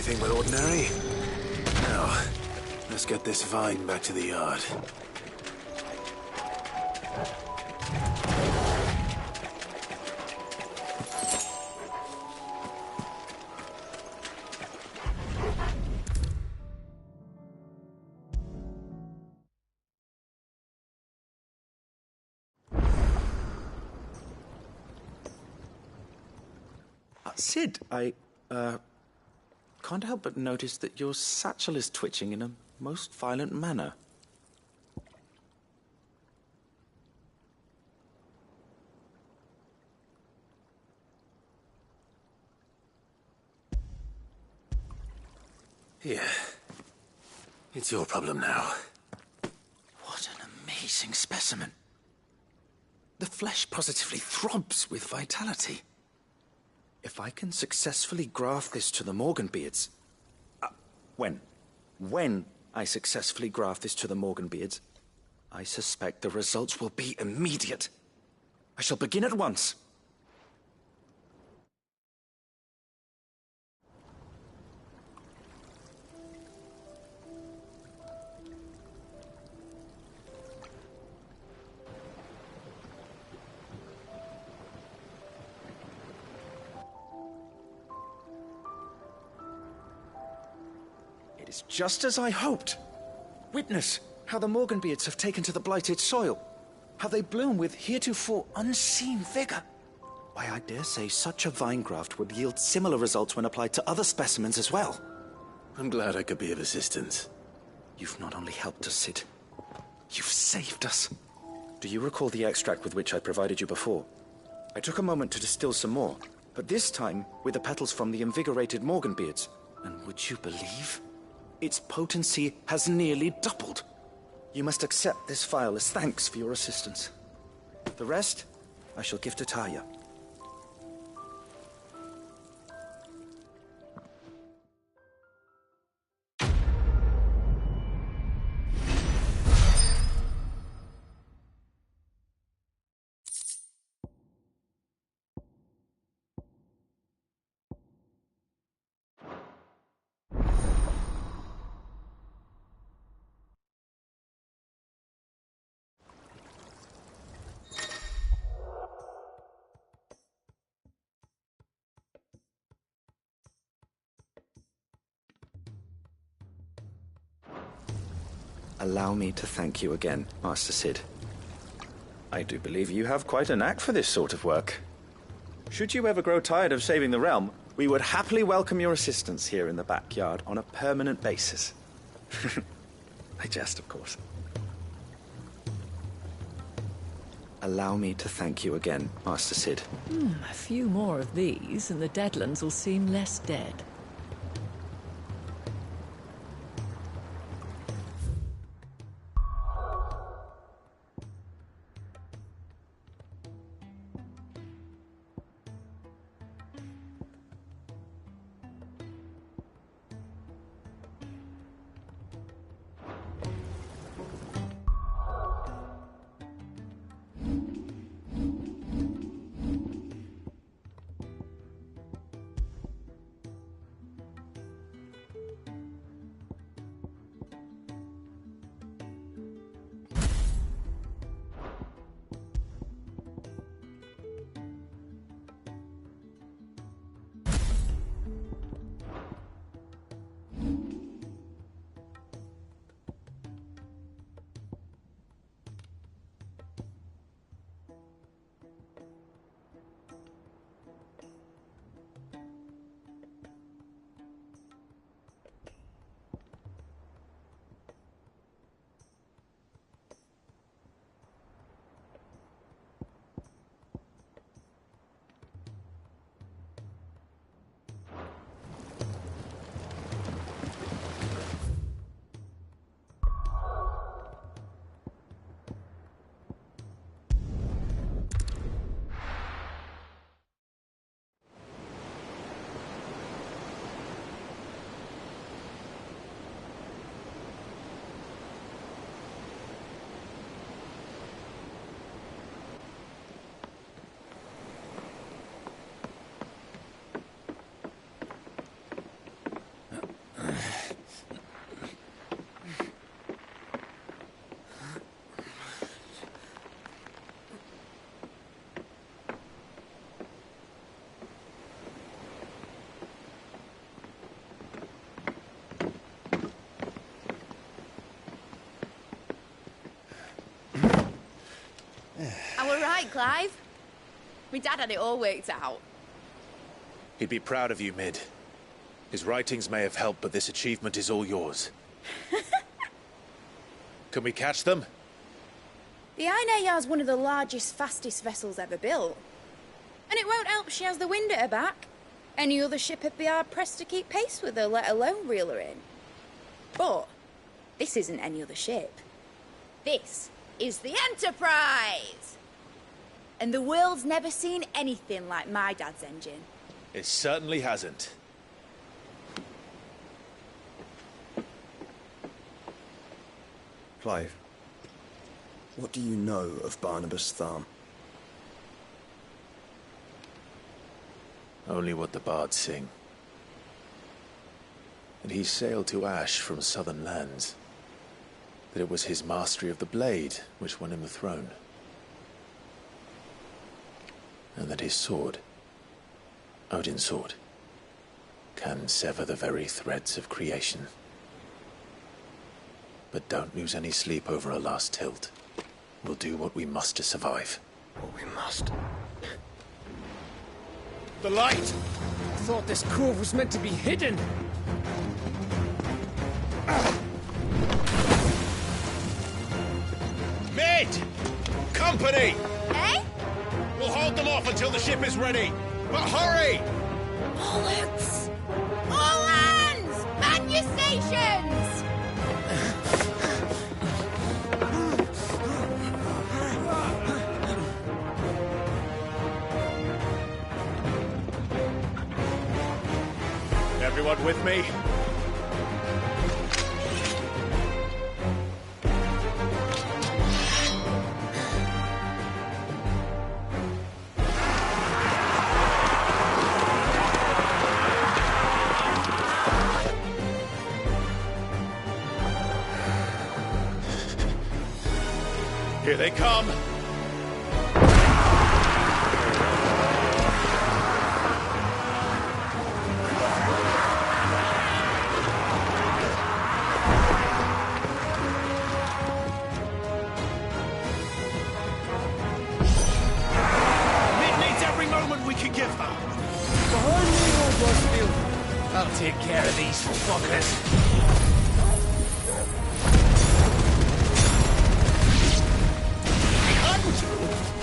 anything but ordinary. Now, let's get this vine back to the yard. Sid, I can't help but notice that your satchel is twitching in a most violent manner. Here. It's your problem now. What an amazing specimen. The flesh positively throbs with vitality. If I can successfully graft this to the Morganbeards... When I successfully graft this to the Morganbeards, I suspect the results will be immediate. I shall begin at once. It is just as I hoped. Witness how the Morganbeards have taken to the blighted soil. How they bloom with heretofore unseen vigor. Why, I dare say such a vine graft would yield similar results when applied to other specimens as well. I'm glad I could be of assistance. You've not only helped us, Sid, you've saved us. Do you recall the extract with which I provided you before? I took a moment to distill some more, but this time with the petals from the invigorated Morganbeards. And would you believe? Its potency has nearly doubled. You must accept this vial as thanks for your assistance. The rest, I shall give to Taya. Allow me to thank you again, Master Sid. I do believe you have quite a knack for this sort of work. Should you ever grow tired of saving the realm, we would happily welcome your assistance here in the backyard on a permanent basis. I jest, of course. Allow me to thank you again, Master Sid. A few more of these, and the Deadlands will seem less dead. Clive. My dad had it all worked out. He'd be proud of you, Mid. His writings may have helped, but this achievement is all yours. Can we catch them? The Iron Yard's one of the largest, fastest vessels ever built. And it won't help she has the wind at her back. Any other ship would be hard-pressed to keep pace with her, let alone reel her in. But this isn't any other ship. This is the Enterprise! And the world's never seen anything like my dad's engine. It certainly hasn't. Clive, what do you know of Barnabas Tharm? Only what the bards sing. And he sailed to Ash from southern lands. That it was his mastery of the blade which won him the throne. And that his sword, Odin's sword, can sever the very threads of creation. But don't lose any sleep over a last tilt. We'll do what we must to survive. What we must. The light! I thought this cove was meant to be hidden. Mid! Company! Eh? We'll hold them off until the ship is ready. But hurry! Bollocks! All hands! Man your stations! Everyone with me? Here they come! I'll take care of these fuckers.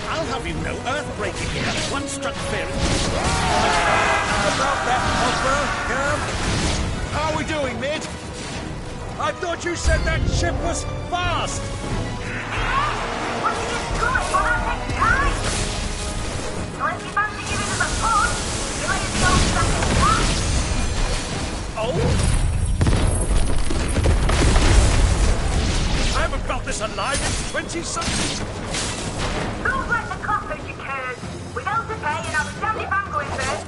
I'll have you know, earth-breaking here. One struck fear. About that, Oswald, How are we doing, Mid? I thought you said that ship was fast! What are you doing? Well, that takes time. So if you fancy giving us a push, you let us know second one. Oh? I haven't felt this alive in 20 something. Don't let the clappers, you curds. We've held to pay and have a dandy bang going first.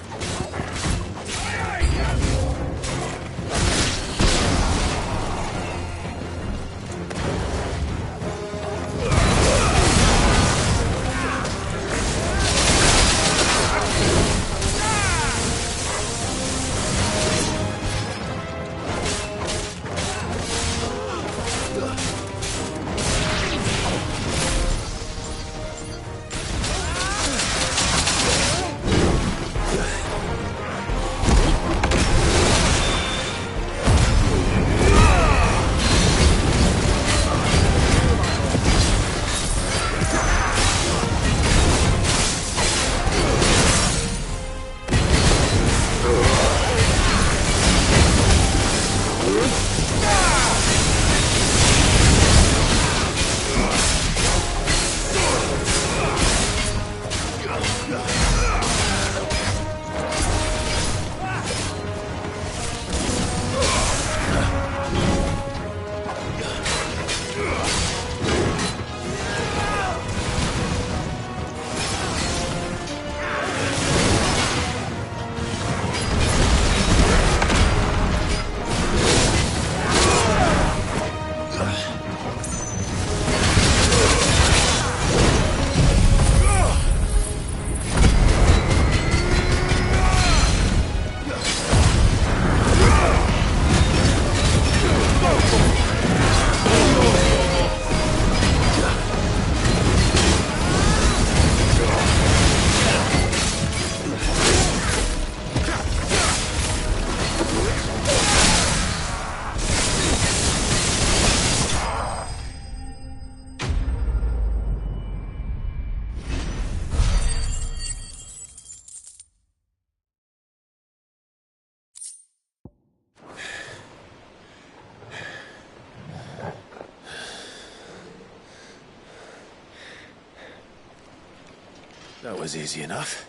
That was easy enough.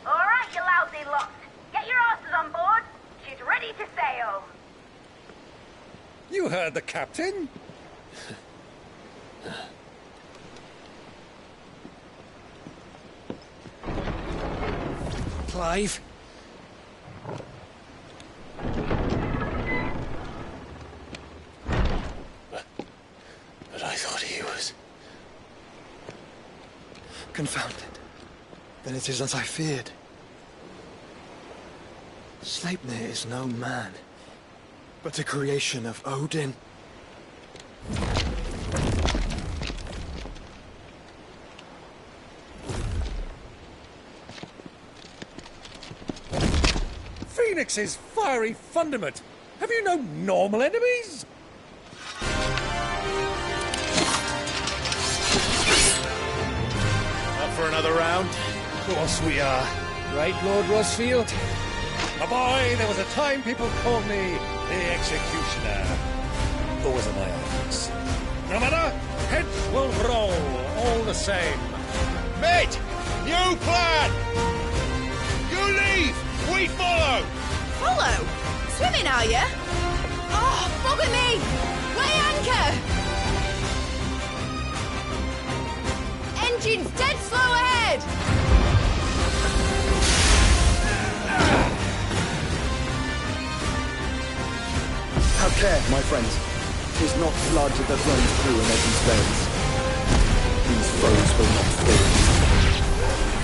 All right, you lousy lot. Get your asses on board. She's ready to sail. You heard the captain. Clive? But I thought he was... Confounded. Then it is as I feared. Sleipnir is no man, but a creation of Odin. Phoenix's fiery fundament. Have you no normal enemies? Up for another round? Of course we are. Right, Lord Rosfield? A boy, there was a time people called me the Executioner. Those are my eyes. No matter, heads will roll, all the same. Mate! New plan! You leave! We follow! Follow? Swimming, are you? Oh, bugger me! Weigh anchor! Engine's dead slow ahead! Have care, my friends. 'Tis not blood that runs through in Odin's veins. These foes will not fall.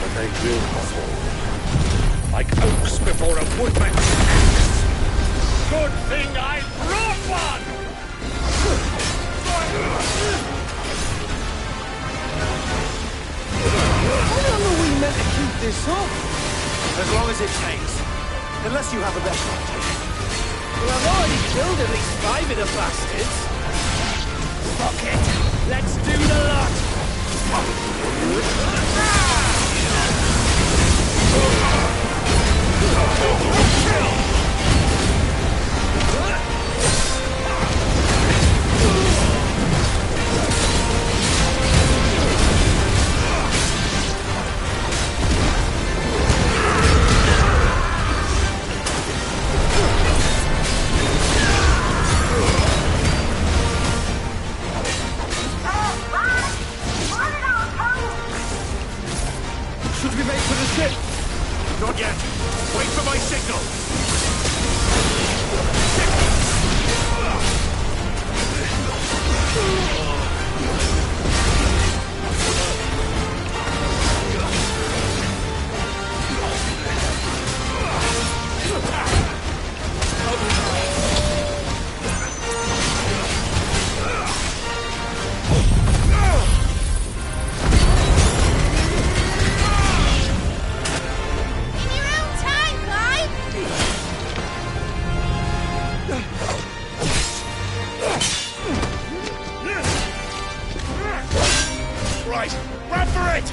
But they will fall. Like oaks before a woodman's axe. Good thing I brought one! How long are we meant to keep this up? As long as it takes. Unless you have a better idea. Well, I've already killed at least 5 of the bastards. Fuck it. Let's do the lot. Should we make for the ship? Not yet. Wait for my signal. In your own time, Clive! Right. Run for it!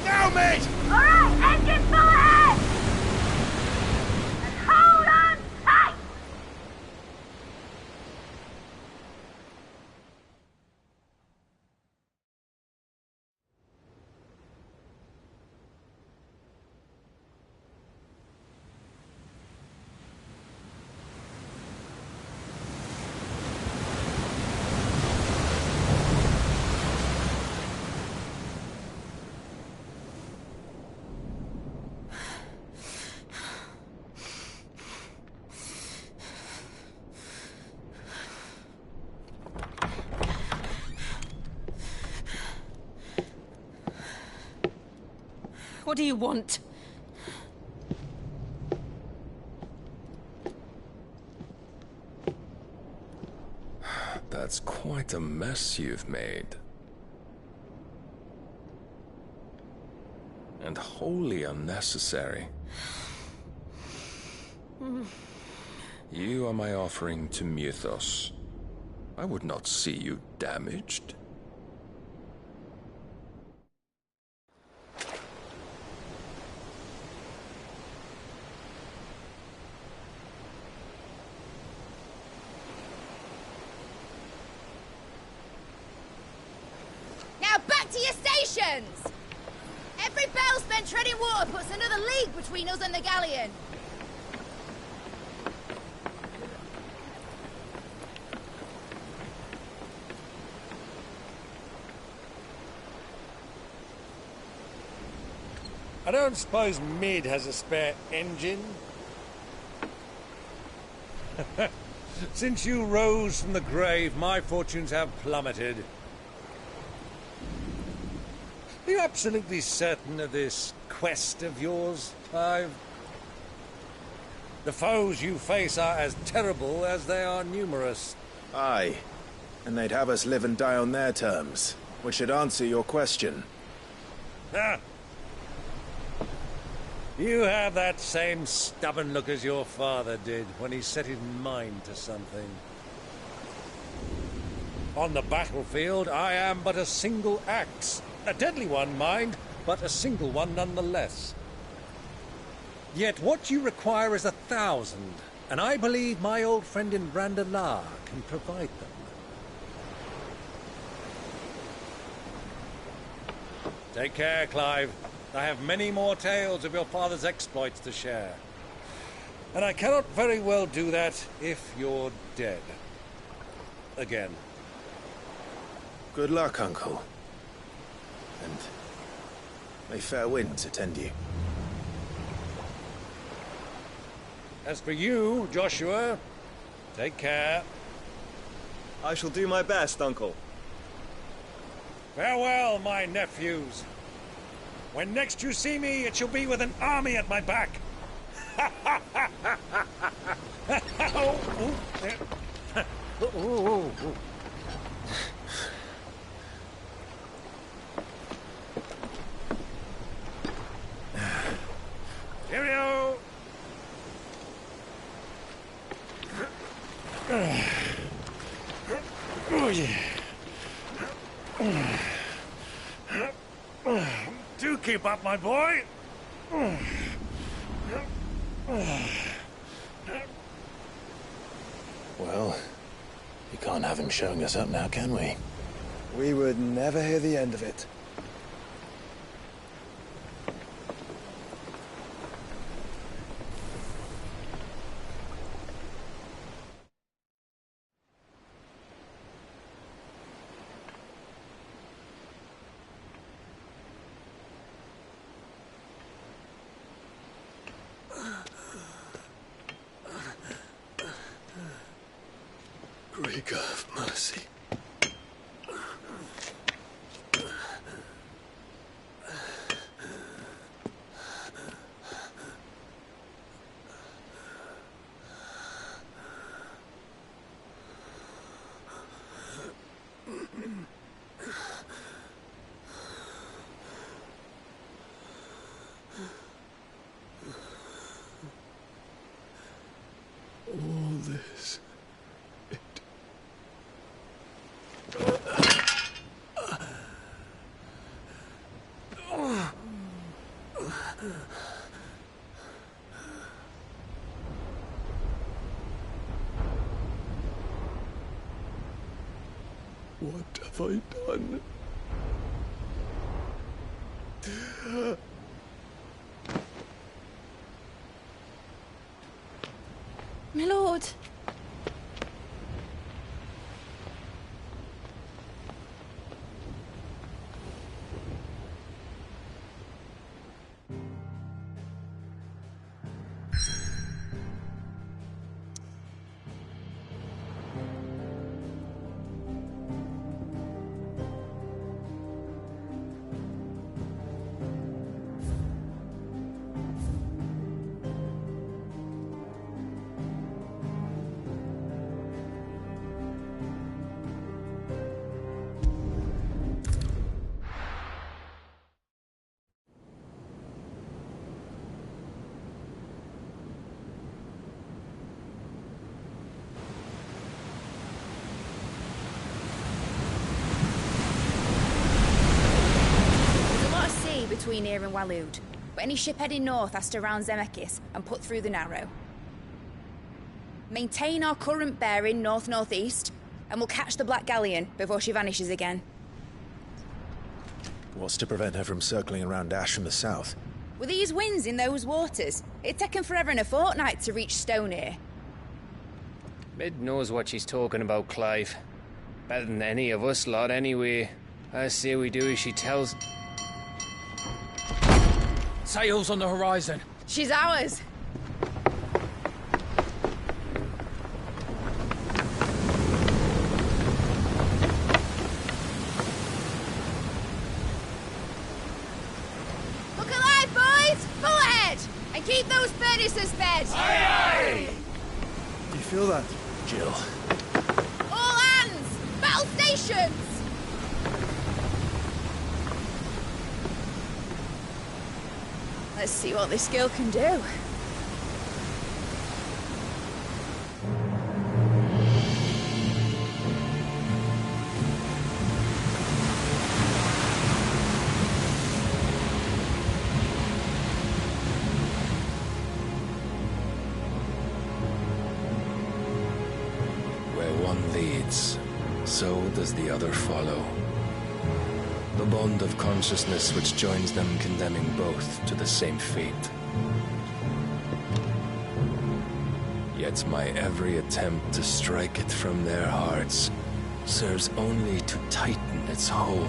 Now, mate! All right, engine full ahead! And hold on tight! What do you want? That's quite a mess you've made. And wholly unnecessary. You are my offering to Mythos. I would not see you damaged. Now back to your stations! Every bell spent treading water puts another league between us and the galleon. I don't suppose Mid has a spare engine? Since you rose from the grave, my fortunes have plummeted. Are you absolutely certain of this quest of yours, Clive? The foes you face are as terrible as they are numerous. Aye. And they'd have us live and die on their terms, which should answer your question. Ah. You have that same stubborn look as your father did when he set his mind to something. On the battlefield, I am but a single axe. A deadly one, mind, but a single one nonetheless. Yet what you require is 1,000, and I believe my old friend in Randalar can provide them. Take care, Clive. I have many more tales of your father's exploits to share. And I cannot very well do that if you're dead. Again. Good luck, Uncle. And may fair winds attend you. As for you, Joshua, take care. I shall do my best, Uncle. Farewell, my nephews. When next you see me, it shall be with an army at my back. Cheerio! Oh, yeah. Do keep up, my boy. Well, we can't have him showing us up now, can we? We would never hear the end of it. Greek of mercy. All this. What have I done? My lord. between here and Waloed, but any ship heading north has to round Zemeckis and put through the Narrow. Maintain our current bearing north-northeast, and we'll catch the Black Galleon before she vanishes again. What's to prevent her from circling around Ash from the south? With these winds in those waters, it'd take 'em forever and a fortnight to reach Stonehere. Mid knows what she's talking about, Clive. Better than any of us lot, anyway. I say we do as she tells. Sails on the horizon. She's ours. Look alive, boys! Full ahead! And keep those furnaces fed! Aye, aye! Do you feel that? Jill. All hands! Battle stations! Let's see what this girl can do. Where one leads, so does the other follow. The bond of consciousness which joins them condemning both to the same fate. Yet my every attempt to strike it from their hearts serves only to tighten its hold.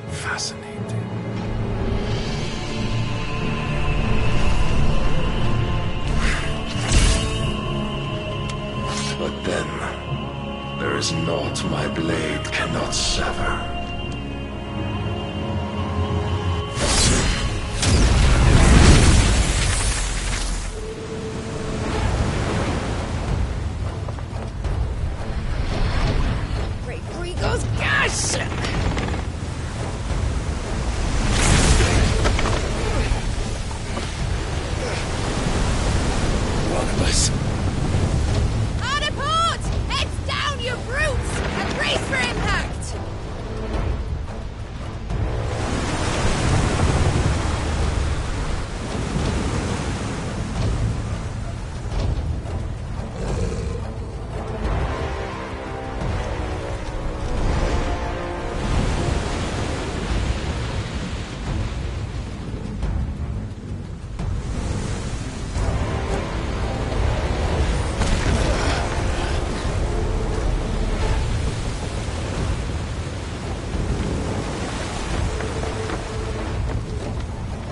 Fascinating. But then, there is naught my blade cannot sever. Great Grigor's gas! One of us. Hard a port! Heads down, you brutes! And brace for impact!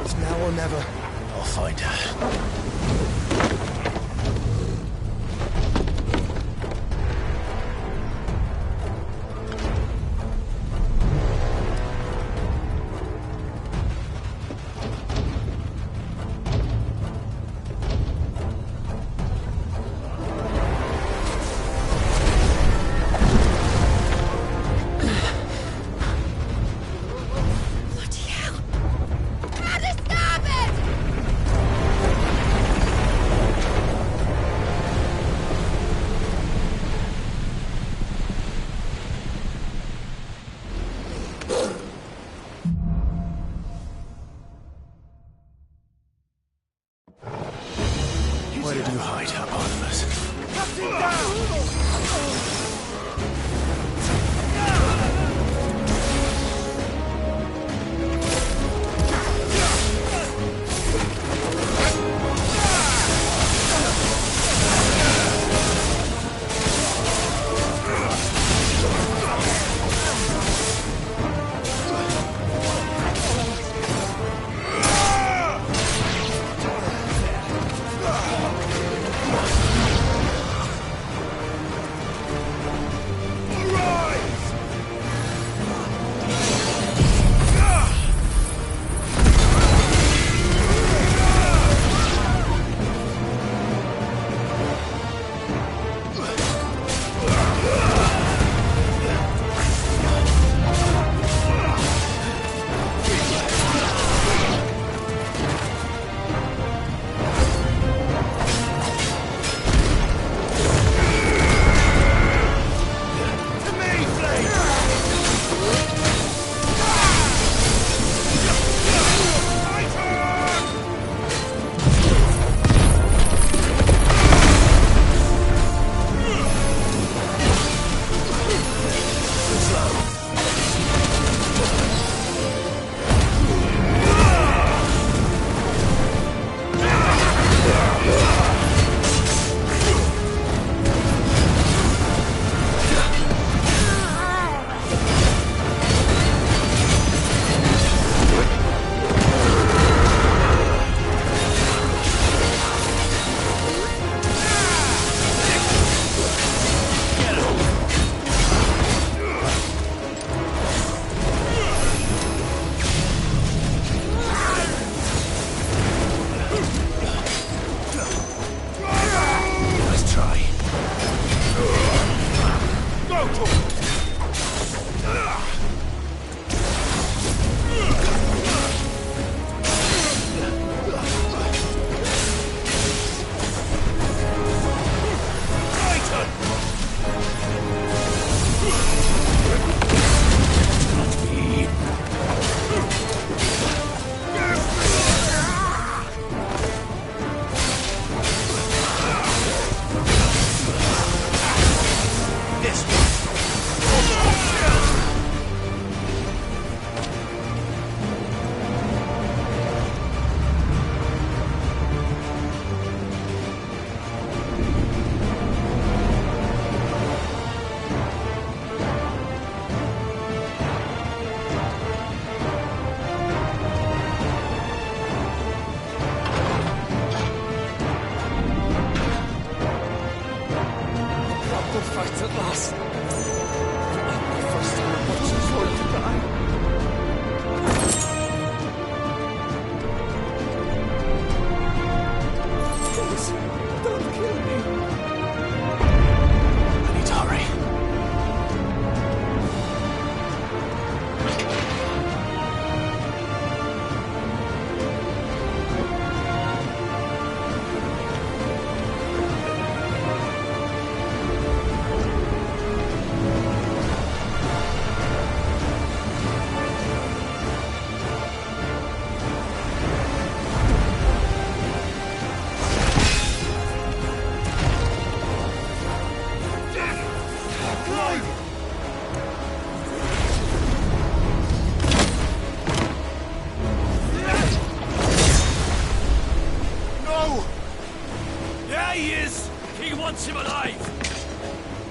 It's now or never. I'll find her. Bloody hell! Hard a starboard!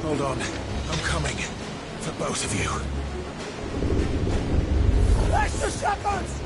Hold on. I'm coming. For both of you. Extra seconds!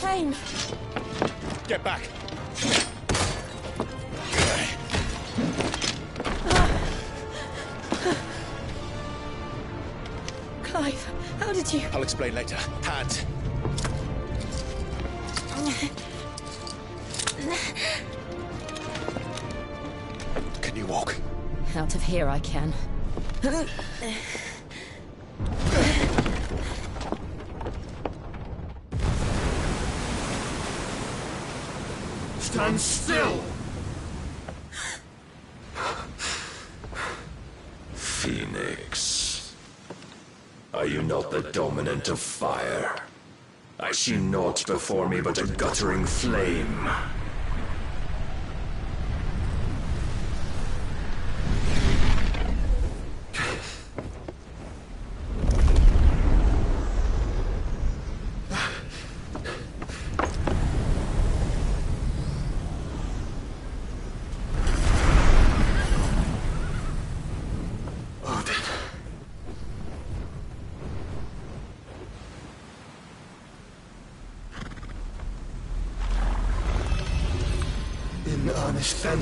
pain. Get back! Clive, how did you... I'll explain later. Hands! Can you walk? Out of here I can. Stand still! Phoenix. Are you not the dominant of fire? I see naught before me but a guttering flame. In earnest, then.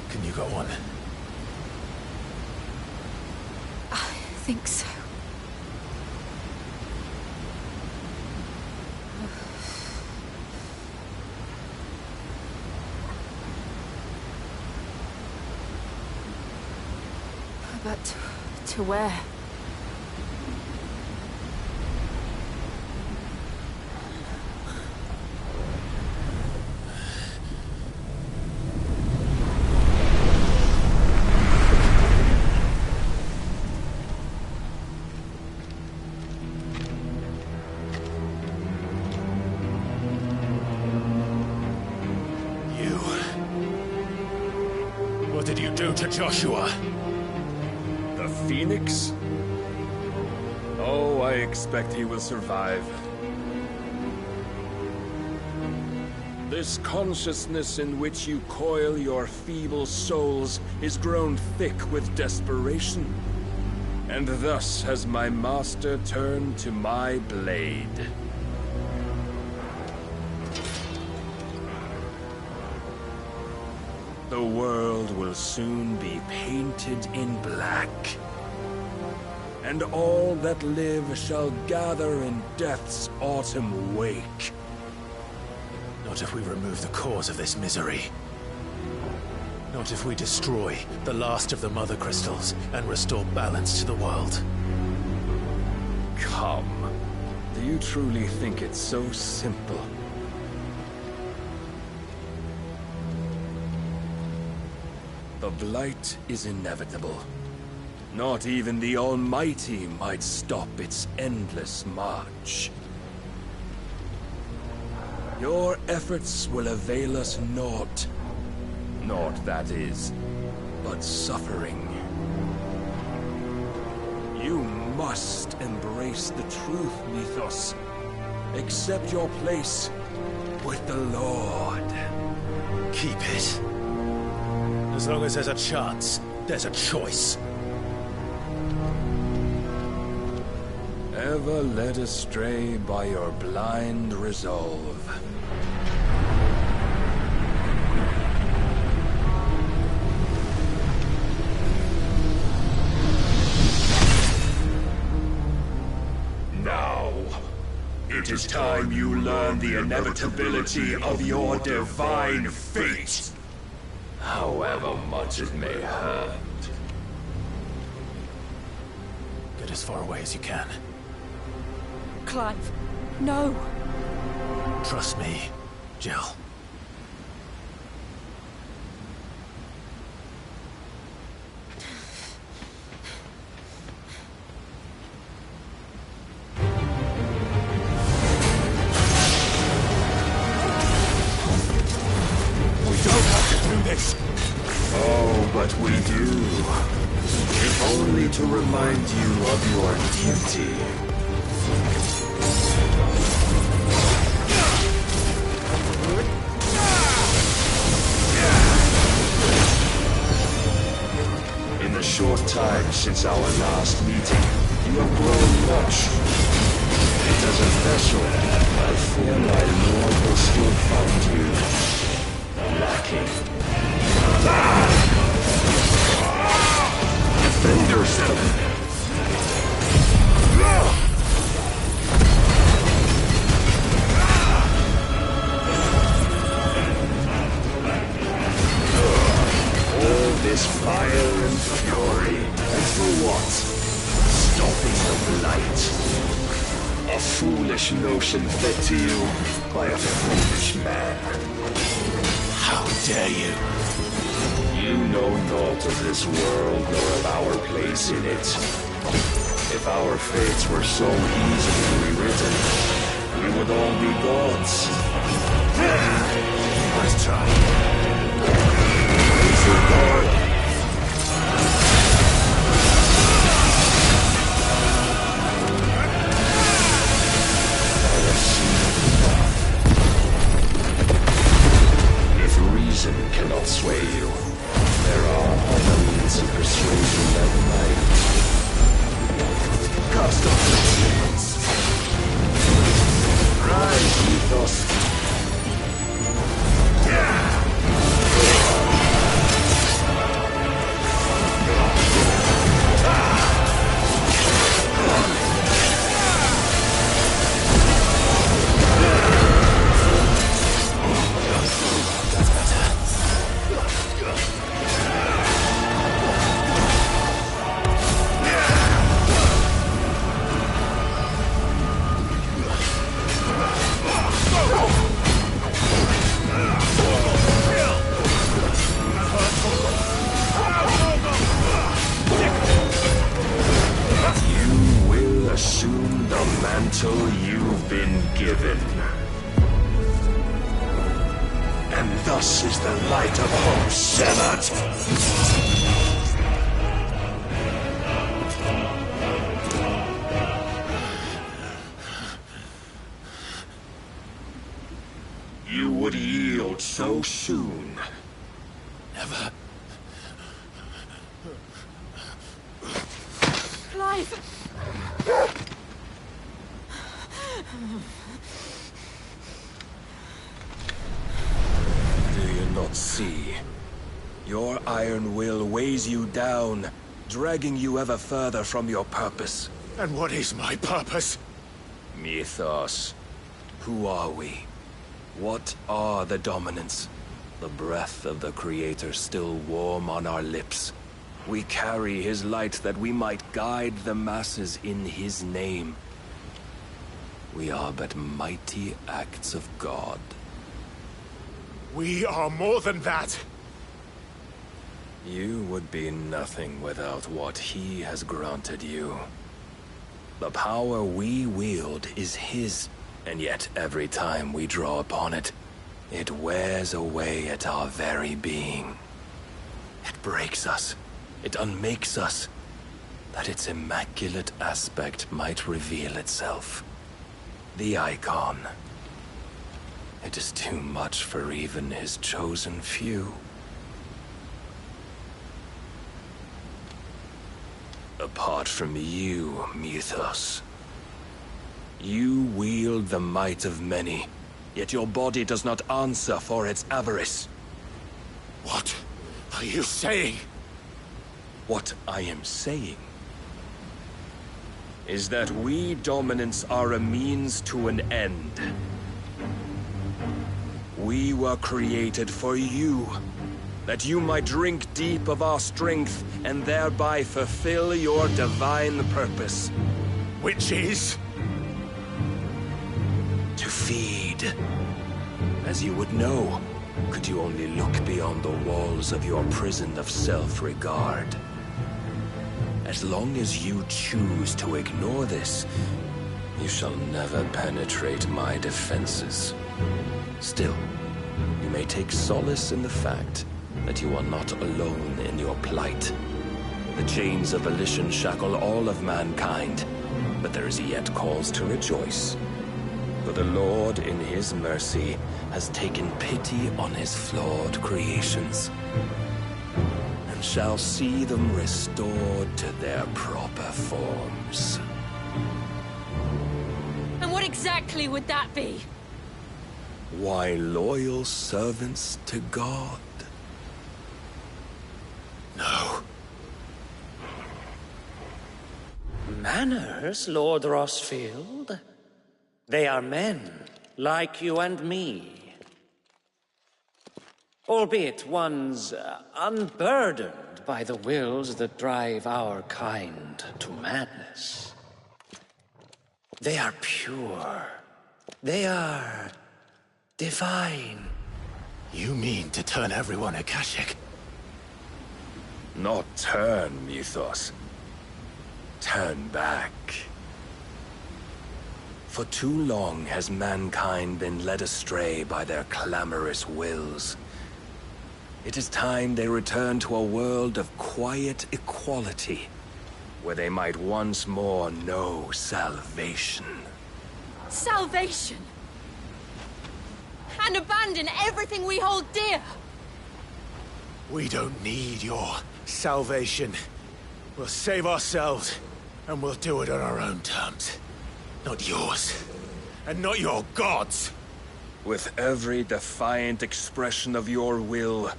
Can you go on? I think so. But to where? What did you do to Joshua? The Phoenix? Oh, I expect he will survive. This consciousness in which you coil your feeble souls is grown thick with desperation. And thus has my master turned to my blade. The world will soon be painted in black. And all that live shall gather in death's autumn wake. Not if we remove the cause of this misery. Not if we destroy the last of the Mother Crystals and restore balance to the world. Come. Do you truly think it's so simple? The Blight is inevitable. Not even the Almighty might stop its endless march. Your efforts will avail us naught. Naught, that is, but suffering. You must embrace the truth, Mythos. Accept your place with the Lord. Keep it. As long as there's a chance, there's a choice. Ever led astray by your blind resolve. Now, it is time you learn the inevitability of your divine fate. However much it may hurt. Get as far away as you can. Clive, no! Trust me, Jill. Oh, but we do. If only to remind you of your duty. In the short time since our last meeting, you have grown much. And as a vessel, I fear my lord will still find you lacking. Defend yourself! All this fire and fury, and for what? Stopping the light. A foolish notion fed to you by a foolish man. How dare you? You know naught of this world nor of our place in it. If our fates were so easily rewritten, we would all be gods. Let's try. Disregard. Reason cannot sway you. There are other means of persuasion that might. Cast off the chains. Rise, Mythos. You've been given. And thus is the light of hope severed. You would yield so soon. Never. Clive! Do you not see? Your iron will weighs you down, dragging you ever further from your purpose. And what is my purpose? Mythos. Who are we? What are the dominants? The breath of the Creator still warm on our lips. We carry his light that we might guide the masses in his name. We are but mighty acts of God. We are more than that. You would be nothing without what he has granted you. The power we wield is his, and yet every time we draw upon it, it wears away at our very being. It breaks us. It unmakes us. that its immaculate aspect might reveal itself. The icon. It is too much for even his chosen few. Apart from you, Mythos. You wield the might of many, yet your body does not answer for its avarice. What are you saying? What I am saying is that we dominants are a means to an end. We were created for you, that you might drink deep of our strength and thereby fulfill your divine purpose. Which is? To feed. As you would know, could you only look beyond the walls of your prison of self-regard. As long as you choose to ignore this, you shall never penetrate my defenses. Still, you may take solace in the fact that you are not alone in your plight. The chains of volition shackle all of mankind, but there is yet cause to rejoice. For the Lord, in his mercy, has taken pity on his flawed creations, and shall see them restored to their proper forms. And what exactly would that be? Why, loyal servants to God. No. Manners, Lord Rosfield? They are men, like you and me. Albeit ones unburdened by the wills that drive our kind to madness. They are pure. They are divine. You mean to turn everyone Akashic? Not turn, Mythos. Turn back. For too long has mankind been led astray by their clamorous wills. It is time they return to a world of quiet equality, where they might once more know salvation. Salvation! And abandon everything we hold dear! We don't need your salvation. We'll save ourselves, and we'll do it on our own terms. Not yours. And not your gods! With every defiant expression of your will,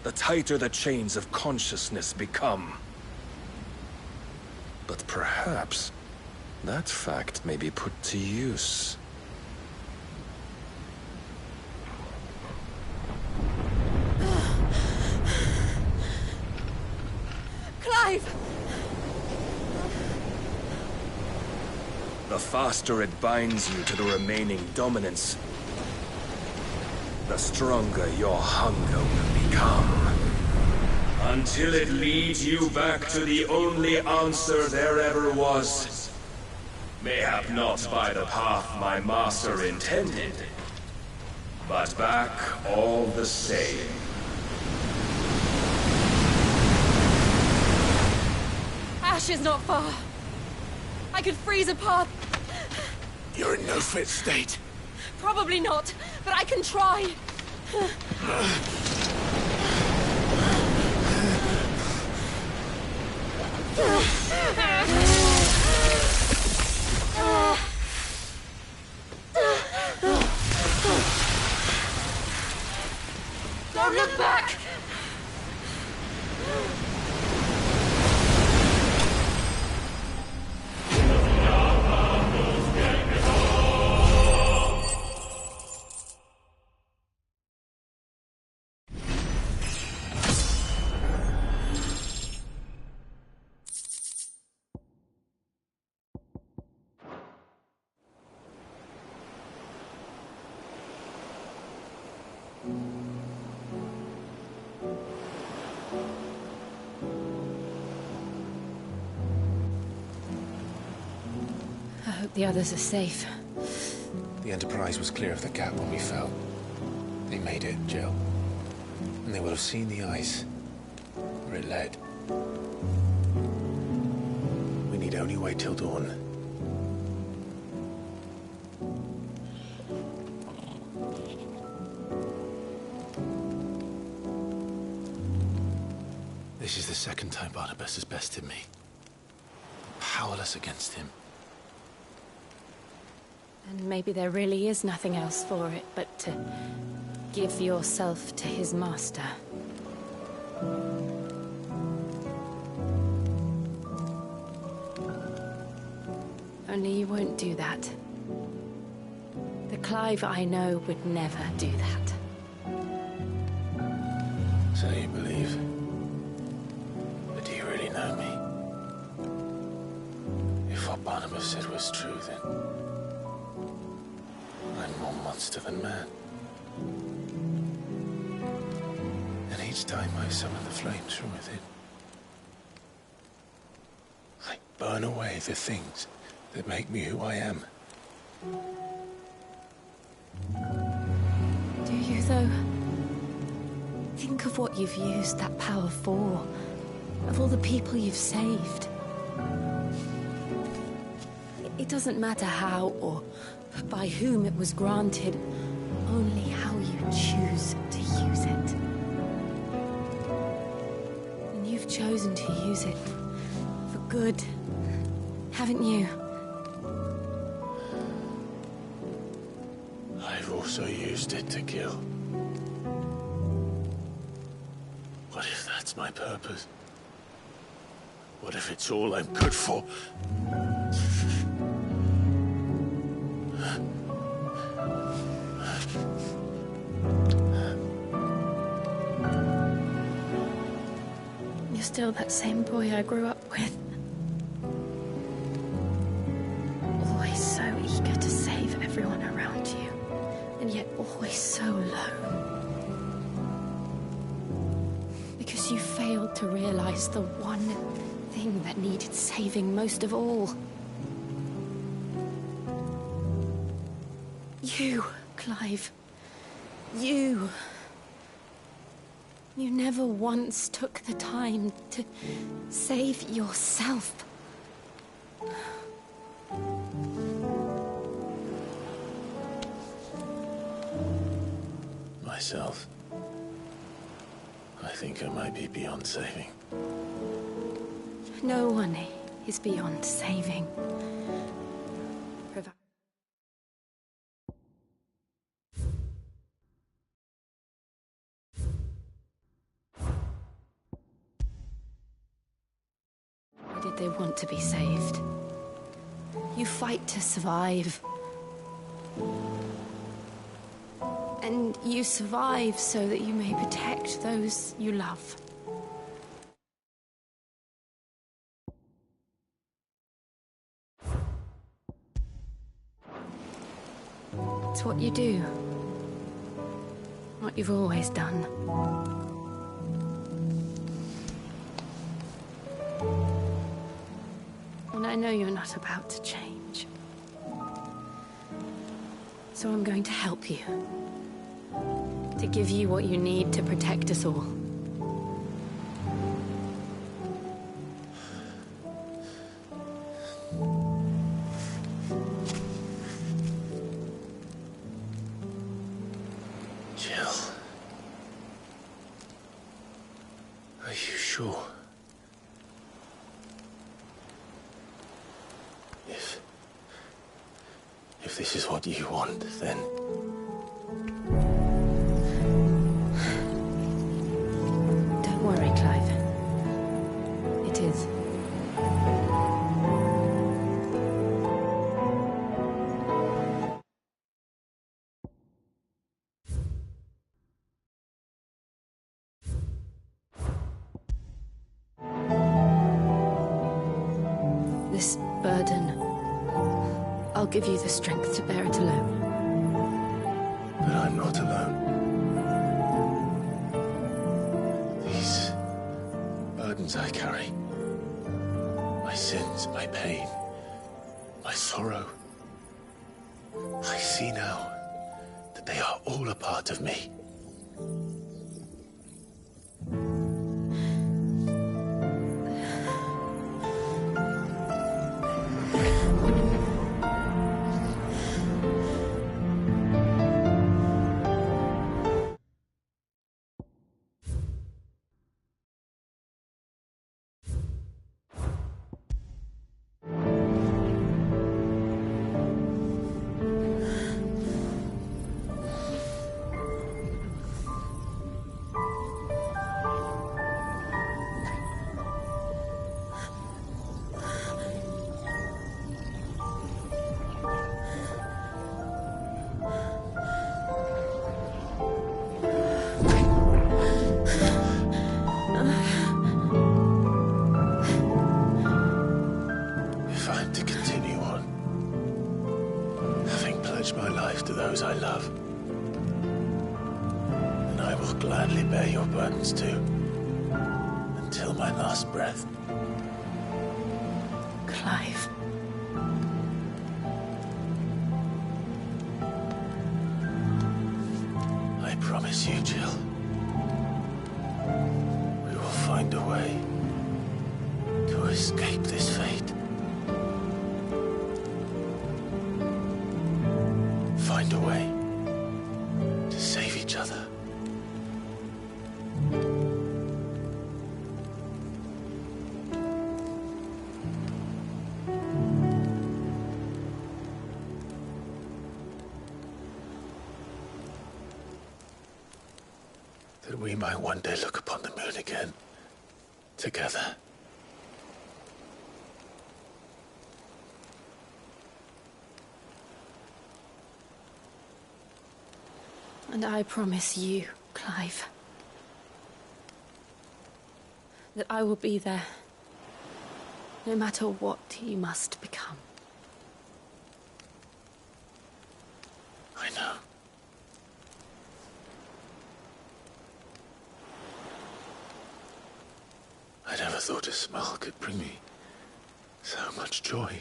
the tighter the chains of consciousness become. But perhaps that fact may be put to use. Clive! The faster it binds you to the remaining dominance, the stronger your hunger will become. Until it leads you back to the only answer there ever was. Mayhap not by the path my master intended, but back all the same. Ash is not far. I could freeze a path. You're in no fit state. Probably not, but I can try. Don't look back! I hope the others are safe. The Enterprise was clear of the gap when we fell. They made it, Jill. And they will have seen the ice, where it led. need only wait till dawn. This is the second time Barnabas has bested me. Powerless against him. And maybe there really is nothing else for it but to give yourself to his master. Only you won't do that. The Clive I know would never do that. So you believe? But do you really know me? If what Barnabas said was true, then I'm more monster than man. And each time I summon the flames from within, I burn away the things that make me who I am. Do you, though? Think of what you've used that power for. Of all the people you've saved. It doesn't matter how or by whom it was granted, only how you choose to use it. And you've chosen to use it for good, haven't you? I've also used it to kill. What if that's my purpose? What if it's all I'm good for? You're still that same boy I grew up with. Always so eager to save everyone around you, and yet always so low. Because you failed to realize the one thing that needed saving most of all. You, Clive. You. You never once took the time to save yourself. Myself? I think I might be beyond saving. No one is beyond saving. Why did they want to be saved? You fight to survive. And you survive so that you may protect those you love. It's what you do. What you've always done. And I know you're not about to change. So I'm going to help you. To give you what you need to protect us all. Jill. Are you sure? If this is what you want, then... Don't worry, Clive. It is. This burden, I'll give you the strength to bear it alone. But I'm not alone. These burdens I carry, my sins, my pain, my sorrow, I see now that they are all a part of me. pledge my life to those I love. And I will gladly bear your burdens too, until my last breath. Clive. I promise you, Jill. We will find a way to escape this fate. Find a way to save each other. That we might one day look upon the moon again, together. And I promise you, Clive, that I will be there, no matter what you must become. I know. I never thought a smile could bring me so much joy.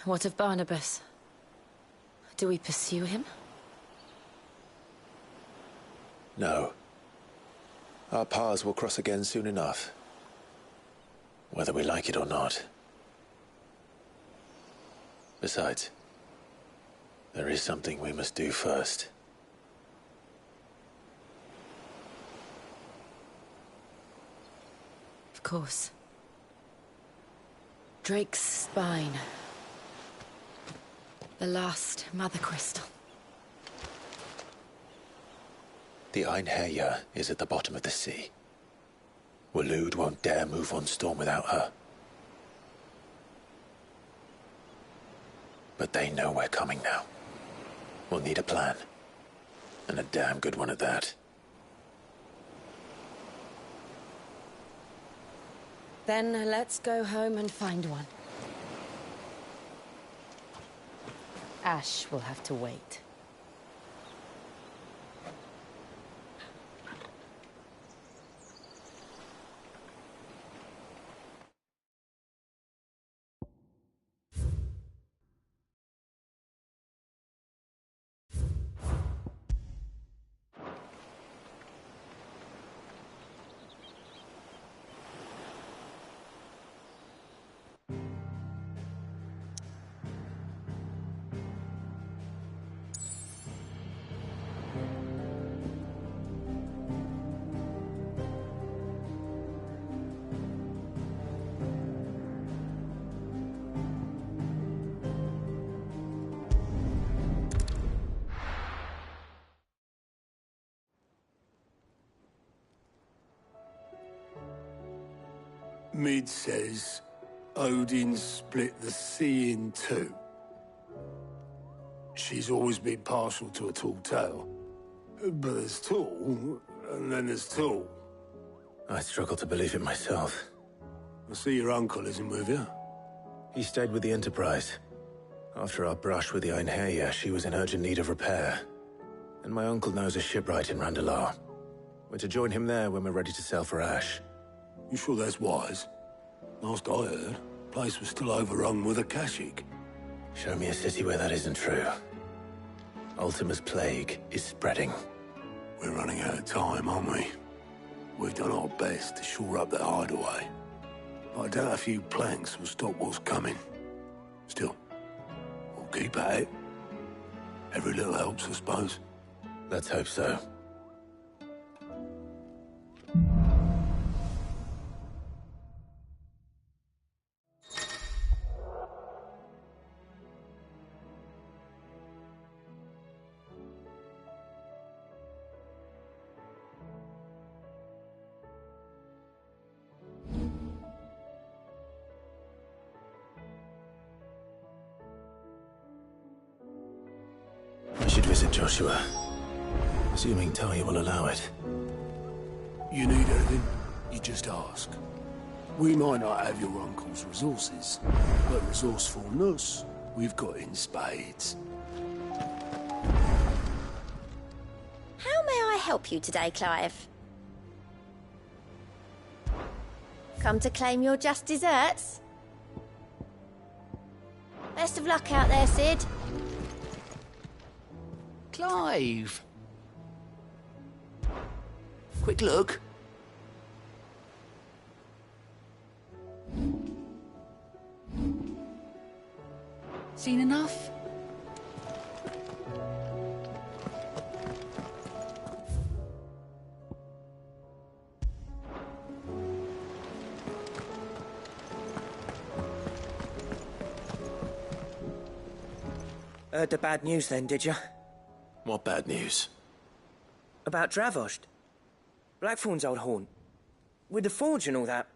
What of Barnabas? Do we pursue him? No. Our paths will cross again soon enough. Whether we like it or not. Besides, there is something we must do first. Of course. Drake's spine. The last Mother Crystal. The Einherjar is at the bottom of the sea. Waloed won't dare move on Storm without her. But they know we're coming now. We'll need a plan. And a damn good one at that. Then let's go home and find one. Ash will have to wait. Mid says Odin split the sea in two. She's always been partial to a tall tale. But there's tall, and then there's tall. I struggle to believe it myself. I see your uncle isn't with you. He stayed with the Enterprise. After our brush with the Einherja, she was in urgent need of repair. And my uncle knows a shipwright in Randalar. We're to join him there when we're ready to sail for Ash. You sure that's wise? Last I heard, the place was still overrun with Akashic. Show me a city where that isn't true. Ultima's plague is spreading. We're running out of time, aren't we? We've done our best to shore up that hideaway. But I doubt a few planks will stop what's coming. Still, we'll keep at it. Every little helps, I suppose. Let's hope so. I should visit Joshua. Assuming Talia will allow it. You need anything, you just ask. We might not have your uncle's resources, but resourcefulness, we've got in spades. How may I help you today, Clive? Come to claim your just desserts? Best of luck out there, Sid. Clive! Quick look. Seen enough? Heard the bad news then, did you? What bad news? About Dravost. Blackthorn's old haunt. With the forge and all that.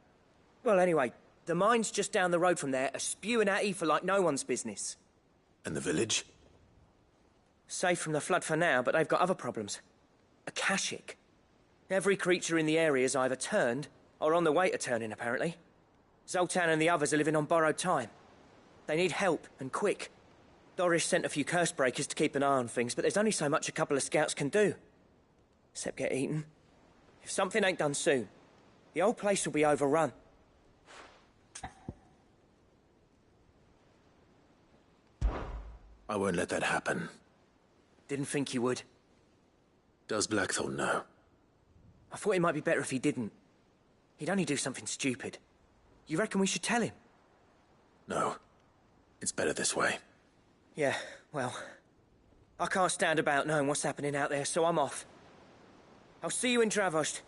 Well, anyway, the mines just down the road from there are spewing out ether like no one's business. And the village? Safe from the flood for now, but they've got other problems. Akashic. Every creature in the area is either turned or on the way to turning, apparently. Zoltan and the others are living on borrowed time. They need help, and quick. Doris sent a few curse breakers to keep an eye on things, but there's only so much a couple of scouts can do. Except get eaten. If something ain't done soon, the old place will be overrun. I won't let that happen. Didn't think you would. Does Blackthorn know? I thought it might be better if he didn't. He'd only do something stupid. You reckon we should tell him? No. It's better this way. Yeah, well, I can't stand about knowing what's happening out there, so I'm off. I'll see you in Dravost.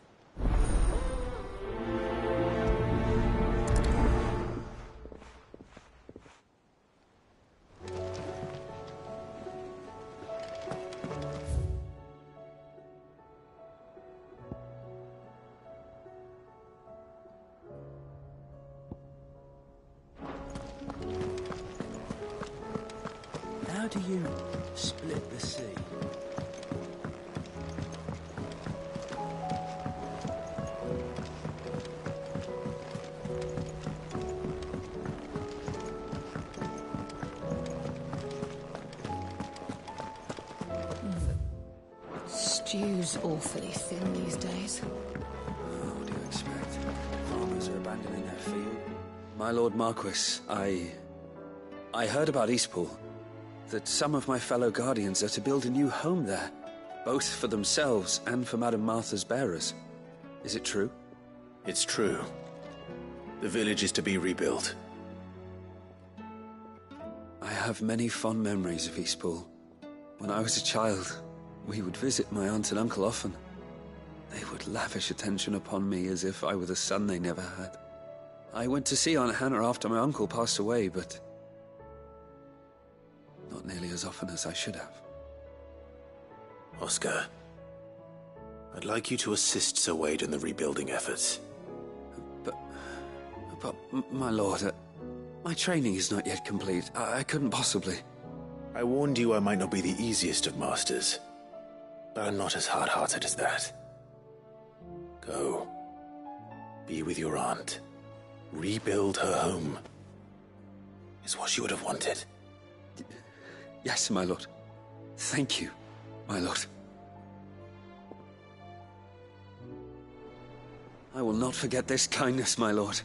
How do you split the sea? Stew's awfully thin these days. What do you expect? Farmers are abandoning their field. My Lord Marquis, I heard about Eastpool. That some of my fellow Guardians are to build a new home there, both for themselves and for Madame Martha's bearers. Is it true? It's true. The village is to be rebuilt. I have many fond memories of Eastpool. When I was a child, we would visit my aunt and uncle often. They would lavish attention upon me as if I were the son they never had. I went to see Aunt Hannah after my uncle passed away, but not nearly as often as I should have. Oscar, I'd like you to assist Sir Wade in the rebuilding efforts. But But, my lord, my training is not yet complete. I couldn't possibly. I warned you I might not be the easiest of masters, but I'm not as hard-hearted as that. Go. Be with your aunt. Rebuild her home. Is what she would have wanted. Yes, my lord. Thank you, my lord. I will not forget this kindness, my lord.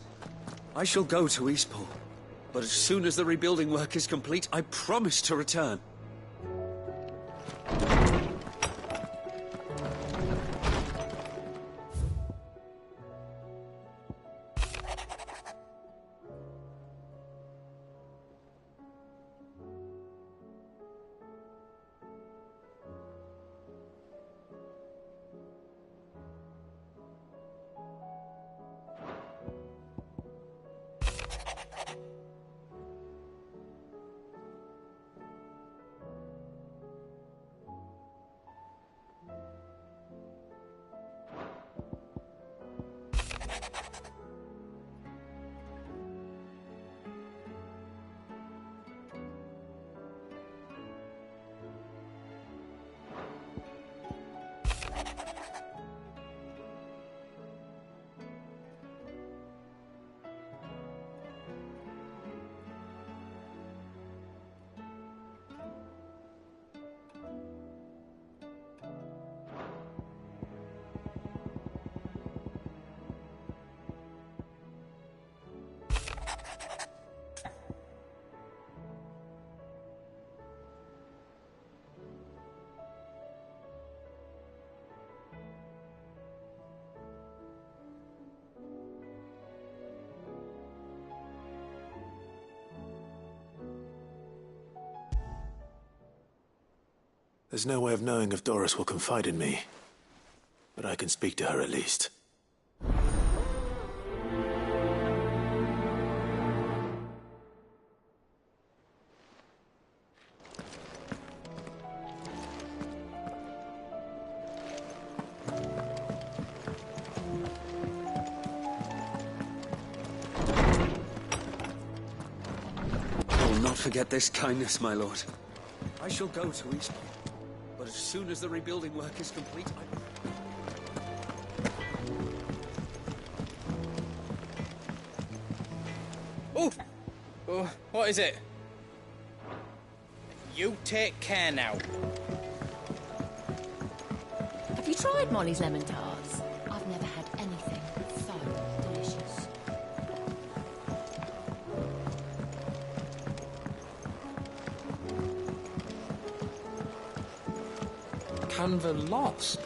I shall go to Eastpool, but as soon as the rebuilding work is complete, I promise to return. There's no way of knowing if Doris will confide in me, but I can speak to her at least. I will not forget this kindness, my lord. I shall go to Eastpool. But as soon as the rebuilding work is complete, Oh! Oh, what is it? You take care now. Have you tried Molly's lemon tarts? I've never had anything so delicious. Canva lost.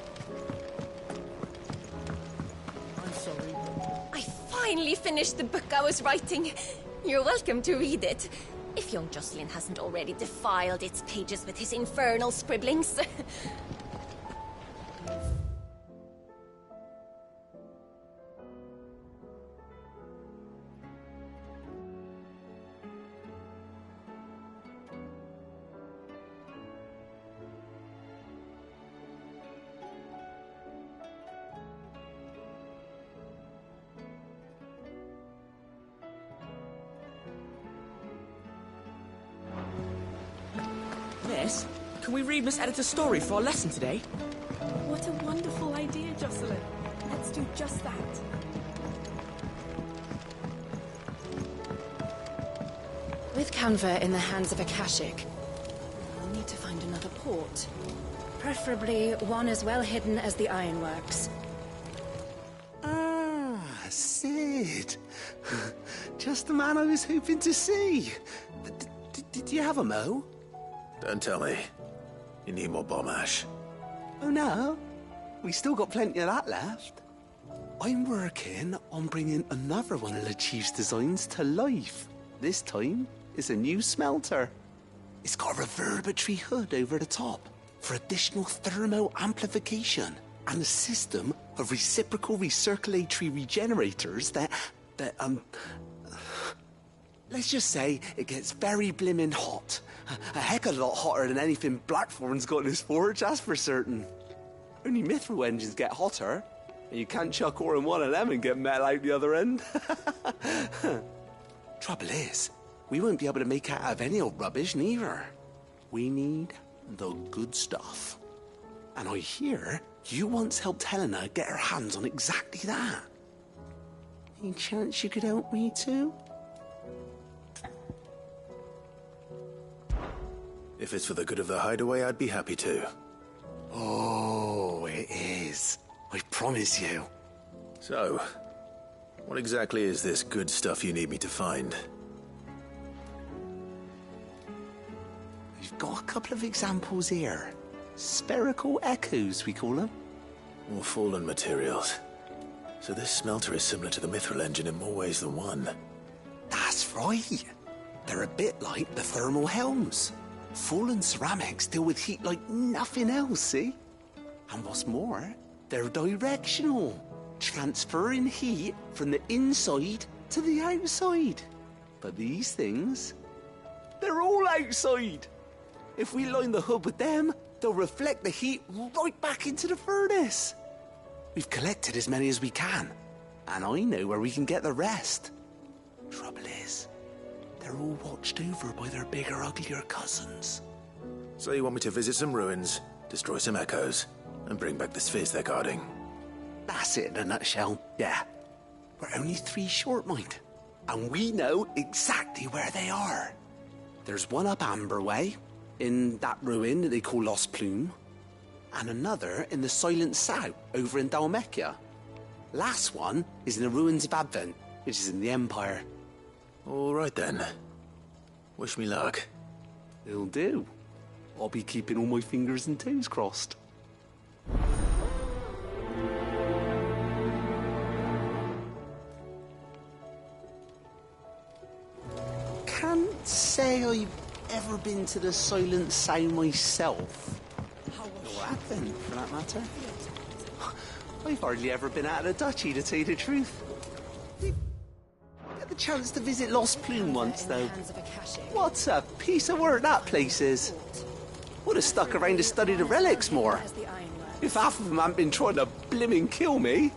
I'm sorry. I finally finished the book I was writing. You're welcome to read it. If young Jocelyn hasn't already defiled its pages with his infernal scribblings. Miss, can we read Miss Editor's story for our lesson today? What a wonderful idea, Jocelyn. Let's do just that. With Canva in the hands of a Akashic, we'll need to find another port. Preferably one as well hidden as the ironworks. Ah, Sid. Just the man I was hoping to see. Did you have a mo? Don't tell me. You need more bomb ash. Oh no, we still got plenty of that left. I'm working on bringing another one of the Chief's designs to life. This time, it's a new smelter. It's got a reverberatory hood over the top for additional thermo amplification and a system of reciprocal recirculatory regenerators that let's just say it gets very blimmin' hot. A heck of a lot hotter than anything Blackthorn's got in his forge, that's for certain. Only Mithril engines get hotter. You can't chuck ore in one of them and get metal out the other end. Trouble is, we won't be able to make out of any old rubbish, neither. We need the good stuff. And I hear you once helped Helena get her hands on exactly that. Any chance you could help me too? If it's for the good of the hideaway, I'd be happy to. Oh, it is. I promise you. So, what exactly is this good stuff you need me to find? We've got a couple of examples here. Spherical echoes, we call them. More fallen materials. So this smelter is similar to the Mithril engine in more ways than one. That's right. They're a bit like the thermal helms. Fallen ceramics deal with heat like nothing else, see? And what's more, they're directional, transferring heat from the inside to the outside. But these things, they're all outside. If we line the hub with them, they'll reflect the heat right back into the furnace. We've collected as many as we can, and I know where we can get the rest. Trouble is, they're all watched over by their bigger, uglier cousins. So you want me to visit some ruins, destroy some echoes, and bring back the spheres they're guarding? That's it in a nutshell, yeah. We're only 3 short, mind. And we know exactly where they are. There's one up Amber Way, in that ruin that they call Lost Plume, and another in the Silent South, over in Dalmekia. Last one is in the ruins of Advent, which is in the Empire. All right then. Wish me luck. It'll do. I'll be keeping all my fingers and toes crossed. Can't say I've ever been to the Silent Sound myself. Or Advent, for that matter. I've hardly ever been out of the duchy, to tell you the truth. Get the chance to visit Lost Plume once, though. What a piece of work that place is. Would have stuck around to study the relics more. If half of them hadn't been trying to blimmin' kill me.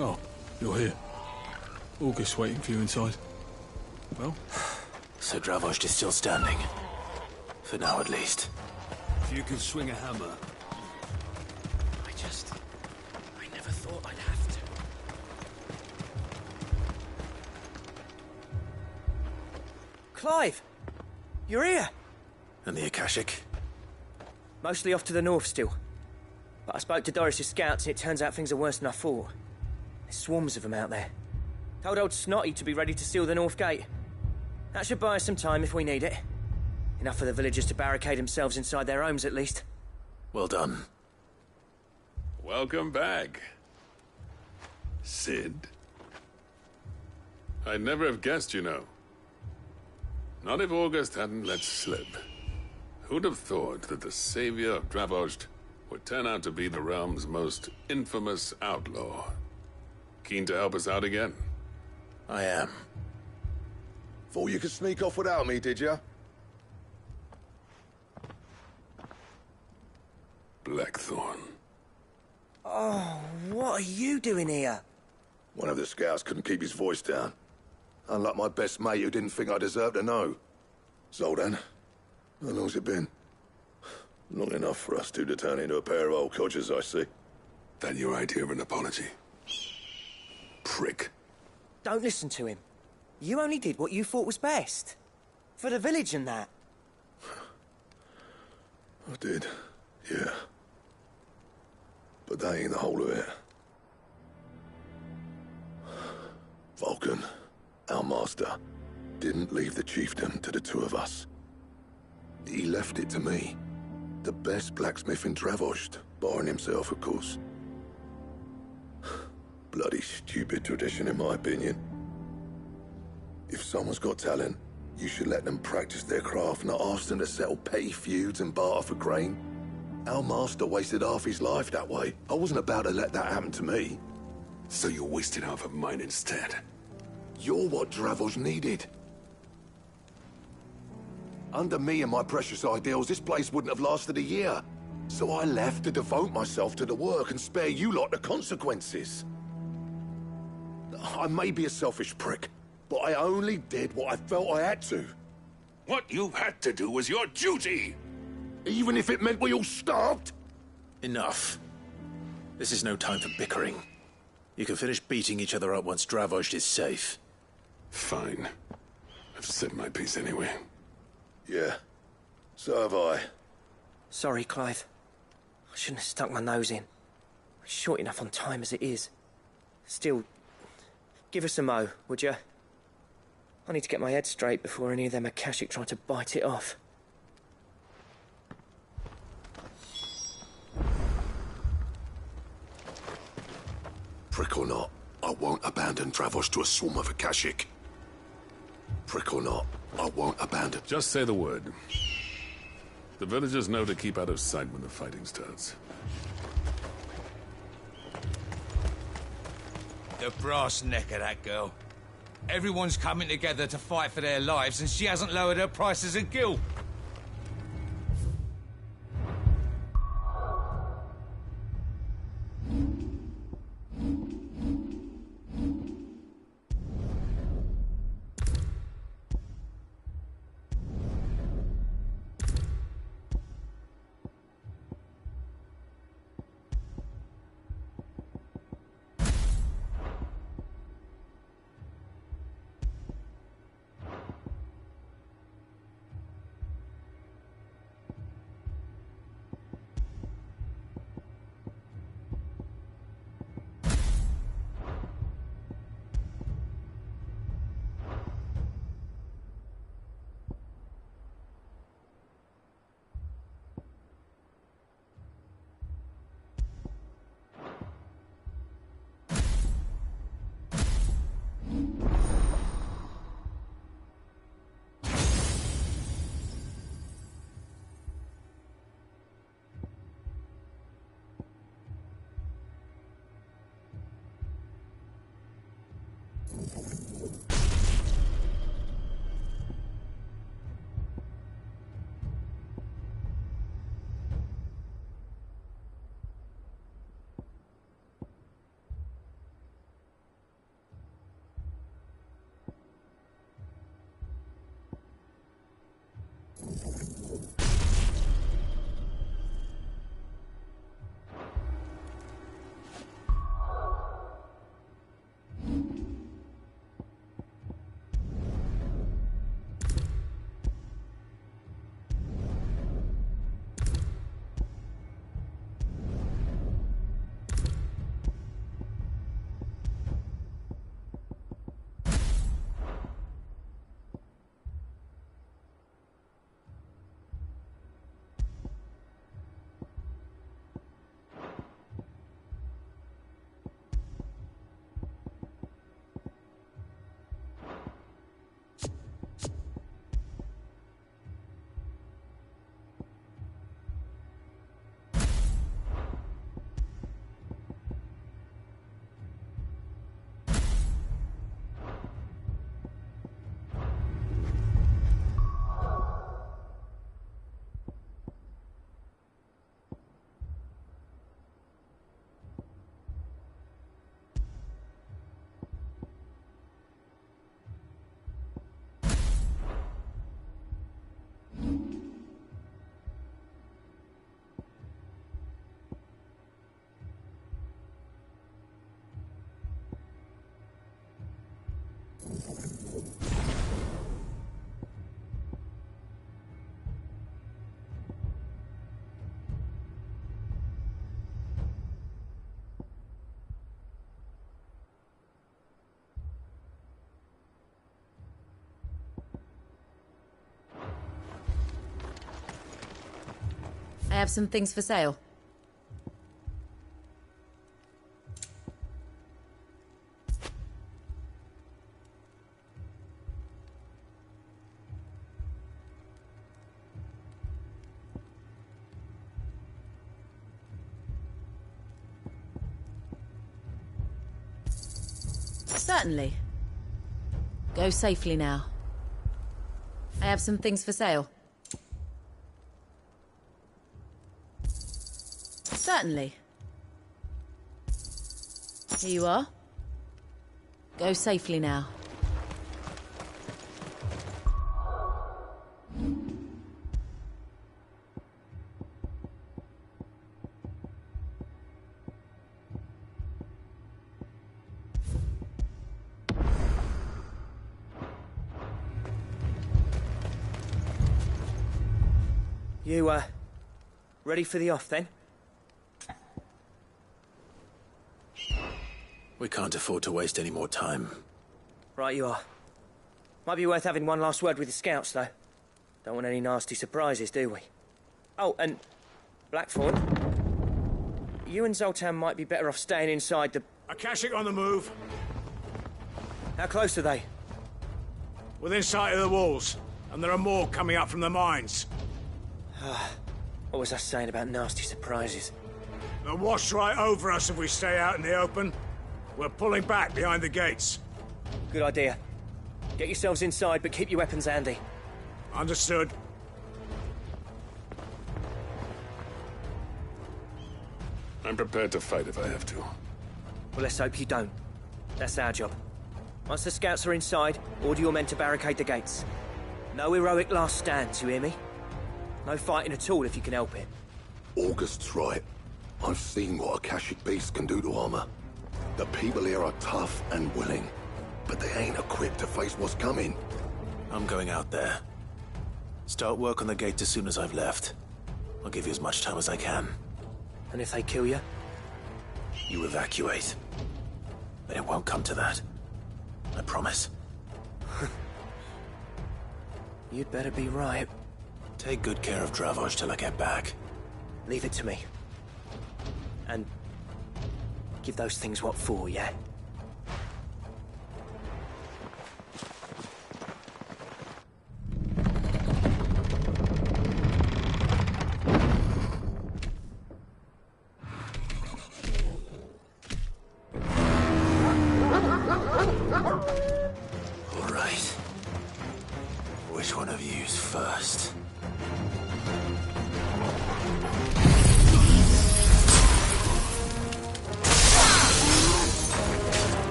Oh, you're here. August waiting for you inside. Well? So Dravost is still standing. For now, at least. If you could swing a hammer. I never thought I'd have to. Clive! You're here! And the Akashic? Mostly off to the north still. But I spoke to Doris's scouts and it turns out things are worse than I thought. There's swarms of them out there. Told old Snotty to be ready to seal the north gate. That should buy us some time if we need it. Enough for the villagers to barricade themselves inside their homes, at least. Well done. Welcome back, Sid. I'd never have guessed, you know. Not if August hadn't let slip. Who'd have thought that the savior of Dravost would turn out to be the realm's most infamous outlaw? Keen to help us out again? I am. Thought you could sneak off without me, did you? Blackthorn. Oh, what are you doing here? One of the scouts couldn't keep his voice down. Unlike my best mate who didn't think I deserved to know. Zoldan, how long's it been? Long enough for us two to turn into a pair of old codgers, I see. That your idea of an apology? Prick. Don't listen to him. You only did what you thought was best. For the village and that. I did, yeah. but that ain't the whole of it. Vulcan, our master, didn't leave the chiefdom to the two of us. He left it to me, the best blacksmith in Dravost, barring himself, of course. Bloody stupid tradition, in my opinion. If someone's got talent, you should let them practice their craft, not ask them to settle petty feuds and barter for grain. Our master wasted half his life that way. I wasn't about to let that happen to me. So you wasted half of mine instead. You're what Dravost needed. Under me and my precious ideals, this place wouldn't have lasted a year. So I left to devote myself to the work and spare you lot the consequences. I may be a selfish prick, but I only did what I felt I had to. What you had to do was your duty! Even if it meant we all starved? Enough. This is no time for bickering. You can finish beating each other up once Dravost is safe. Fine. I've said my piece anyway. Yeah, so have I. Sorry, Clive. I shouldn't have stuck my nose in. We're short enough on time as it is. Still, give us a mo, would you? I need to get my head straight before any of them Akashic try to bite it off. Prick or not, I won't abandon Dravost to a swarm of Akashic. Prick or not, I won't abandon... Just say the word. The villagers know to keep out of sight when the fighting starts. The brass neck of that girl. Everyone's coming together to fight for their lives, and she hasn't lowered her prices a gill. I have some things for sale. Certainly. Go safely now. I have some things for sale. Certainly. Here you are. Go safely now. You, ready for the off, then? We can't afford to waste any more time. Right you are. Might be worth having one last word with the scouts, though. Don't want any nasty surprises, do we? Oh, and Blackthorn, you and Zoltan might be better off staying inside the... Akashic on the move. How close are they? Within sight of the walls, and there are more coming up from the mines. What was I saying about nasty surprises? They'll wash right over us if we stay out in the open. We're pulling back behind the gates. Good idea. Get yourselves inside, but keep your weapons handy. Understood. I'm prepared to fight if I have to. Well, let's hope you don't. That's our job. Once the scouts are inside, order your men to barricade the gates. No heroic last stands, you hear me? No fighting at all if you can help it. August's right. I've seen what Akashic beasts can do to armor. The people here are tough and willing, but they ain't equipped to face what's coming. I'm going out there. Start work on the gate as soon as I've left. I'll give you as much time as I can. And if they kill you? You evacuate. But it won't come to that. I promise. You'd better be right. Take good care of Dravoj till I get back. Leave it to me. And give those things what for, yeah? All right. Which one of you's first?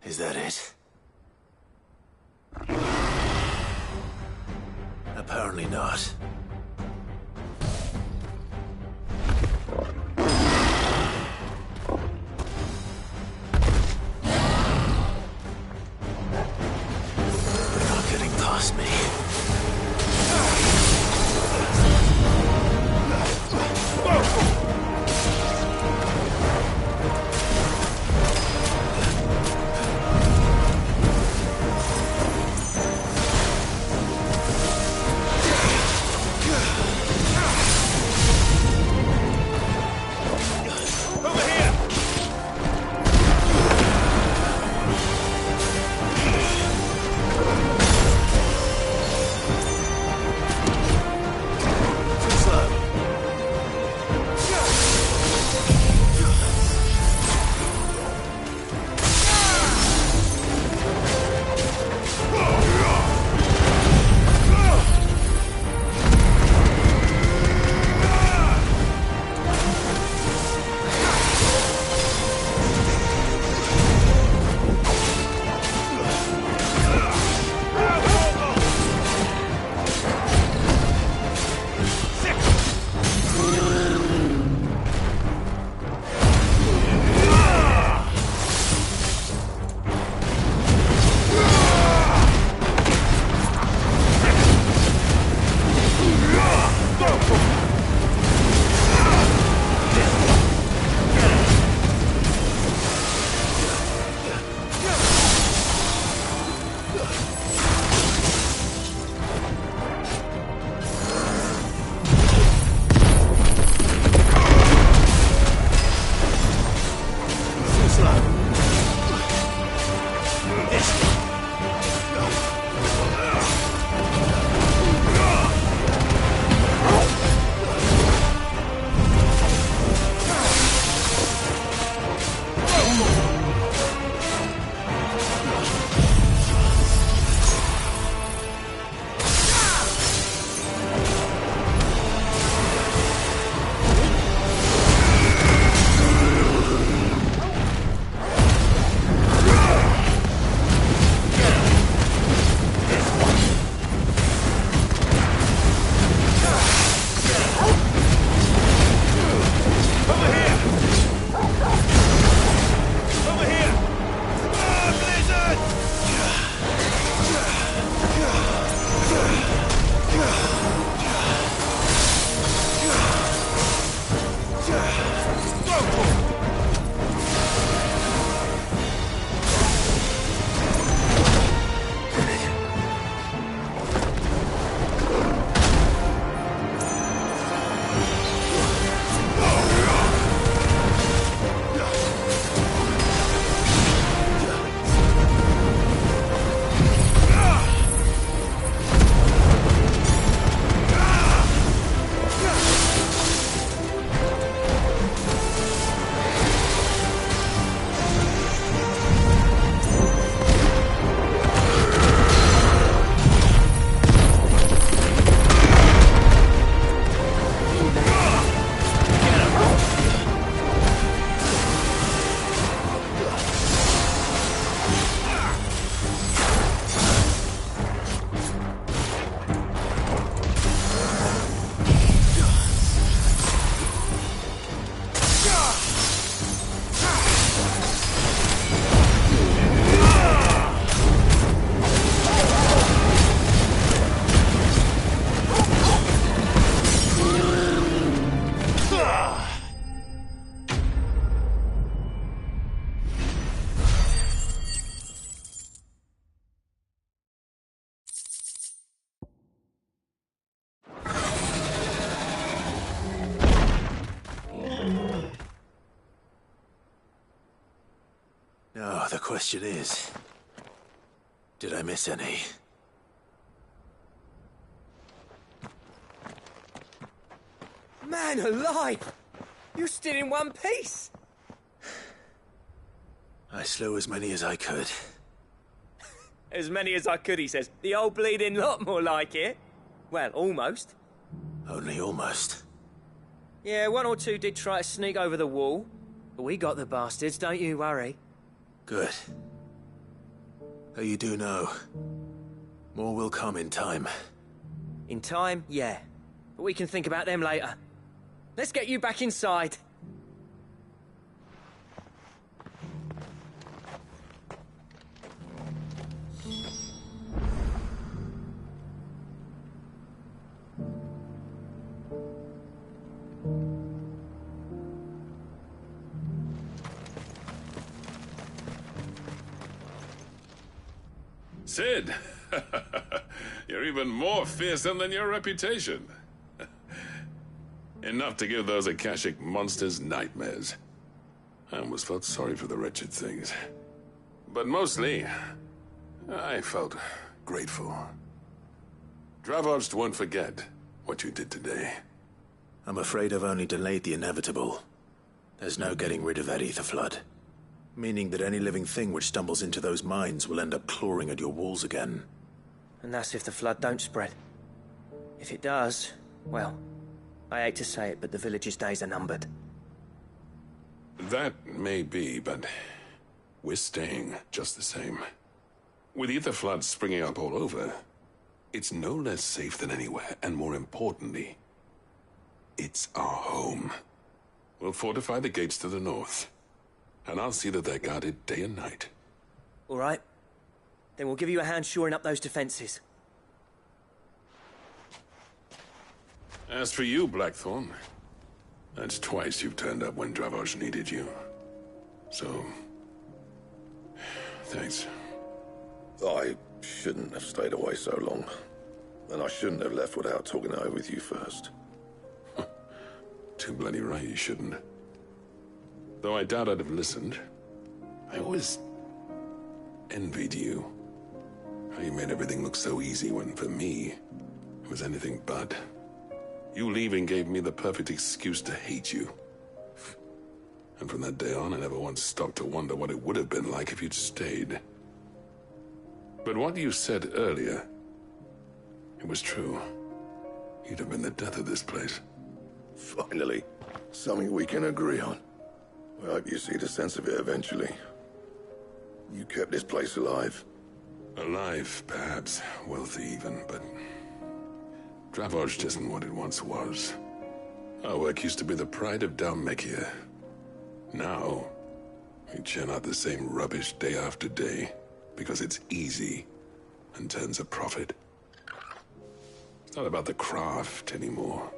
Is that it? Apparently not. You're not getting past me. Now, the question is, did I miss any? Man alive! You're still in one piece! I slew as many as I could. As many as I could, he says. The old bleeding lot, more like it. Well, almost. Only almost. Yeah, one or two did try to sneak over the wall. But we got the bastards, don't you worry. Good. Though you do know, more will come in time. In time, yeah. But we can think about them later. Let's get you back inside. Sid! You're even more fearsome than your reputation. Enough to give those Akashic monsters nightmares. I almost felt sorry for the wretched things. But mostly, I felt grateful. Dravoged won't forget what you did today. I'm afraid I've only delayed the inevitable. There's no getting rid of that ether flood. Meaning that any living thing which stumbles into those mines will end up clawing at your walls again. And that's if the flood don't spread. If it does, well, I hate to say it, but the village's days are numbered. That may be, but we're staying just the same. With ether floods springing up all over, it's no less safe than anywhere, and more importantly, it's our home. We'll fortify the gates to the north, and I'll see that they're guarded day and night. All right. Then we'll give you a hand shoring up those defenses. As for you, Blackthorn, that's twice you've turned up when Dravos needed you. So, thanks. I shouldn't have stayed away so long. And I shouldn't have left without talking it over with you first. Too bloody right you shouldn't. Though I doubt I'd have listened. I always envied you. How you made everything look so easy when, for me, it was anything but. You leaving gave me the perfect excuse to hate you. And from that day on, I never once stopped to wonder what it would have been like if you'd stayed. But what you said earlier, it was true. You'd have been the death of this place. Finally, something we can agree on. I hope you see the sense of it eventually. You kept this place alive. Alive, perhaps. Wealthy even, but Dravoged isn't what it once was. Our work used to be the pride of Dalmekia. Now, we churn out the same rubbish day after day because it's easy and turns a profit. It's not about the craft anymore.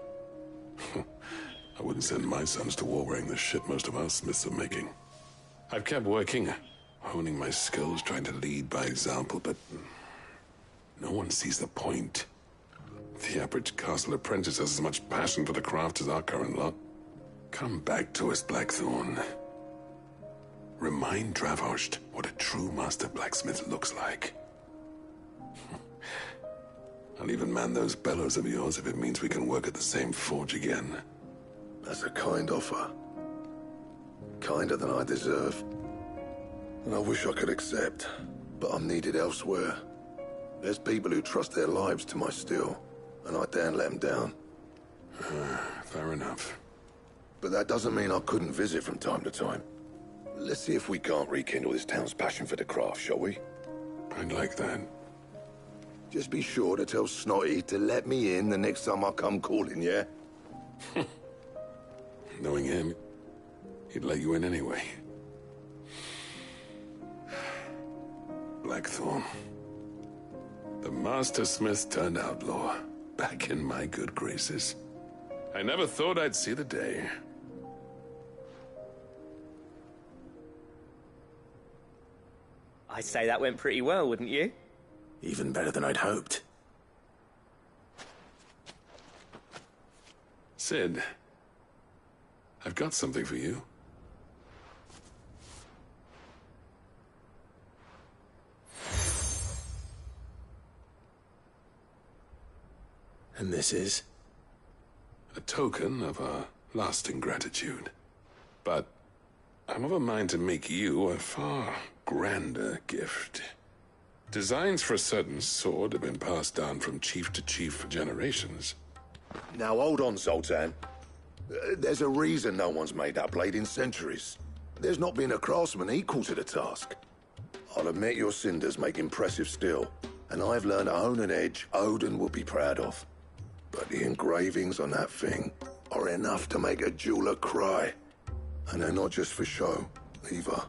I wouldn't send my sons to war wearing the shit most of our smiths are making. I've kept working, honing my skills, trying to lead by example, but no one sees the point. The average castle apprentice has as much passion for the craft as our current lot. Come back to us, Blackthorn. Remind Dravoged what a true master blacksmith looks like. I'll even man those bellows of yours if it means we can work at the same forge again. That's a kind offer. Kinder than I deserve. And I wish I could accept, but I'm needed elsewhere. There's people who trust their lives to my steel, and I daren't let them down. Fair enough. But that doesn't mean I couldn't visit from time to time. Let's see if we can't rekindle this town's passion for the craft, shall we? I'd like that. Just be sure to tell Snotty to let me in the next time I come calling, yeah? Knowing him, he'd let you in anyway. Blackthorn. The Master Smith turned outlaw, back in my good graces. I never thought I'd see the day. I'd say that went pretty well, wouldn't you? Even better than I'd hoped. Sid, I've got something for you. And this is? A token of our lasting gratitude. But I'm of a mind to make you a far grander gift. Designs for a certain sword have been passed down from chief to chief for generations. Now hold on, Zoltan. There's a reason no one's made that blade in centuries. There's not been a craftsman equal to the task. I'll admit your cinders make impressive steel, and I've learned to own an edge Odin will be proud of. But the engravings on that thing are enough to make a jeweler cry. And they're not just for show, either.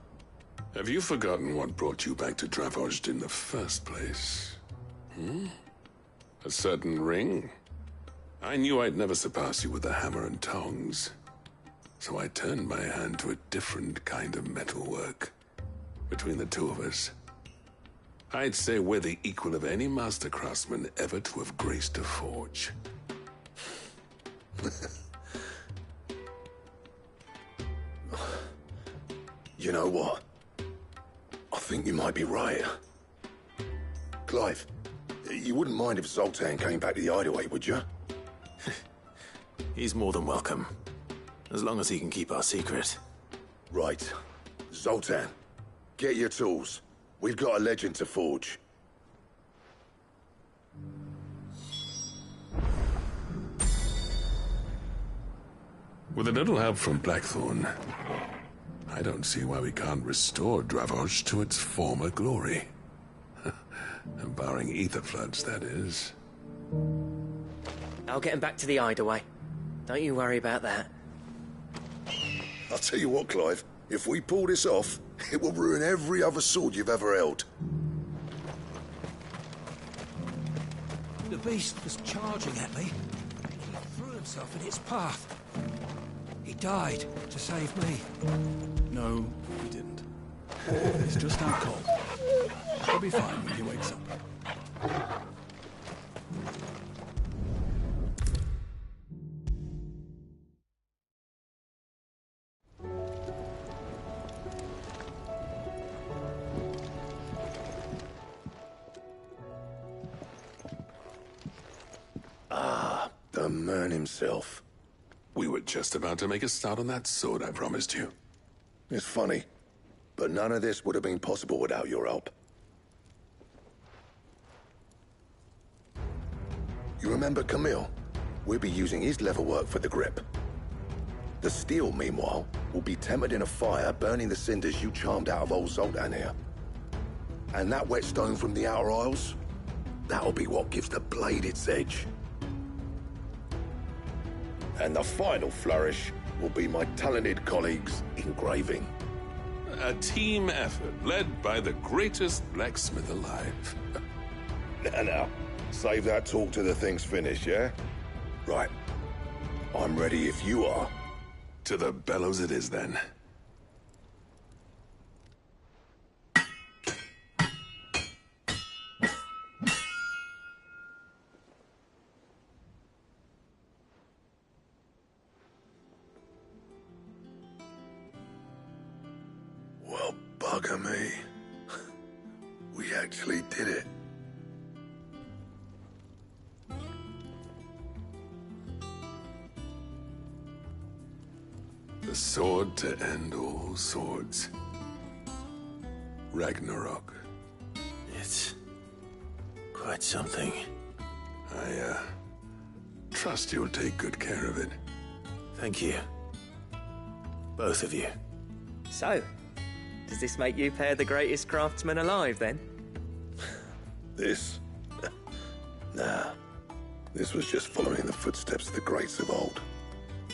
Have you forgotten what brought you back to Dravozd in the first place? A certain ring? I knew I'd never surpass you with the hammer and tongs. So I turned my hand to a different kind of metalwork. Between the two of us, I'd say we're the equal of any master craftsman ever to have graced a forge. You know what? I think you might be right. Clive, you wouldn't mind if Zoltan came back to the Hideaway, would you? He's more than welcome. As long as he can keep our secret. Right. Zoltan, get your tools. We've got a legend to forge. With a little help from Blackthorn, I don't see why we can't restore Dravozd to its former glory. Barring ether floods, that is. I'll get him back to the Hideaway. Don't you worry about that. I'll tell you what, Clive. If we pull this off, it will ruin every other sword you've ever held. The beast was charging at me. He threw himself in its path. He died to save me. No, he didn't. He's just out cold. He'll be fine when he wakes up. The man himself. We were just about to make a start on that sword I promised you. It's funny, but none of this would have been possible without your help. You remember Camille? We'll be using his leatherwork for the grip. The steel, meanwhile, will be tempered in a fire, burning the cinders you charmed out of old Zoltan here. And that whetstone from the Outer Isles, that'll be what gives the blade its edge. And the final flourish will be my talented colleagues' engraving. A team effort led by the greatest blacksmith alive. Now, save that talk till the thing's finished, yeah? Right. I'm ready if you are. To the bellows it is, then. Well, bugger me. We actually did it. The sword to end all swords. Ragnarok. It's quite something. I trust you'll take good care of it. Thank you. Both of you. So, does this make you pair the greatest craftsman alive, then? This? Nah. This was just following the footsteps of the greats of old.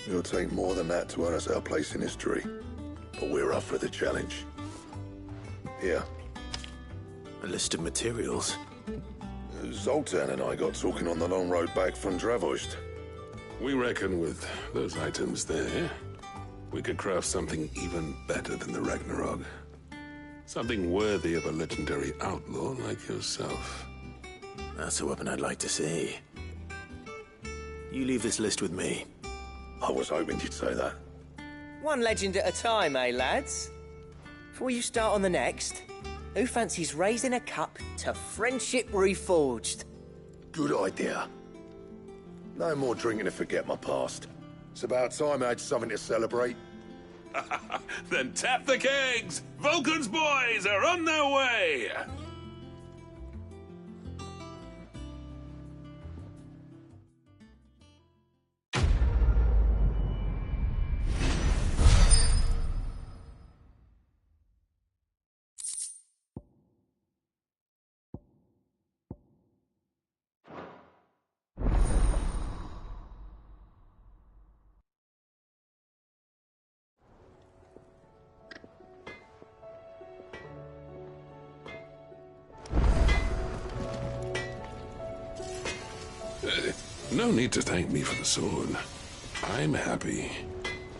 It'll take more than that to earn us our place in history. But we're up for the challenge. Here. A list of materials. Zoltan and I got talking on the long road back from Dravozd. We reckon with those items there, we could craft something even better than the Ragnarok. Something worthy of a legendary outlaw like yourself. That's a weapon I'd like to see. You leave this list with me. I was hoping you'd say that. One legend at a time, eh, lads? Before you start on the next, who fancies raising a cup to Friendship Reforged? Good idea. No more drinking to forget my past. It's about time I had something to celebrate. Then tap the kegs! Vulcan's boys are on their way! No need to thank me for the sword. I'm happy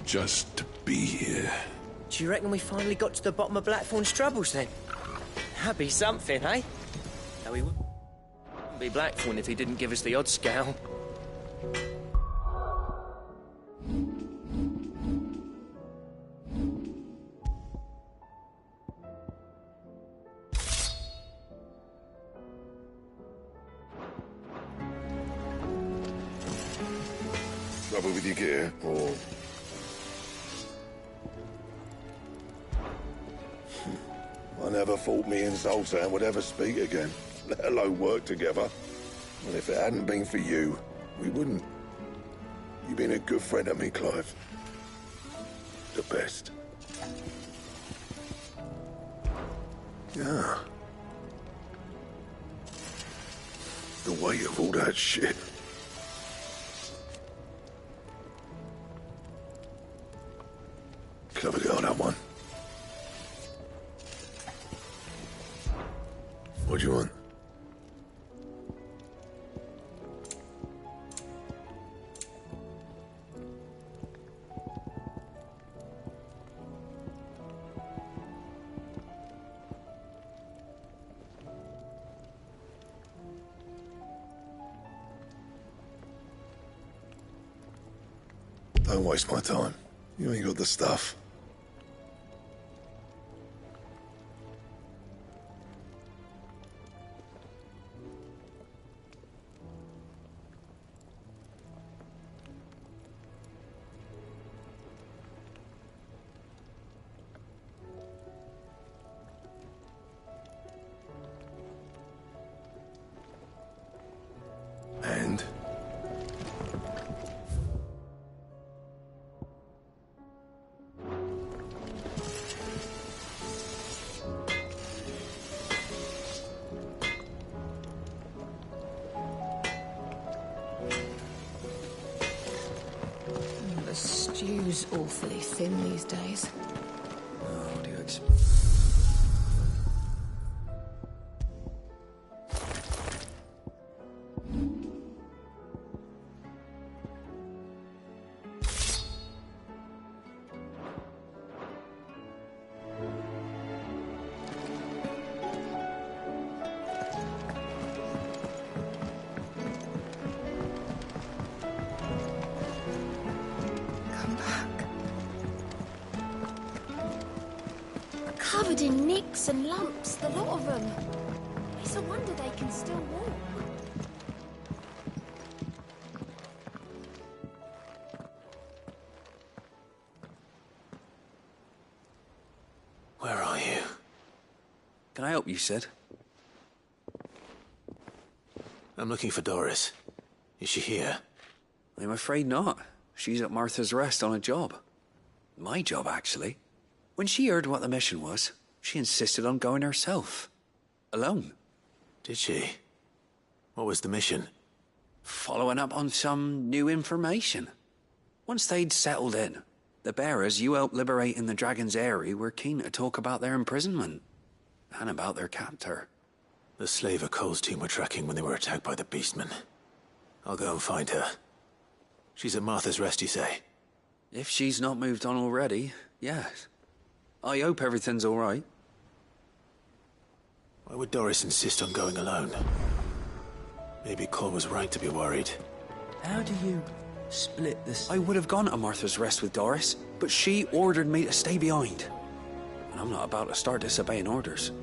just to be here. Do you reckon we finally got to the bottom of Blackthorn's troubles then? That'd be something, eh? No, he wouldn't be Blackthorn if he didn't give us the odd scowl. Trouble with your gear, or... I never thought me and Zoltan would ever speak again, let alone work together. And if it hadn't been for you, we wouldn't. You've been a good friend to me, Clive. The best. Yeah. The weight of all that shit. Cover the that one. What do you want? Don't waste my time. You ain't got the stuff. And? The stew's awfully thin these days. What do you expect? Covered in nicks and lumps, the lot of them. It's a wonder they can still walk. Where are you? Can I help you, Sid? I'm looking for Doris. Is she here? I'm afraid not. She's at Martha's Rest on a job. My job, actually. When she heard what the mission was, she insisted on going herself. Alone. Did she? What was the mission? Following up on some new information. Once they'd settled in, the bearers you helped liberate in the Dragon's Eyrie were keen to talk about their imprisonment. And about their captor. The slaver Cole's team were tracking when they were attacked by the Beastmen. I'll go and find her. She's at Martha's Rest, you say? If she's not moved on already, yes. I hope everything's all right. Why would Doris insist on going alone? Maybe Cole was right to be worried. How do you split this? I would have gone to Martha's Rest with Doris, but she ordered me to stay behind. And I'm not about to start disobeying orders.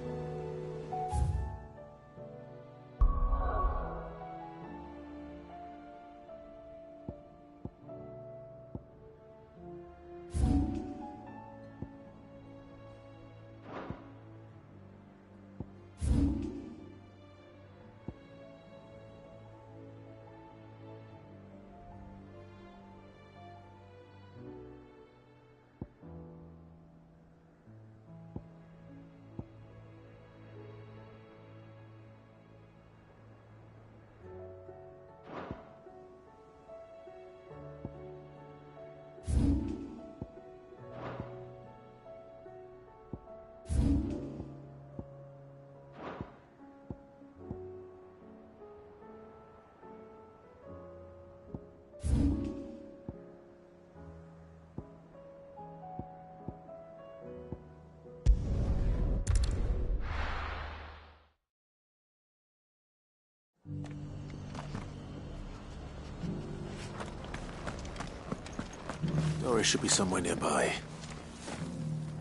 Glory should be somewhere nearby.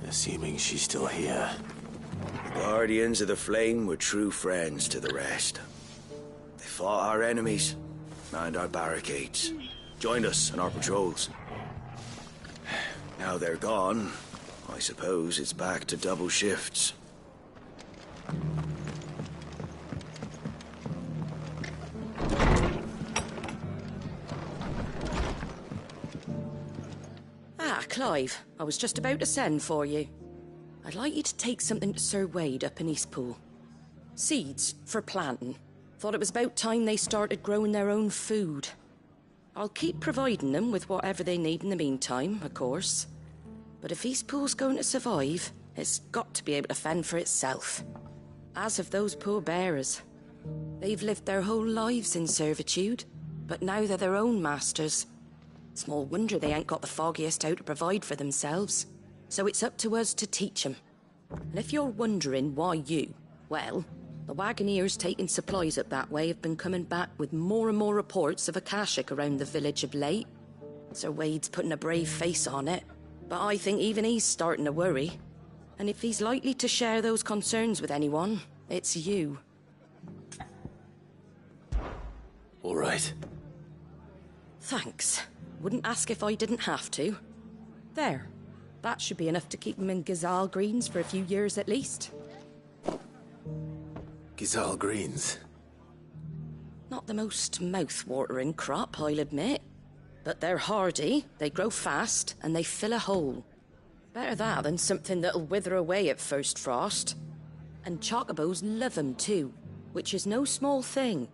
Assuming she's still here. The Guardians of the Flame were true friends to the rest. They fought our enemies, manned our barricades, joined us on our patrols. Now they're gone, I suppose it's back to double shifts. Ah, Clive, I was just about to send for you. I'd like you to take something to Sir Wade up in Eastpool. Seeds for planting. Thought it was about time they started growing their own food. I'll keep providing them with whatever they need in the meantime, of course. But if Eastpool's going to survive, it's got to be able to fend for itself. As of those poor bearers. They've lived their whole lives in servitude, but now they're their own masters. Small wonder they ain't got the foggiest how to provide for themselves. So it's up to us to teach them. And if you're wondering why you, well, the Wagoneers taking supplies up that way have been coming back with more and more reports of Akashic around the village of late. Sir Wade's putting a brave face on it, but I think even he's starting to worry. And if he's likely to share those concerns with anyone, it's you. All right. Thanks. Wouldn't ask if I didn't have to. There. That should be enough to keep him in Gazal Greens for a few years at least. Gazal Greens? Not the most mouth-watering crop, I'll admit. But they're hardy, they grow fast, and they fill a hole. Better that than something that'll wither away at first frost. And chocobos love 'em too, which is no small thing.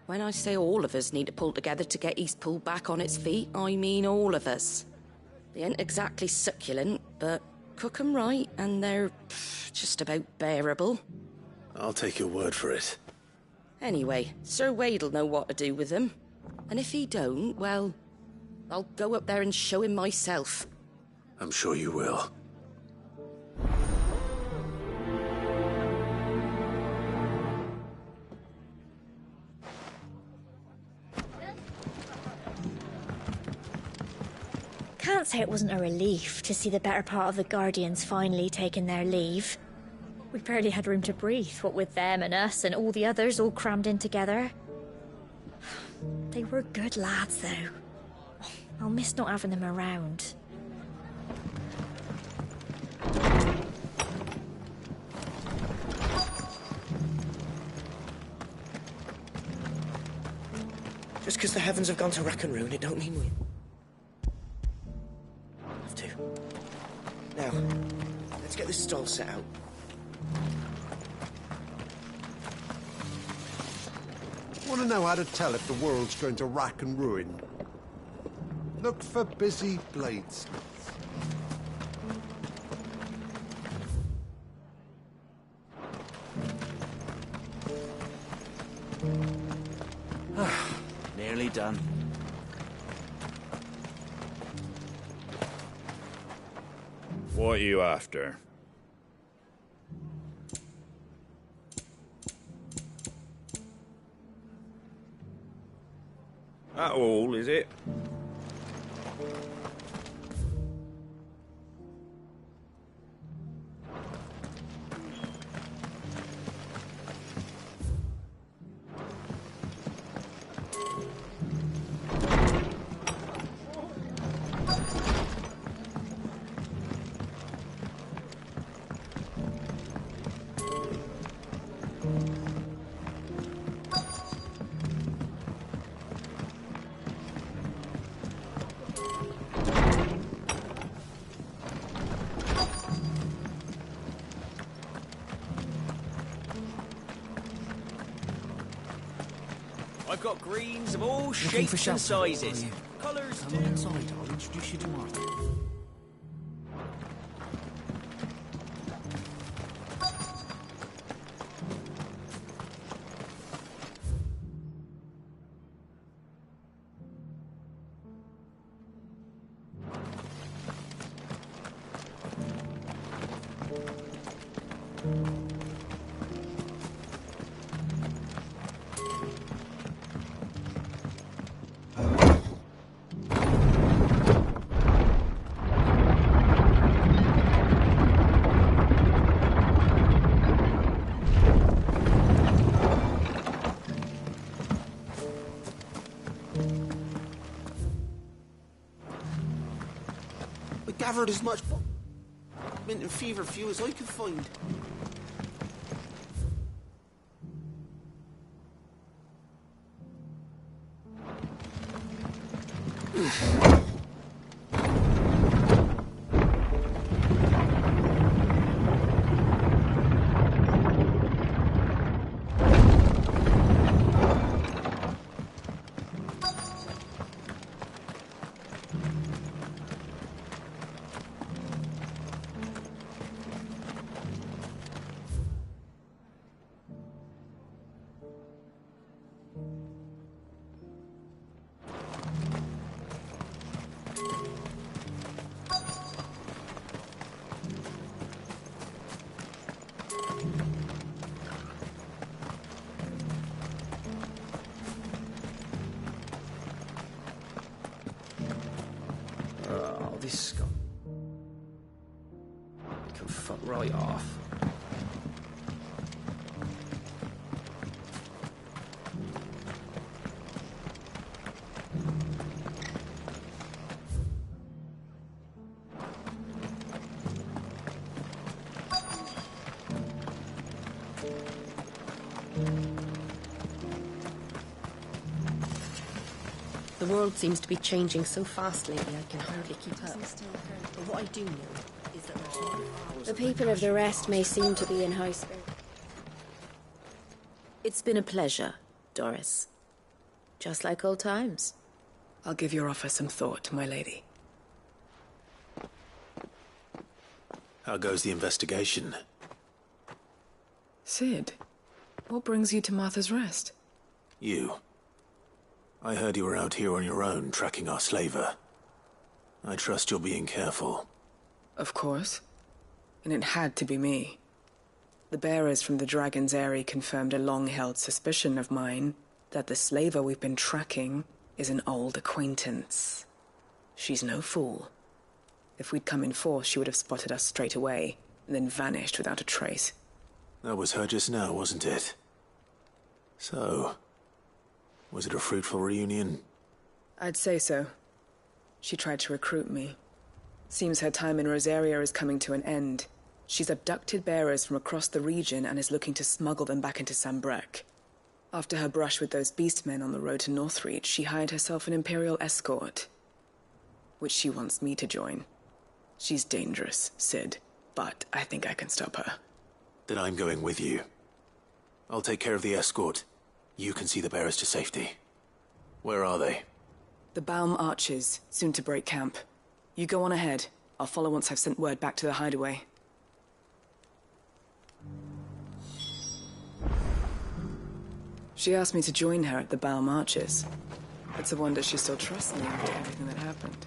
When I say all of us need to pull together to get Eastpool back on its feet, I mean all of us. They ain't exactly succulent, but cook 'em right and they're just about bearable. I'll take your word for it. Anyway, Sir Wade'll know what to do with them. And if he don't, well, I'll go up there and show him myself. I'm sure you will. Can't say it wasn't a relief to see the better part of the Guardians finally taking their leave. We barely had room to breathe, what with them and us and all the others all crammed in together. They were good lads, though. I'll miss not having them around. Just because the heavens have gone to rack and ruin, it don't mean we... have to. Now, let's get this stall set out. Want to know how to tell if the world's going to rack and ruin? Look for busy bladesmiths. Nearly done. What are you after? That all, is it? I've got greens of all shapes and sizes. Colours Come on inside, I'll introduce you to Martin. gathered as much mint and feverfew as I could find. This can fuck right off. The world seems to be changing so fast lately I can hardly keep up. But what I do know is that The people of the rest may seem to be in high spirits. It's been a pleasure, Doris. Just like old times. I'll give your offer some thought, my lady. How goes the investigation? Sid, what brings you to Martha's Rest? You. I heard you were out here on your own, tracking our slaver. I trust you're being careful. Of course. And it had to be me. The bearers from the Dragon's Eyrie confirmed a long-held suspicion of mine that the slaver we've been tracking is an old acquaintance. She's no fool. If we'd come in force, she would have spotted us straight away, and then vanished without a trace. That was her just now, wasn't it? So, was it a fruitful reunion? I'd say so. She tried to recruit me. Seems her time in Rosaria is coming to an end. She's abducted bearers from across the region and is looking to smuggle them back into Sambrec. After her brush with those beastmen on the road to Northreach, she hired herself an Imperial escort, which she wants me to join. She's dangerous, Sid, but I think I can stop her. Then I'm going with you. I'll take care of the escort. You can see the bearers to safety. Where are they? The Baum Archers, soon to break camp. You go on ahead. I'll follow once I've sent word back to the hideaway. She asked me to join her at the Baum Archers. It's a wonder she still trusts me after everything that happened.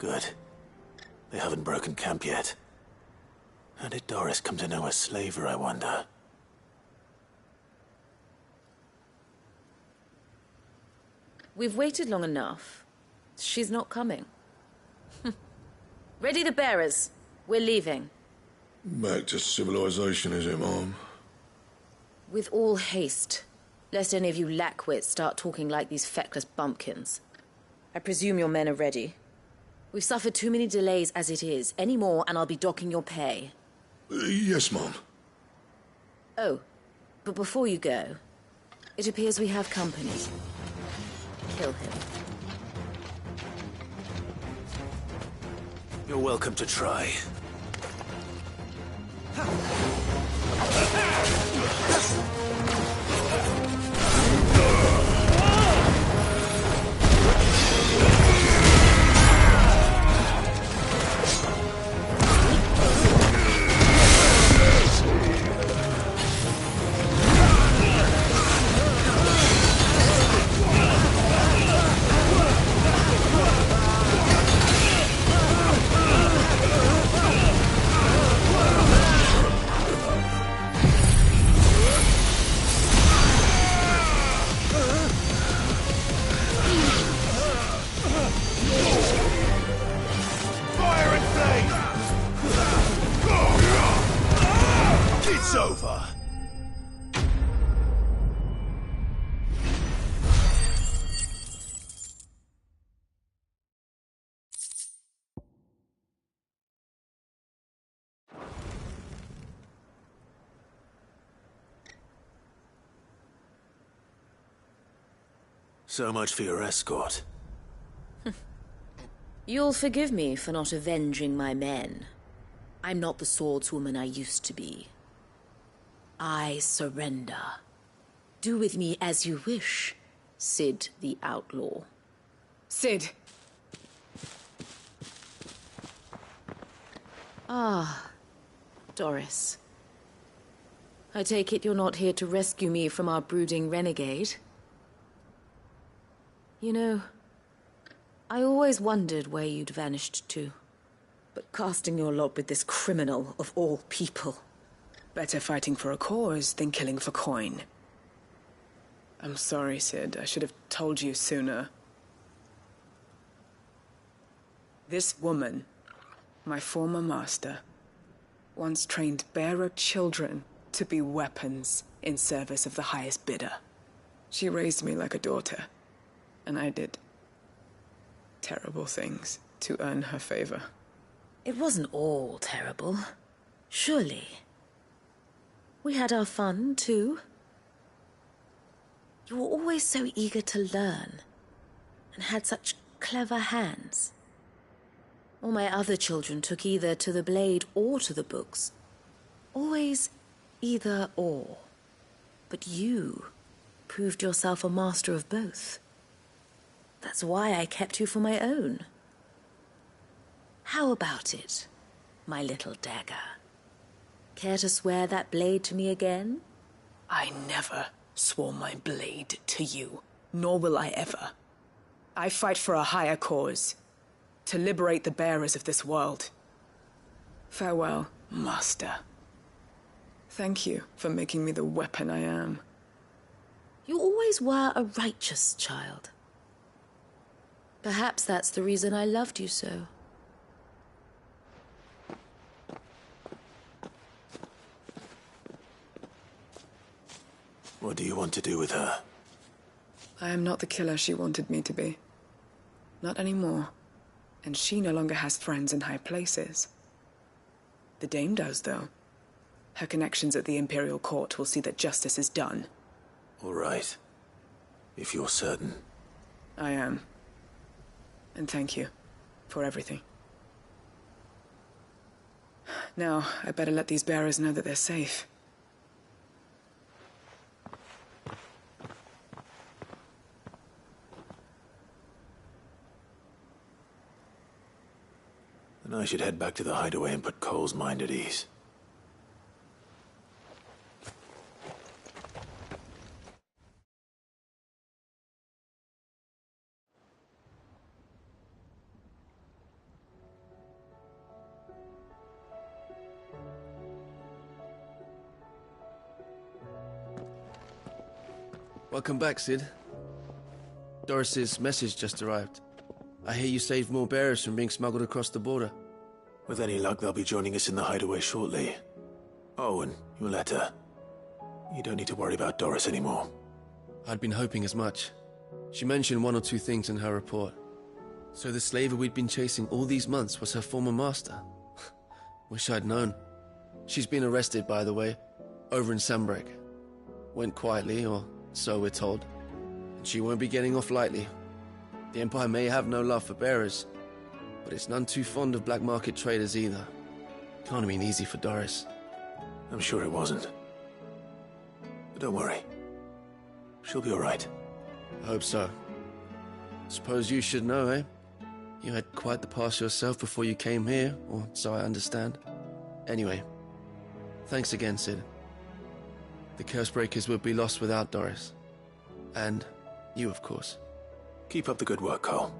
Good. They haven't broken camp yet. How did Doris come to know a slaver, I wonder? We've waited long enough. She's not coming. Ready the bearers. We're leaving. Back to civilization, is it, Mom? With all haste, lest any of you lackwits start talking like these feckless bumpkins. I presume your men are ready. We've suffered too many delays as it is. Any more, and I'll be docking your pay. Yes, Mom. Oh, but before you go, it appears we have company. Kill him. You're welcome to try. It's over. So much for your escort. You'll forgive me for not avenging my men. I'm not the swordswoman I used to be. I surrender. Do with me as you wish, Sid the Outlaw. Sid! Ah, Doris. I take it you're not here to rescue me from our brooding renegade? You know, I always wondered where you'd vanished to. But casting your lot with this criminal of all people... Better fighting for a cause than killing for coin. I'm sorry, Sid. I should have told you sooner. This woman, my former master, once trained bearer children to be weapons in service of the highest bidder. She raised me like a daughter, and I did terrible things to earn her favor. It wasn't all terrible, surely. We had our fun, too. You were always so eager to learn, and had such clever hands. All my other children took either to the blade or to the books. Always either or. But you proved yourself a master of both. That's why I kept you for my own. How about it, my little dagger? Care to swear that blade to me again? I never swore my blade to you, nor will I ever. I fight for a higher cause, to liberate the bearers of this world. Farewell, Master. Thank you for making me the weapon I am. You always were a righteous child. Perhaps that's the reason I loved you so. What do you want to do with her? I am not the killer she wanted me to be. Not anymore. And she no longer has friends in high places. The Dame does, though. Her connections at the Imperial Court will see that justice is done. All right. If you're certain. I am. And thank you for everything. Now, I better let these bearers know that they're safe. Then I should head back to the hideaway and put Cole's mind at ease. Welcome back, Cid. Doris's message just arrived. I hear you saved more bearers from being smuggled across the border. With any luck, they'll be joining us in the hideaway shortly. Oh, and your letter. You don't need to worry about Doris anymore. I'd been hoping as much. She mentioned one or two things in her report. So the slaver we'd been chasing all these months was her former master. Wish I'd known. She's been arrested, by the way, over in Sambrek. Went quietly, or so we're told. And she won't be getting off lightly. The Empire may have no love for bearers, but it's none too fond of black market traders either. Can't have been easy for Doris. I'm sure it wasn't. But don't worry. She'll be all right. I hope so. Suppose you should know, eh? You had quite the past yourself before you came here, or so I understand. Anyway, thanks again, Cid. The Cursebreakers would be lost without Doris. And you, of course. Keep up the good work, Cole.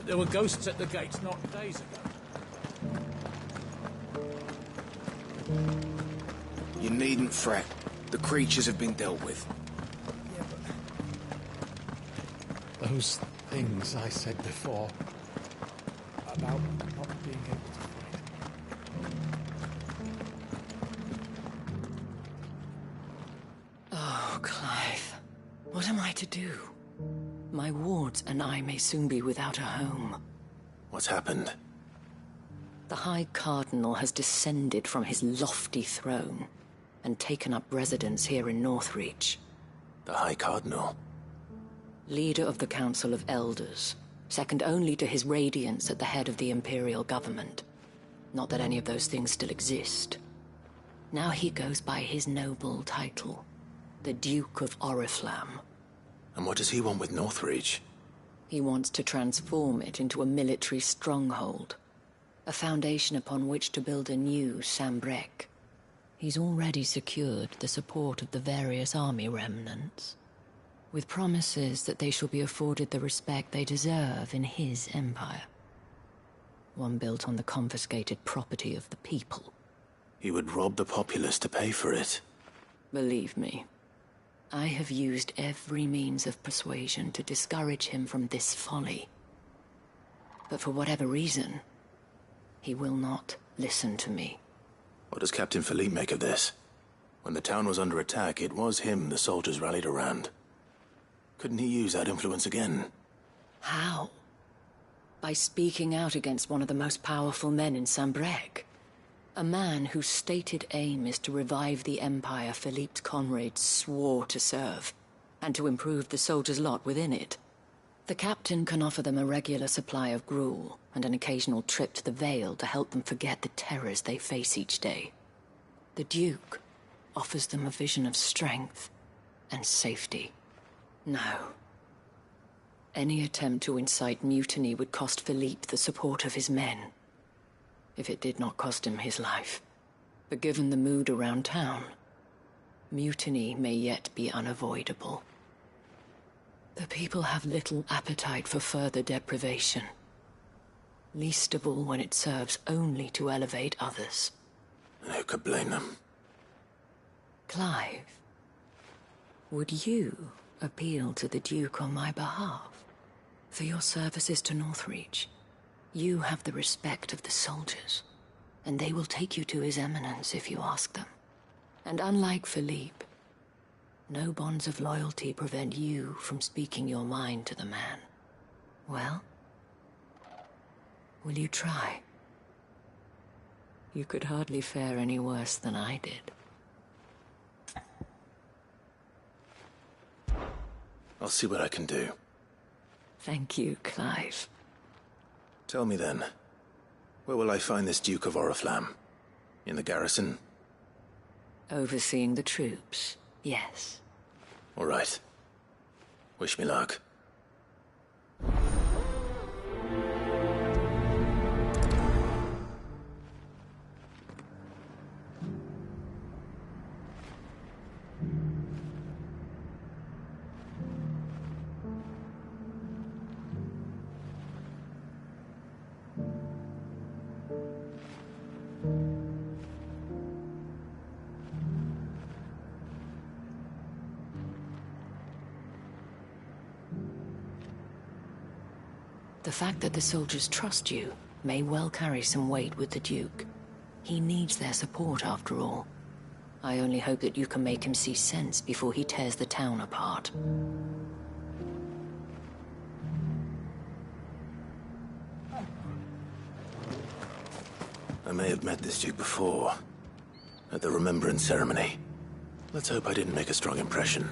There were ghosts at the gates not days ago. You needn't fret. The creatures have been dealt with. Those things I said before about not being able to fight. Oh, Clive. What am I to do? My wards and I may soon be without a home. What's happened? The High Cardinal has descended from his lofty throne and taken up residence here in Northreach. The High Cardinal? Leader of the Council of Elders, second only to his Radiance at the head of the Imperial government. Not that any of those things still exist. Now he goes by his noble title, the Duke of Oriflamme. And what does he want with Northreach? He wants to transform it into a military stronghold, a foundation upon which to build a new Sambrek. He's already secured the support of the various army remnants, with promises that they shall be afforded the respect they deserve in his empire. One built on the confiscated property of the people. He would rob the populace to pay for it. Believe me, I have used every means of persuasion to discourage him from this folly. But for whatever reason, he will not listen to me. What does Captain Philippe make of this? When the town was under attack, it was him the soldiers rallied around. Couldn't he use that influence again? How? By speaking out against one of the most powerful men in Sambrek. A man whose stated aim is to revive the empire Philippe's comrades swore to serve, and to improve the soldiers' lot within it. The captain can offer them a regular supply of gruel, and an occasional trip to the Vale to help them forget the terrors they face each day. The Duke offers them a vision of strength and safety. No. Any attempt to incite mutiny would cost Philippe the support of his men. If it did not cost him his life. But given the mood around town, mutiny may yet be unavoidable. The people have little appetite for further deprivation, least of all when it serves only to elevate others. Who could blame them? Clive, would you appeal to the Duke on my behalf? For your services to Northreach, you have the respect of the soldiers, and they will take you to His Eminence if you ask them. And unlike Philippe, No bonds of loyalty prevent you from speaking your mind to the man. Well, will you try? You could hardly fare any worse than I did. I'll see what I can do. Thank you, Clive. Tell me then, where will I find this Duke of Oriflamme? In the garrison? Overseeing the troops, yes. All right. Wish me luck. The fact that the soldiers trust you may well carry some weight with the Duke. He needs their support, after all. I only hope that you can make him see sense before he tears the town apart. I may have met this Duke before, at the Remembrance Ceremony. Let's hope I didn't make a strong impression.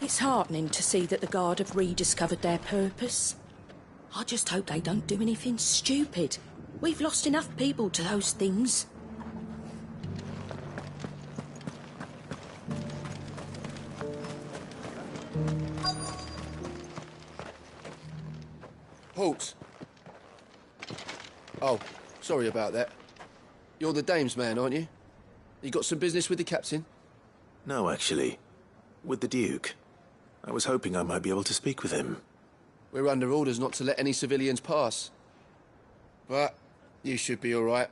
It's heartening to see that the Guard have rediscovered their purpose. I just hope they don't do anything stupid. We've lost enough people to those things. Halt! Oh, sorry about that. You're the dame's man, aren't you? You got some business with the captain? No, actually. With the Duke. I was hoping I might be able to speak with him. We're under orders not to let any civilians pass. But you should be all right.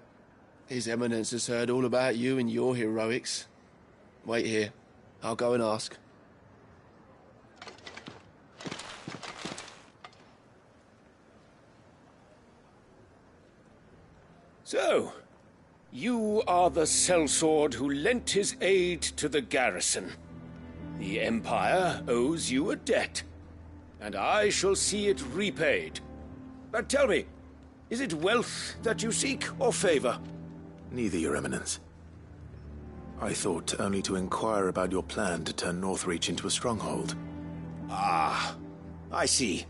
His Eminence has heard all about you and your heroics. Wait here. I'll go and ask. So, you are the sellsword who lent his aid to the garrison. The Empire owes you a debt, and I shall see it repaid. But tell me, is it wealth that you seek, or favor? Neither, Your Eminence. I thought only to inquire about your plan to turn Northreach into a stronghold. Ah, I see.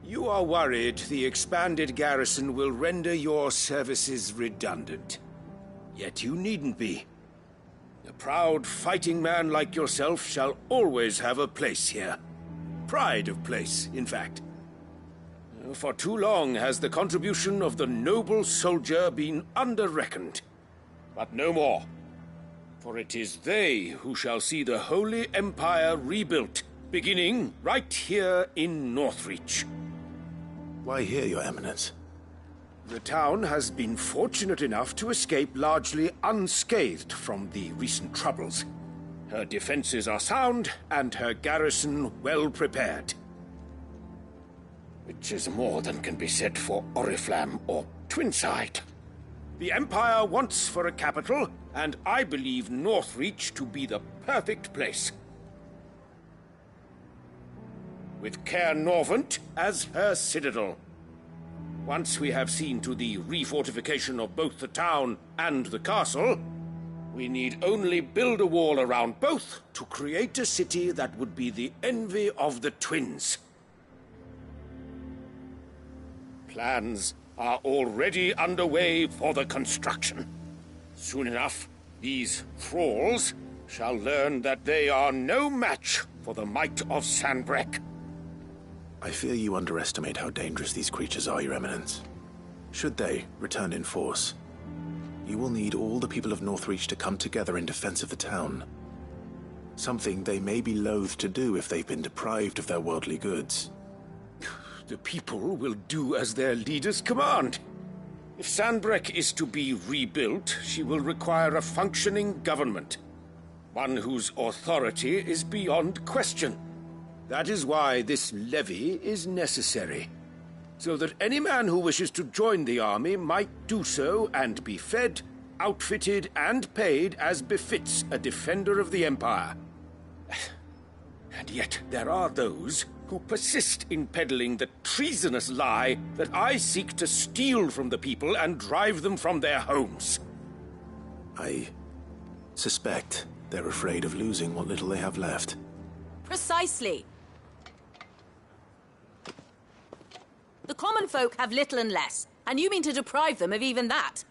You are worried the expanded garrison will render your services redundant. Yet you needn't be. A proud fighting man like yourself shall always have a place here. Pride of place, in fact. For too long has the contribution of the noble soldier been under-reckoned. But no more. For it is they who shall see the Holy Empire rebuilt, beginning right here in Northreach. Why here, Your Eminence? The town has been fortunate enough to escape largely unscathed from the recent troubles. Her defenses are sound, and her garrison well prepared. Which is more than can be said for Oriflamme or Twinside. The Empire wants for a capital, and I believe Northreach to be the perfect place. With Caer Norvent as her citadel. Once we have seen to the refortification of both the town and the castle, we need only build a wall around both to create a city that would be the envy of the twins. plans are already underway for the construction. Soon enough, these thralls shall learn that they are no match for the might of Sanbreque. I fear you underestimate how dangerous these creatures are, Your Eminence. Should they return in force, you will need all the people of Northreach to come together in defense of the town. Something they may be loath to do if they've been deprived of their worldly goods. The people will do as their leaders command. If Sanbreque is to be rebuilt, she will require a functioning government. One whose authority is beyond question. That is why this levy is necessary. So that any man who wishes to join the army might do so and be fed, outfitted, and paid as befits a defender of the Empire. And yet there are those who persist in peddling the treasonous lie that I seek to steal from the people and drive them from their homes. I suspect they're afraid of losing what little they have left. Precisely. The common folk have little and less, and you mean to deprive them of even that.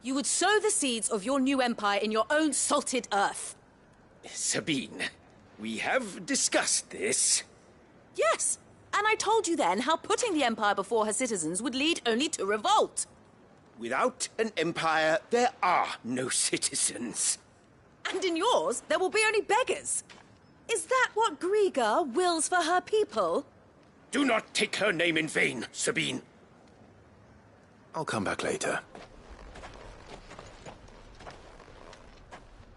You would sow the seeds of your new empire in your own salted earth. Sabine, we have discussed this. Yes, and I told you then how putting the empire before her citizens would lead only to revolt. Without an empire, there are no citizens. And in yours, there will be only beggars. Is that what Griga wills for her people? Do not take her name in vain, Sabine. I'll come back later.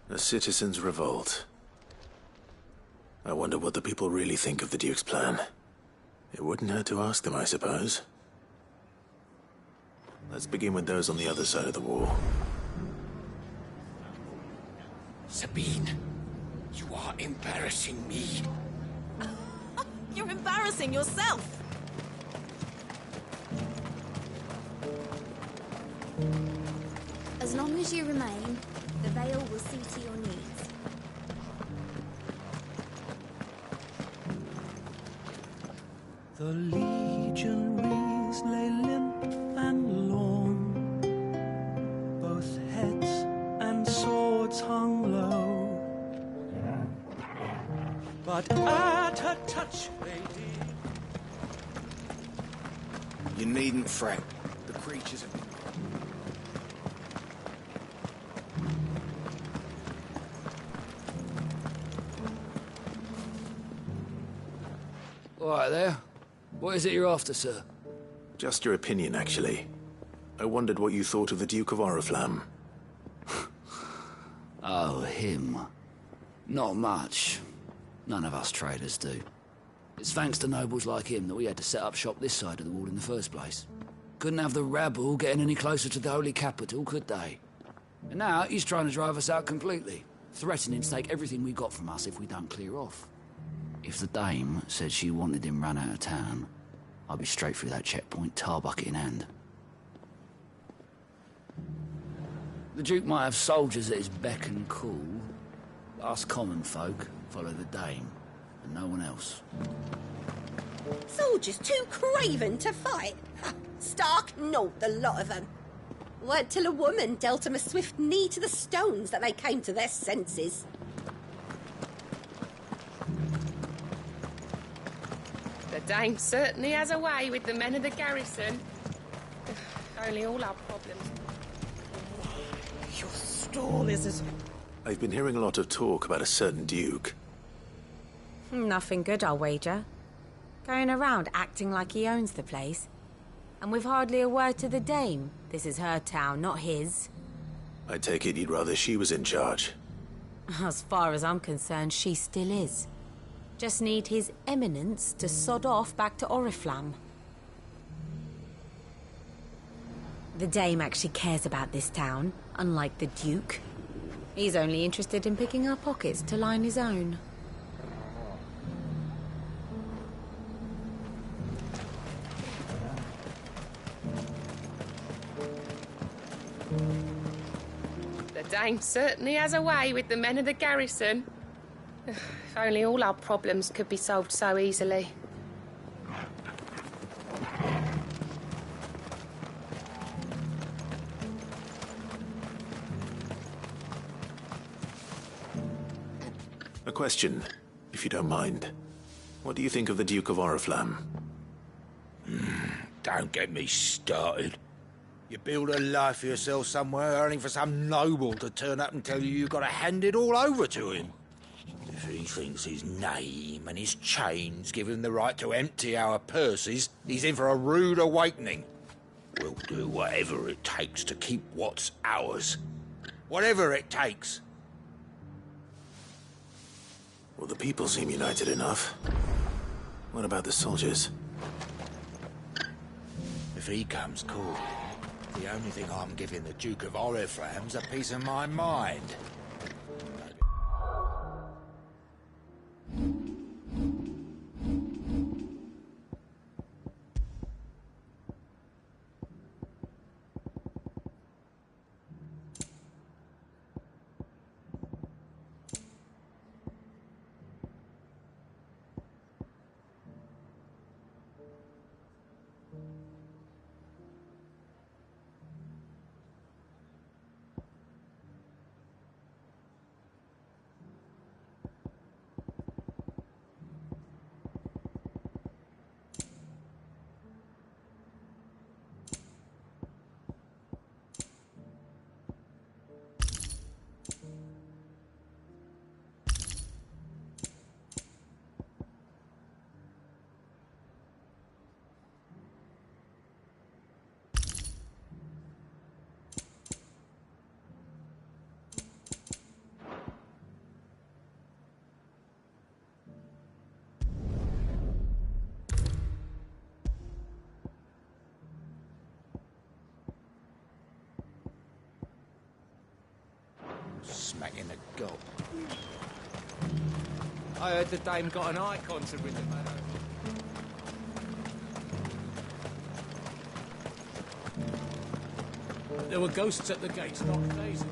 A citizens' revolt. I wonder what the people really think of the Duke's plan. It wouldn't hurt to ask them, I suppose. Let's begin with those on the other side of the wall. Sabine, you are embarrassing me. You're embarrassing yourself. As long as you remain, the Veil will see to your needs. The legionaries lay limp and lorn, both heads and swords hung low. But at her touch they did. You needn't fret. The creatures have been... All right there. What is it you're after, sir? Just your opinion, actually. I wondered what you thought of the Duke of Oriflamme. Oh, him. Not much. None of us traders do. It's thanks to nobles like him that we had to set up shop this side of the wall in the first place. Couldn't have the rabble getting any closer to the holy capital, could they? And now he's trying to drive us out completely, threatening to take everything we got from us if we don't clear off. If the dame said she wanted him run out of town, I'd be straight through that checkpoint, tar bucket in hand. The Duke might have soldiers at his beck and call. Us common folk follow the dame, and no one else. Soldiers too craven to fight? Stark no, the lot of them. Weren't till a woman dealt them a swift knee to the stones that they came to their senses. The dame certainly has a way with the men of the garrison. Only all our problems. Your stall is as... I've been hearing a lot of talk about a certain Duke. Nothing good, I'll wager. Going around acting like he owns the place. And with hardly a word to the dame. This is her town, not his. I take it you'd rather she was in charge. As far as I'm concerned, she still is. Just need his eminence to sod off back to Oriflamme. The dame actually cares about this town, unlike the Duke. He's only interested in picking our pockets to line his own. The dame certainly has a way with the men of the garrison. If only all our problems could be solved so easily. A question, if you don't mind. What do you think of the Duke of Oriflamme? Don't get me started. You build a life for yourself somewhere, only for some noble to turn up and tell you you've got to hand it all over to him. If he thinks his name and his chains give him the right to empty our purses, he's in for a rude awakening. We'll do whatever it takes to keep what's ours. Whatever it takes. Well, the people seem united enough. What about the soldiers? If he comes calling, the only thing I'm giving the Duke of Oriflamme's a piece of my mind. Smack in the gob. I heard the dame got an icon to rid the man over. There were ghosts at the gates not days ago.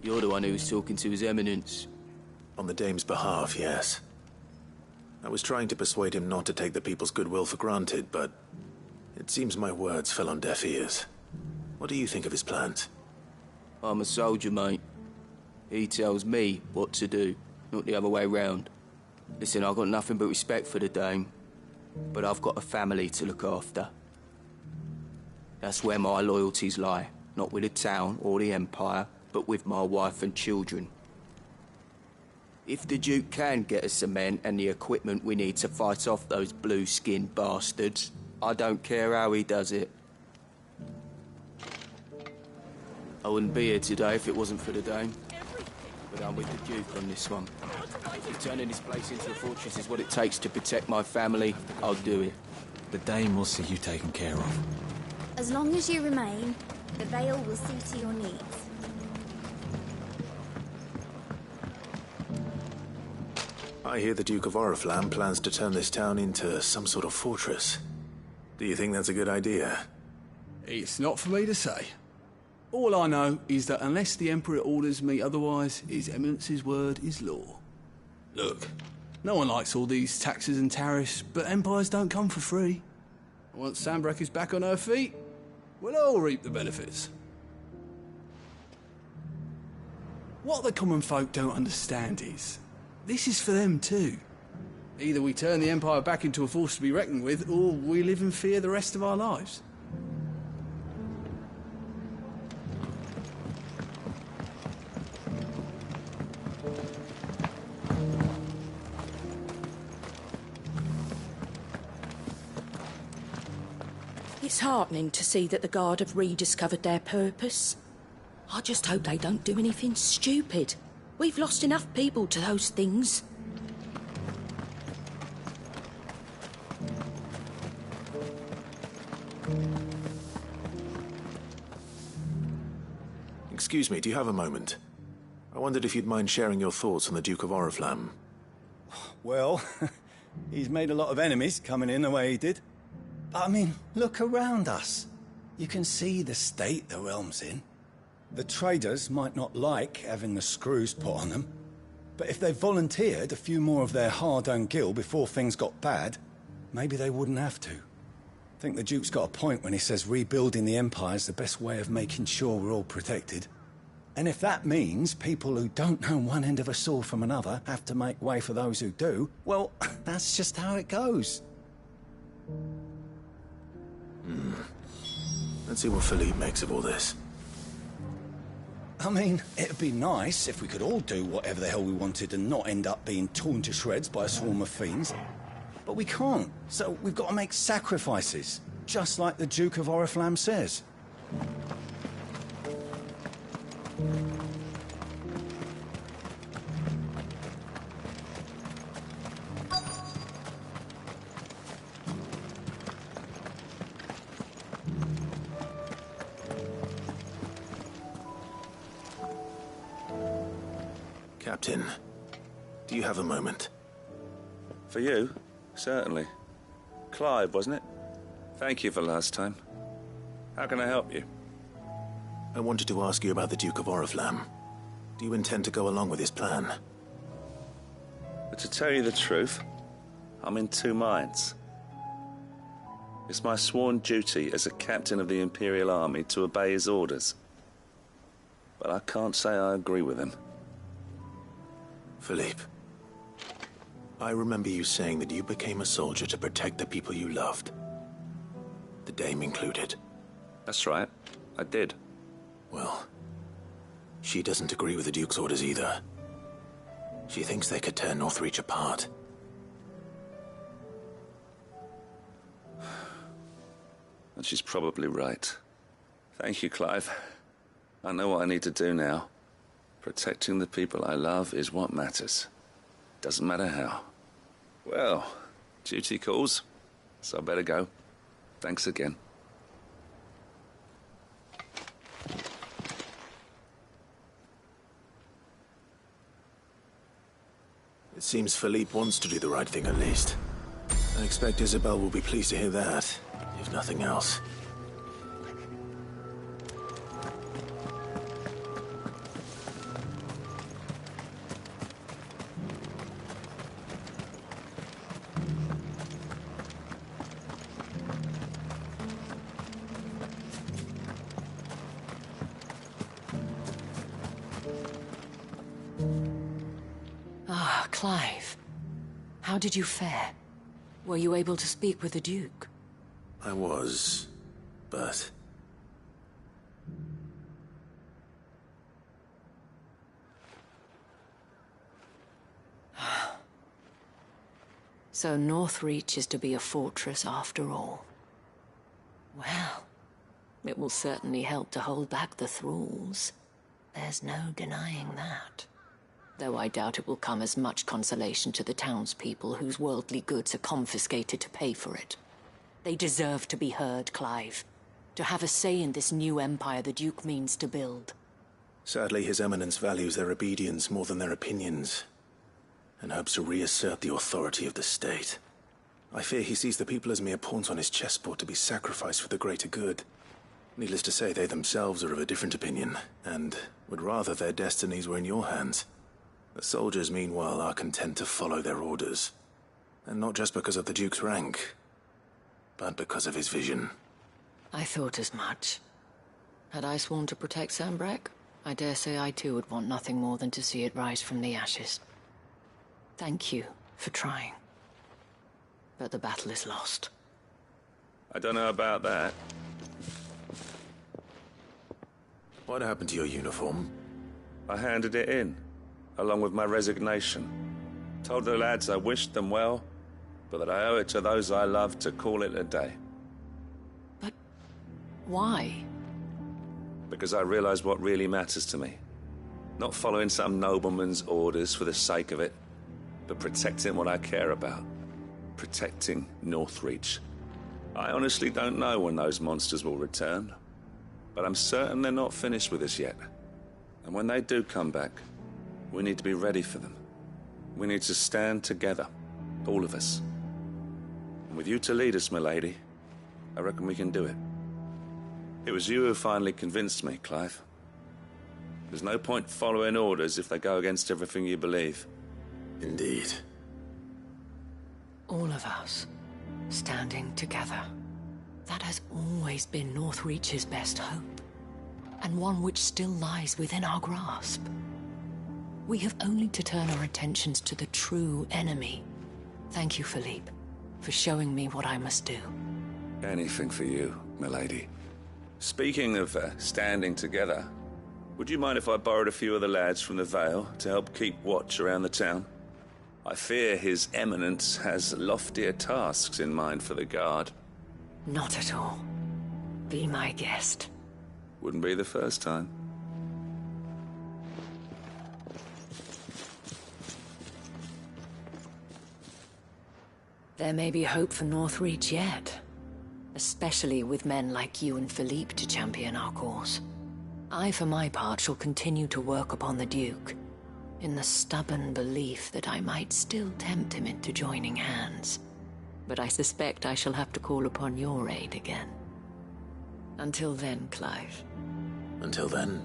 You're the one who was talking to His Eminence. On the dame's behalf, yes. I was trying to persuade him not to take the people's goodwill for granted, but it seems my words fell on deaf ears. What do you think of his plans? I'm a soldier, mate. He tells me what to do, not the other way round. Listen, I've got nothing but respect for the dame, but I've got a family to look after. That's where my loyalties lie, not with the town or the Empire, but with my wife and children. If the Duke can get us cement and the equipment we need to fight off those blue-skinned bastards, I don't care how he does it. I wouldn't be here today if it wasn't for the dame. But I'm with the Duke on this one. If turning this place into a fortress is what it takes to protect my family, I'll do it. The dame will see you taken care of. As long as you remain, the Vale will see to your needs. I hear the Duke of Oriflamme plans to turn this town into some sort of fortress. Do you think that's a good idea? It's not for me to say. All I know is that unless the Emperor orders me otherwise, His Eminence's word is law. Look, no one likes all these taxes and tariffs, but empires don't come for free. Once Sandbreak is back on her feet, we'll all reap the benefits. What the common folk don't understand is, this is for them too. Either we turn the Empire back into a force to be reckoned with, or we live in fear the rest of our lives. It's heartening to see that the Guard have rediscovered their purpose. I just hope they don't do anything stupid. We've lost enough people to those things. Excuse me, do you have a moment? I wondered if you'd mind sharing your thoughts on the Duke of Oriflamme. Well, he's made a lot of enemies coming in the way he did. But I mean, look around us. You can see the state the realm's in. The traders might not like having the screws put on them, but if they volunteered a few more of their hard-earned gil before things got bad, maybe they wouldn't have to. I think the Duke's got a point when he says rebuilding the Empire's the best way of making sure we're all protected. And if that means people who don't know one end of a sword from another have to make way for those who do, well, that's just how it goes. Let's see what Philippe makes of all this. I mean, it'd be nice if we could all do whatever the hell we wanted and not end up being torn to shreds by a swarm of fiends. But we can't, so we've got to make sacrifices, just like the Duke of Oriflamme says. Captain, do you have a moment? For you? Certainly. Clive, wasn't it? Thank you for last time. How can I help you? I wanted to ask you about the Duke of Oriflamme. Do you intend to go along with his plan? But to tell you the truth, I'm in two minds. It's my sworn duty as a captain of the Imperial Army to obey his orders. But I can't say I agree with him. Philippe, I remember you saying that you became a soldier to protect the people you loved. The Dame included. That's right, I did. Well, she doesn't agree with the Duke's orders either. She thinks they could tear Northreach apart. And she's probably right. Thank you, Clive. I know what I need to do now. Protecting the people I love is what matters. Doesn't matter how. Well, duty calls, so I better go. Thanks again. It seems Philippe wants to do the right thing at least. I expect Isabel will be pleased to hear that, if nothing else. Clive, how did you fare? Were you able to speak with the Duke? I was, but... So Northreach is to be a fortress after all. Well, it will certainly help to hold back the thralls. There's no denying that. Though I doubt it will come as much consolation to the townspeople whose worldly goods are confiscated to pay for it. They deserve to be heard, Clive. To have a say in this new empire the Duke means to build. Sadly, His Eminence values their obedience more than their opinions, and hopes to reassert the authority of the state. I fear he sees the people as mere pawns on his chessboard to be sacrificed for the greater good. Needless to say, they themselves are of a different opinion, and would rather their destinies were in your hands. The soldiers, meanwhile, are content to follow their orders. And not just because of the Duke's rank, but because of his vision. I thought as much. Had I sworn to protect Sanbreque, I dare say I too would want nothing more than to see it rise from the ashes. Thank you for trying. But the battle is lost. I don't know about that. What happened to your uniform? I handed it in, along with my resignation. Told the lads I wished them well, but that I owe it to those I love to call it a day. But why? Because I realized what really matters to me. Not following some nobleman's orders for the sake of it, but protecting what I care about. Protecting Northreach. I honestly don't know when those monsters will return, but I'm certain they're not finished with us yet. And when they do come back, we need to be ready for them. We need to stand together, all of us. And with you to lead us, milady, I reckon we can do it. It was you who finally convinced me, Clive. There's no point following orders if they go against everything you believe. Indeed. All of us, standing together. That has always been Northreach's best hope, and one which still lies within our grasp. We have only to turn our attentions to the true enemy. Thank you, Philippe, for showing me what I must do. Anything for you, milady. Speaking of standing together, would you mind if I borrowed a few of the lads from the Vale to help keep watch around the town? I fear His Eminence has loftier tasks in mind for the guard. Not at all. Be my guest. Wouldn't be the first time. There may be hope for Northreach yet. Especially with men like you and Philippe to champion our cause. I, for my part, shall continue to work upon the Duke, in the stubborn belief that I might still tempt him into joining hands. But I suspect I shall have to call upon your aid again. Until then, Clive. Until then.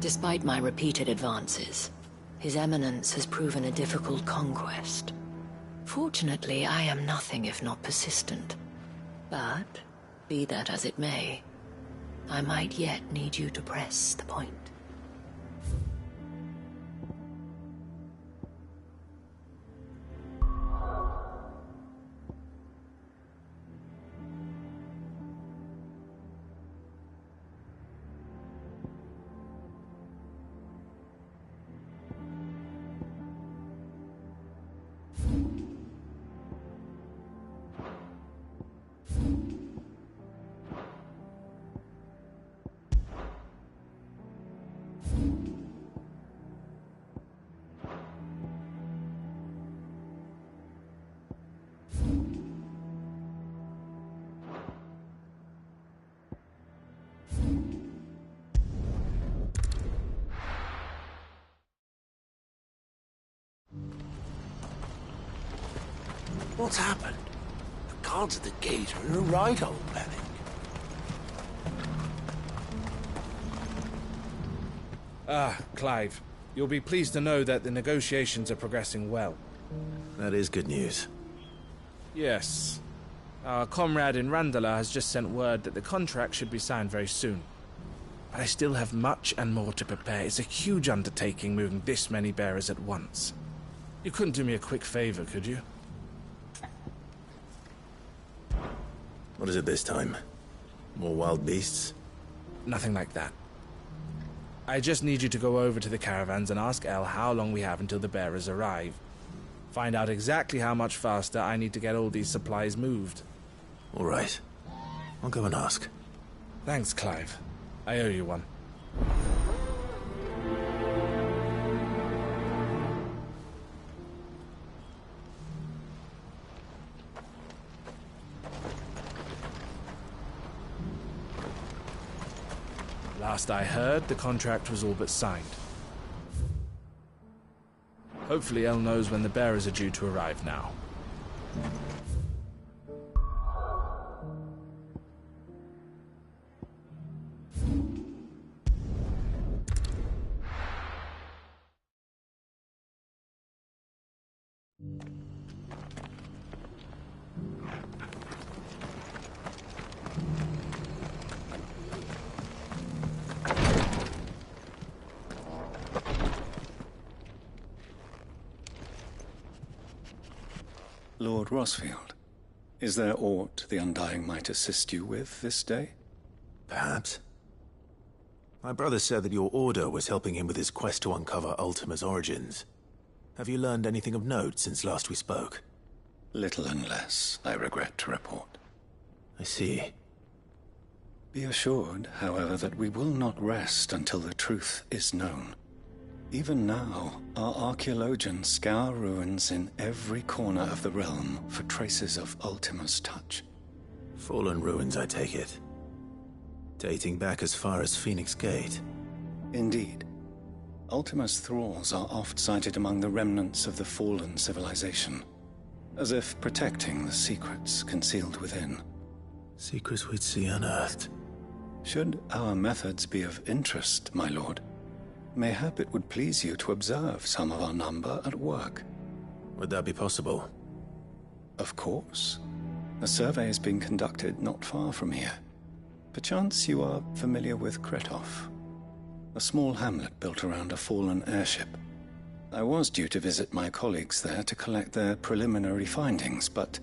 Despite my repeated advances, His Eminence has proven a difficult conquest. Fortunately, I am nothing if not persistent. But, be that as it may, I might yet need you to press the point. What's happened? The guards at the gate are in a right old panic. Ah, Clive. You'll be pleased to know that the negotiations are progressing well. That is good news. Yes. Our comrade in Randala has just sent word that the contract should be signed very soon. But I still have much and more to prepare. It's a huge undertaking moving this many bearers at once. You couldn't do me a quick favor, could you? What is it this time? More wild beasts? Nothing like that. I just need you to go over to the caravans and ask El how long we have until the bearers arrive. Find out exactly how much faster I need to get all these supplies moved. All right. I'll go and ask. Thanks, Clive. I owe you one. Last I heard, the contract was all but signed. Hopefully El knows when the bearers are due to arrive now. Lord Rosfield, is there aught the Undying might assist you with this day? Perhaps. My brother said that your order was helping him with his quest to uncover Ultima's origins. Have you learned anything of note since last we spoke? Little and less, I regret to report. I see. Be assured, however, that we will not rest until the truth is known. Even now, our archaeologians scour ruins in every corner of the realm for traces of Ultima's touch. Fallen ruins, I take it. Dating back as far as Phoenix Gate. Indeed. Ultima's thralls are oft sighted among the remnants of the fallen civilization, as if protecting the secrets concealed within. Secrets we'd see unearthed. Should our methods be of interest, my lord, mayhap it would please you to observe some of our number at work. Would that be possible? Of course. A survey is being conducted not far from here. Perchance you are familiar with Kretov, a small hamlet built around a fallen airship. I was due to visit my colleagues there to collect their preliminary findings, but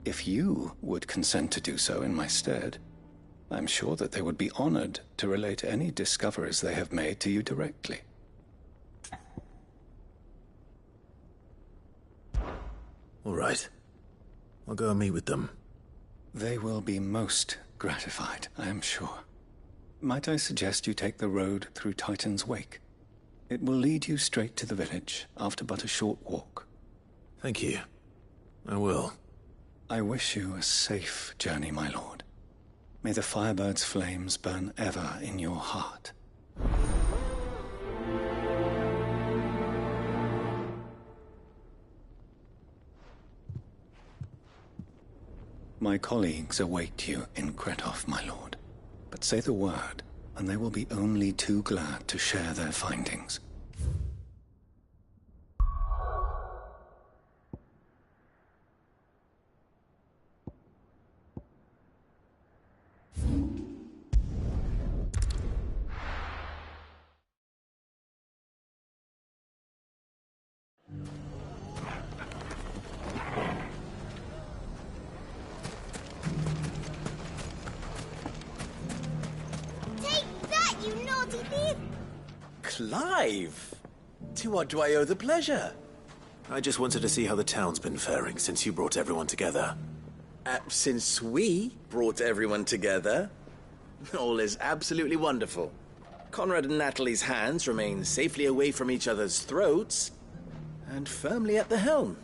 if you would consent to do so in my stead, I'm sure that they would be honored to relate any discoveries they have made to you directly. All right. I'll go and meet with them. They will be most gratified, I am sure. Might I suggest you take the road through Titan's Wake? It will lead you straight to the village after but a short walk. Thank you. I will. I wish you a safe journey, my lord. May the Firebird's flames burn ever in your heart. My colleagues await you in Kretov, my lord. But say the word, and they will be only too glad to share their findings. Clive! To what do I owe the pleasure? I just wanted to see how the town's been faring since you brought everyone together. Since we brought everyone together, all is absolutely wonderful. Conrad and Natalie's hands remain safely away from each other's throats and firmly at the helm.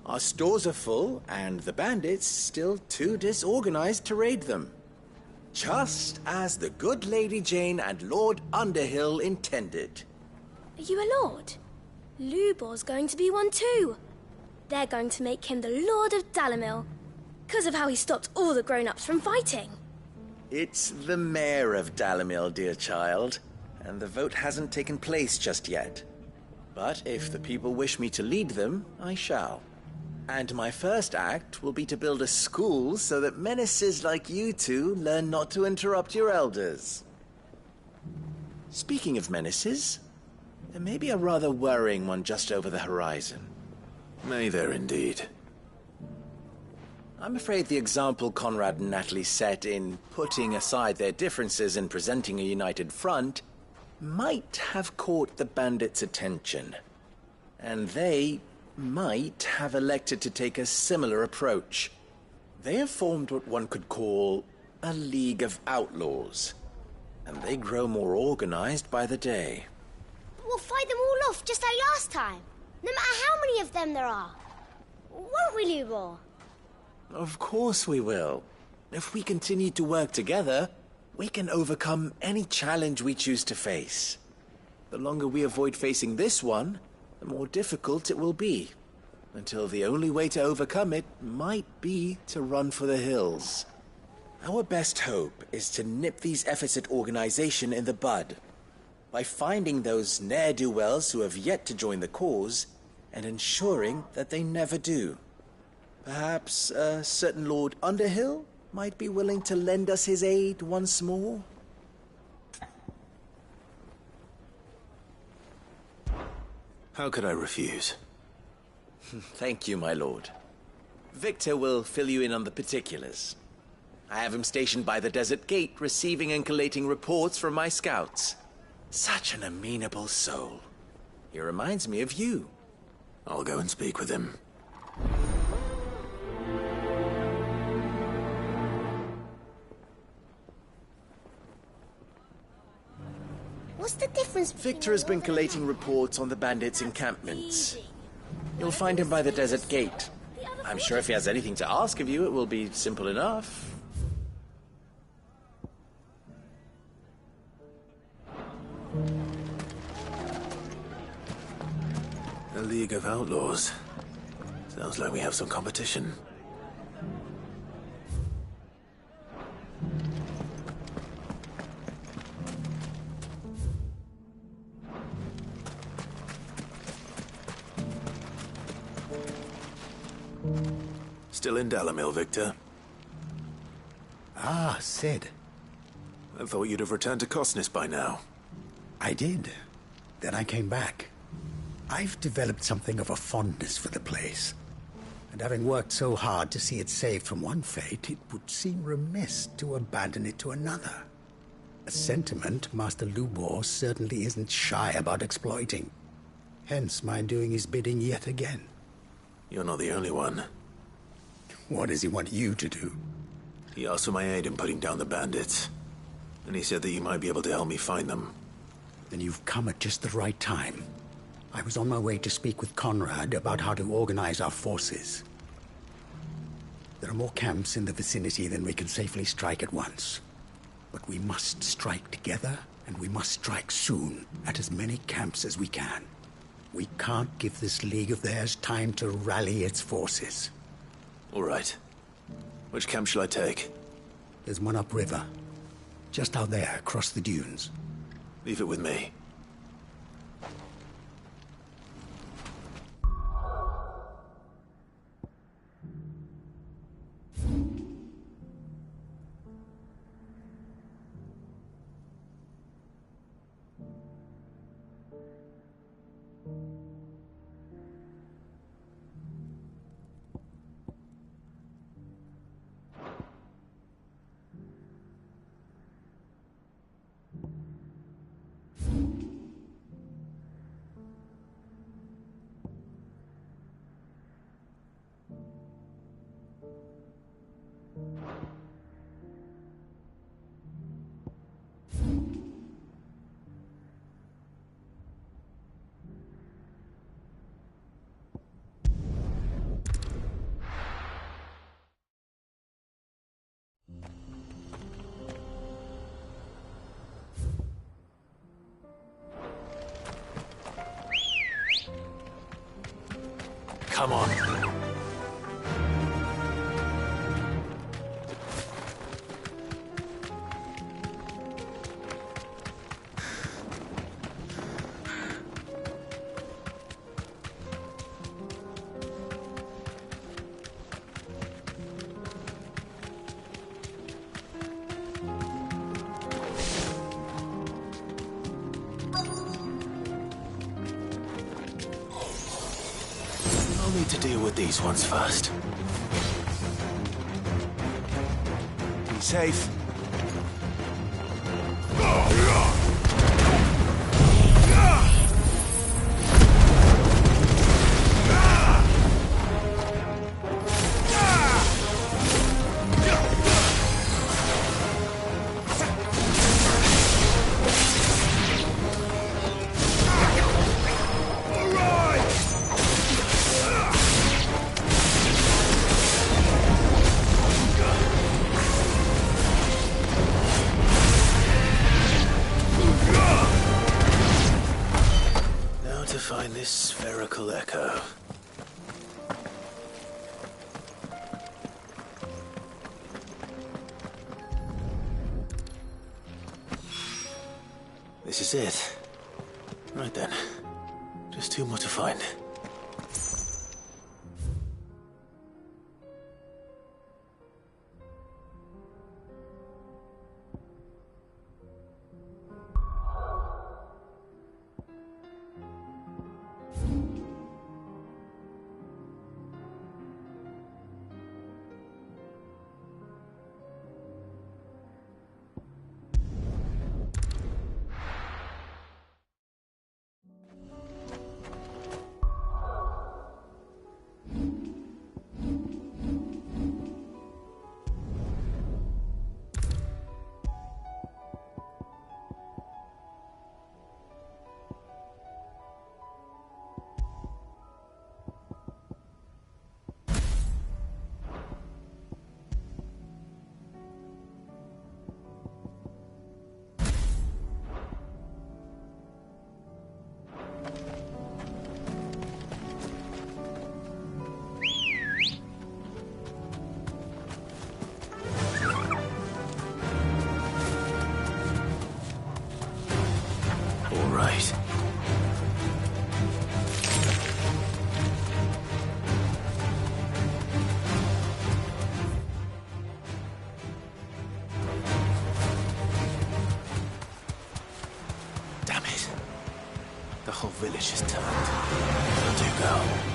Our stores are full, and the bandits still too disorganized to raid them. Just as the good Lady Jane and Lord Underhill intended. Are you a lord? Lubor's going to be one too. They're going to make him the Lord of Dalimil, because of how he stopped all the grown-ups from fighting. It's the mayor of Dalimil, dear child, and the vote hasn't taken place just yet. But if the people wish me to lead them, I shall. And my first act will be to build a school so that menaces like you two learn not to interrupt your elders. Speaking of menaces, there may be a rather worrying one just over the horizon. May there indeed. I'm afraid the example Conrad and Natalie set in putting aside their differences and presenting a united front might have caught the bandits' attention. And they might have elected to take a similar approach. They have formed what one could call a League of Outlaws, and they grow more organized by the day. We'll fight them all off just like last time, no matter how many of them there are. Won't we, Lubor? Of course we will. If we continue to work together, we can overcome any challenge we choose to face. The longer we avoid facing this one, the more difficult it will be, until the only way to overcome it might be to run for the hills. Our best hope is to nip these efforts at organization in the bud, by finding those ne'er-do-wells who have yet to join the cause, and ensuring that they never do. Perhaps a certain Lord Underhill might be willing to lend us his aid once more? How could I refuse? Thank you, my lord. Victor will fill you in on the particulars. I have him stationed by the Desert Gate, receiving and collating reports from my scouts. Such an amenable soul. He reminds me of you. I'll go and speak with him. What's the difference? Victor has been collating reports on the bandits' encampments. You'll find him by the Desert Gate. I'm sure if he has anything to ask of you, it will be simple enough. League of Outlaws. Sounds like we have some competition. Still in Dalamil, Victor? Ah, Sid. I thought you'd have returned to Cosnes by now. I did. Then I came back. I've developed something of a fondness for the place. And having worked so hard to see it saved from one fate, it would seem remiss to abandon it to another. A sentiment Master Lubor certainly isn't shy about exploiting. Hence my doing his bidding yet again. You're not the only one. What does he want you to do? He asked for my aid in putting down the bandits. And he said that you might be able to help me find them. Then you've come at just the right time. I was on my way to speak with Conrad about how to organize our forces. There are more camps in the vicinity than we can safely strike at once. But we must strike together, and we must strike soon at as many camps as we can. We can't give this league of theirs time to rally its forces. All right. Which camp shall I take? There's one upriver. Just out there, across the dunes. Leave it with me. Come on. To deal with these ones first. Be safe. Find this spherical echo. This is it. Right then. Just two more to find. whole village is turned. Where do you go?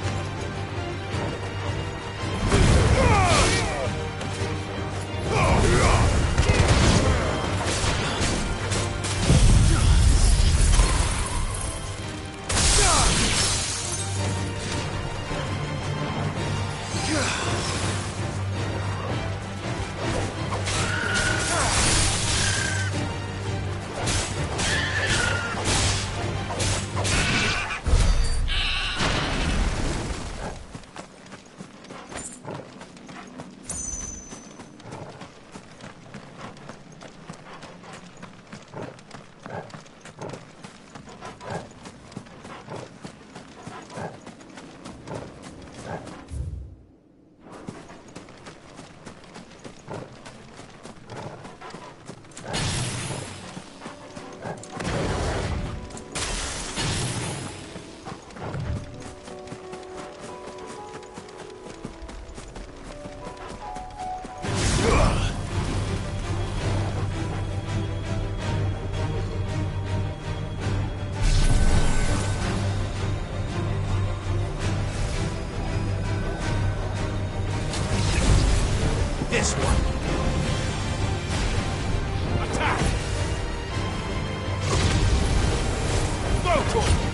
This one. Attack! Go for it!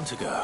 to go.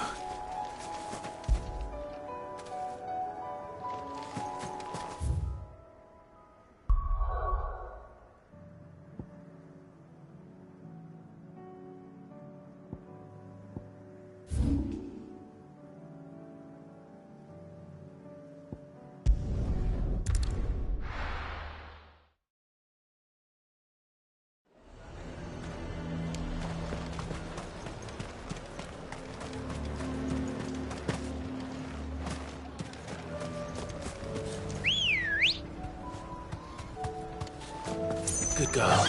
Good girl.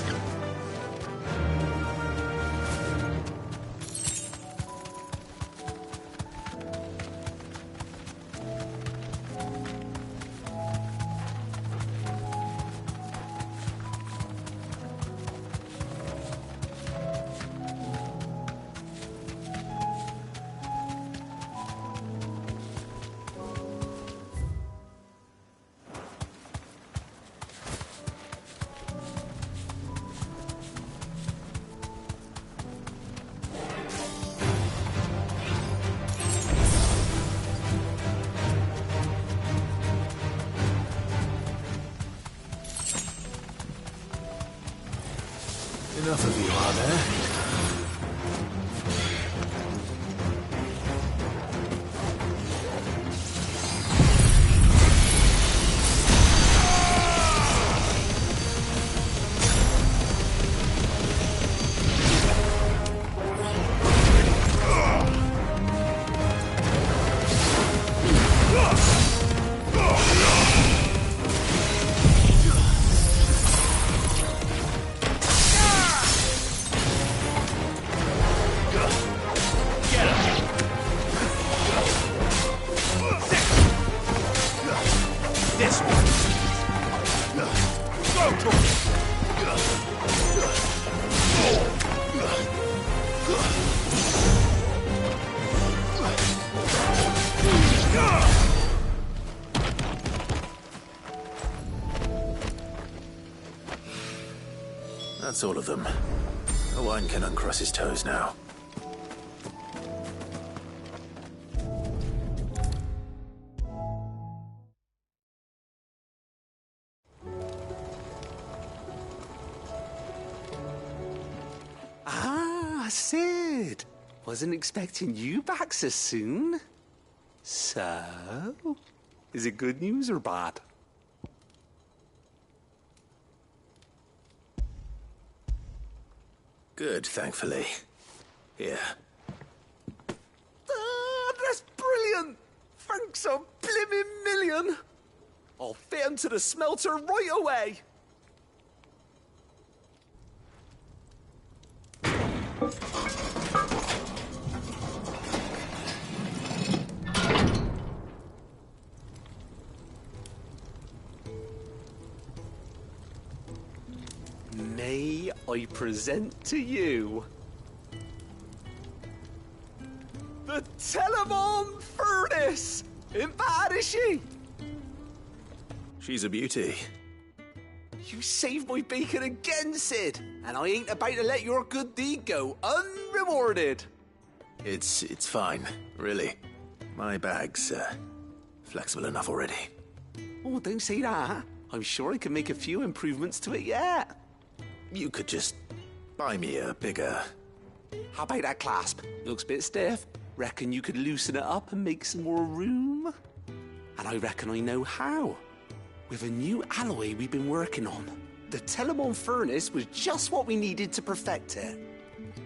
Enough of you, are there? That's all of them. Owain can uncross his toes now. Ah, Sid! Wasn't expecting you back so soon. So, is it good news or bad? Good, thankfully. Here. Ah, that's brilliant! Thanks a blimmin' million! I'll fit 'em to the smelter right away! May I present to you the Telemon Furnace? Ain't bad, is she? She's a beauty. You saved my bacon again, Sid, and I ain't about to let your good deed go unrewarded. It's fine, really. My bag's flexible enough already. Oh, don't say that. I'm sure I can make a few improvements to it yet. You could just buy me a bigger... How about that clasp? Looks a bit stiff. Reckon you could loosen it up and make some more room? And I reckon I know how. With a new alloy we've been working on. The Telemon Furnace was just what we needed to perfect it.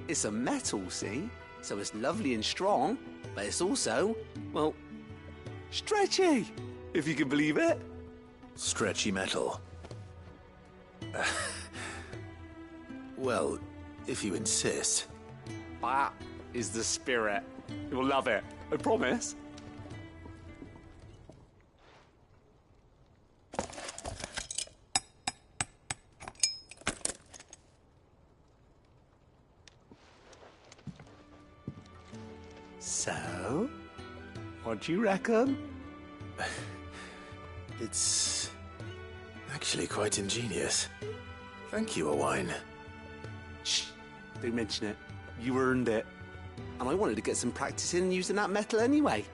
It's a metal, see? So it's lovely and strong, but it's also, well, stretchy, if you can believe it. Stretchy metal. Well, if you insist. That is the spirit. You'll love it, I promise. So, what do you reckon? It's actually quite ingenious. Thank you, Owain. Shh, don't mention it. You earned it. And I wanted to get some practice in using that metal anyway.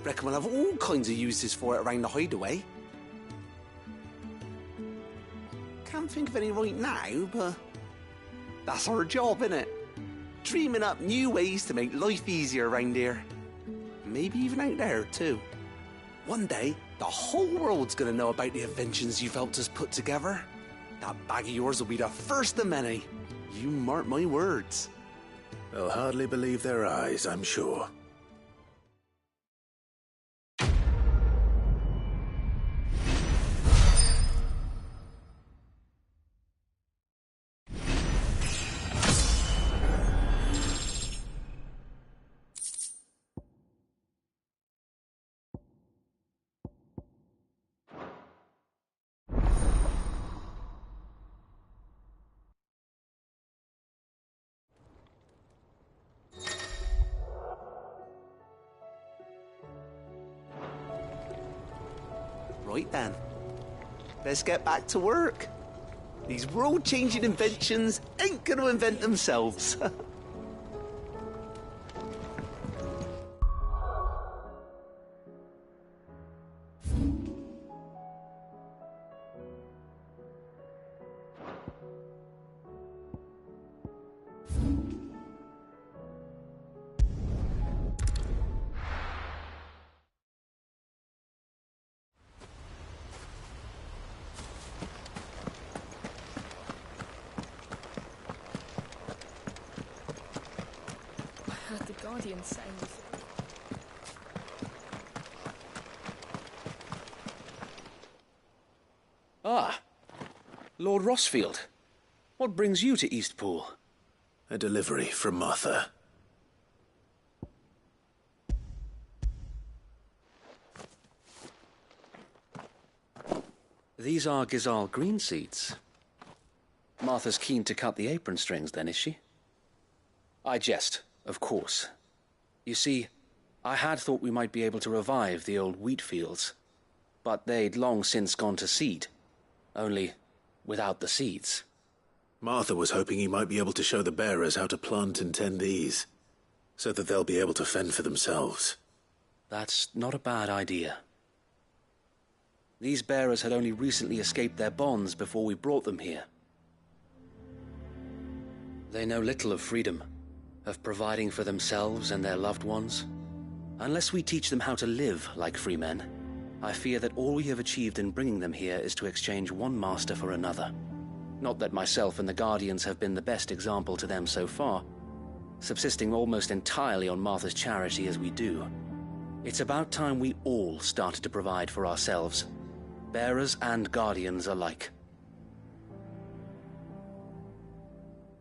Reckon we'll have all kinds of uses for it around the hideaway. Can't think of any right now, but that's our job, innit? Dreaming up new ways to make life easier around here. Maybe even out there, too. One day, the whole world's gonna know about the inventions you've helped us put together. That bag of yours will be the first of many. You mark my words. They'll hardly believe their eyes, I'm sure. Right then. Let's get back to work. These world-changing inventions ain't gonna invent themselves. The Guardians saying this. Ah, Lord Rossfield. What brings you to Eastpool? A delivery from Martha. These are Gizal green seeds. Martha's keen to cut the apron strings, then, is she? I jest, of course. You see, I had thought we might be able to revive the old wheat fields, but they'd long since gone to seed, only without the seeds. Martha was hoping he might be able to show the bearers how to plant and tend these, so that they'll be able to fend for themselves. That's not a bad idea. These bearers had only recently escaped their bonds before we brought them here. They know little of freedom, of providing for themselves and their loved ones. Unless we teach them how to live like free men, I fear that all we have achieved in bringing them here is to exchange one master for another. Not that myself and the Guardians have been the best example to them so far, subsisting almost entirely on Martha's charity as we do. It's about time we all started to provide for ourselves, bearers and Guardians alike.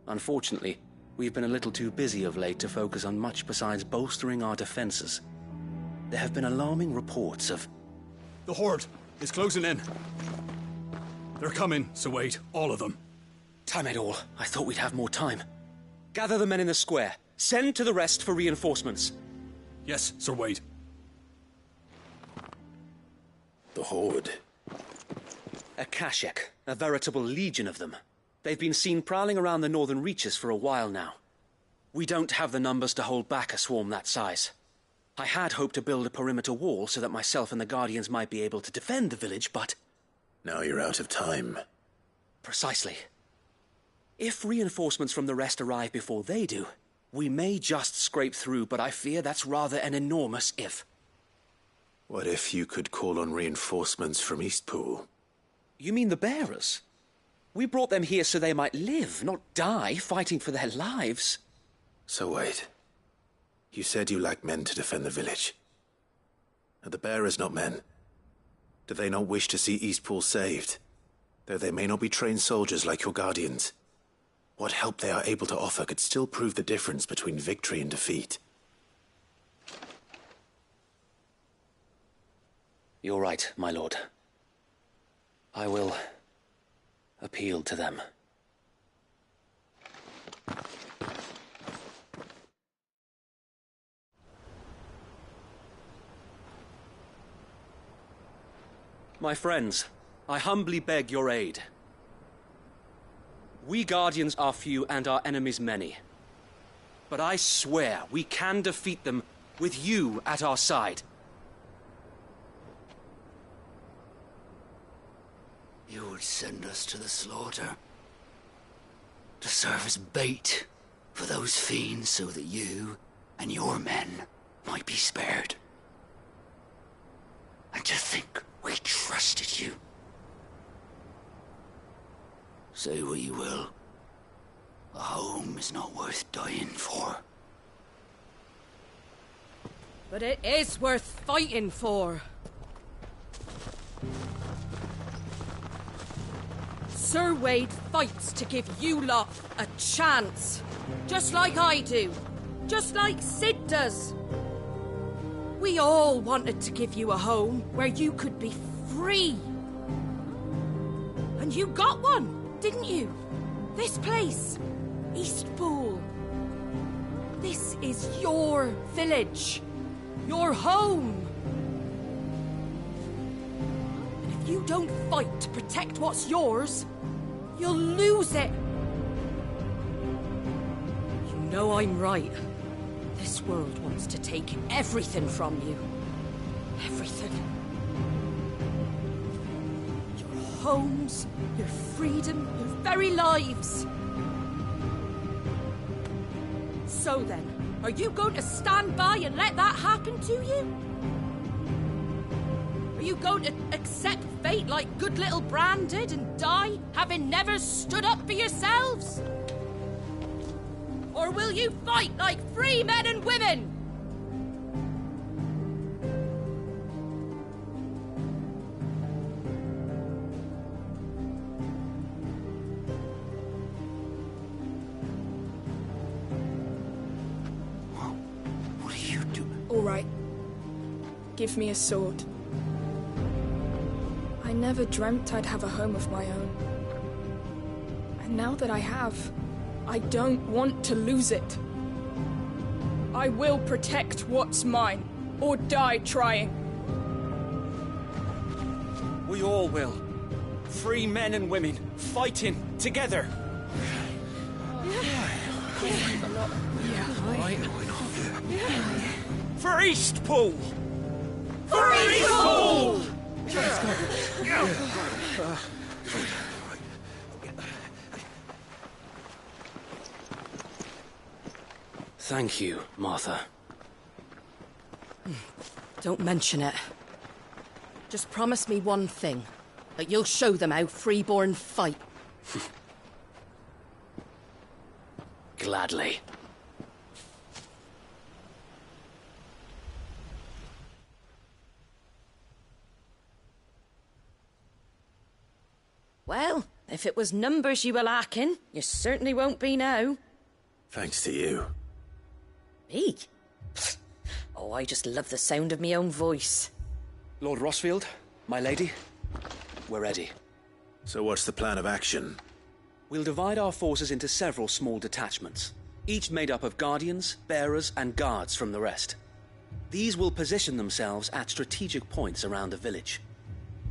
Unfortunately, we've been a little too busy of late to focus on much besides bolstering our defenses. There have been alarming reports of... The Horde is closing in. They're coming, Sir Wade, all of them. Damn it all, I thought we'd have more time. Gather the men in the square. Send to the rest for reinforcements. Yes, Sir Wade. The Horde. A Kashek, a veritable legion of them. They've been seen prowling around the northern reaches for a while now. We don't have the numbers to hold back a swarm that size. I had hoped to build a perimeter wall so that myself and the Guardians might be able to defend the village, but... Now you're out of time. Precisely. If reinforcements from the rest arrive before they do, we may just scrape through, but I fear that's rather an enormous if. What if you could call on reinforcements from Eastpool? You mean the bearers? We brought them here so they might live, not die, fighting for their lives. So wait. You said you lacked men to defend the village. Are the bearers not men? Do they not wish to see Eastpool saved? Though they may not be trained soldiers like your Guardians. What help they are able to offer could still prove the difference between victory and defeat. You're right, my lord. I will appeal to them. My friends, I humbly beg your aid. We Guardians are few and our enemies many. But I swear we can defeat them with you at our side. You would send us to the slaughter, to serve as bait for those fiends so that you and your men might be spared. And to think we trusted you. Say what you will. A home is not worth dying for. But it is worth fighting for. Sir Wade fights to give you lot a chance. Just like I do. Just like Sid does. We all wanted to give you a home where you could be free. And you got one, didn't you? This place. Eastpool. This is your village. Your home. And if you don't fight to protect what's yours, you'll lose it. You know I'm right. This world wants to take everything from you. Everything. Your homes, your freedom, your very lives. So then, are you going to stand by and let that happen to you? Are you going to accept fate like good little Bran did and die, having never stood up for yourselves? Or will you fight like free men and women? All right. Give me a sword. I never dreamt I'd have a home of my own. And now that I have, I don't want to lose it. I will protect what's mine, or die trying. We all will. Free men and women, fighting together. For Eastpool! For Eastpool! Thank you, Martha. Don't mention it. Just promise me one thing. That you'll show them how freeborn fight. Gladly. Well, if it was numbers you were lacking, you certainly won't be now. Thanks to you. Me? Oh, I just love the sound of my own voice. Lord Rossfield, my lady, we're ready. So what's the plan of action? We'll divide our forces into several small detachments, each made up of guardians, bearers, and guards from the rest. These will position themselves at strategic points around the village.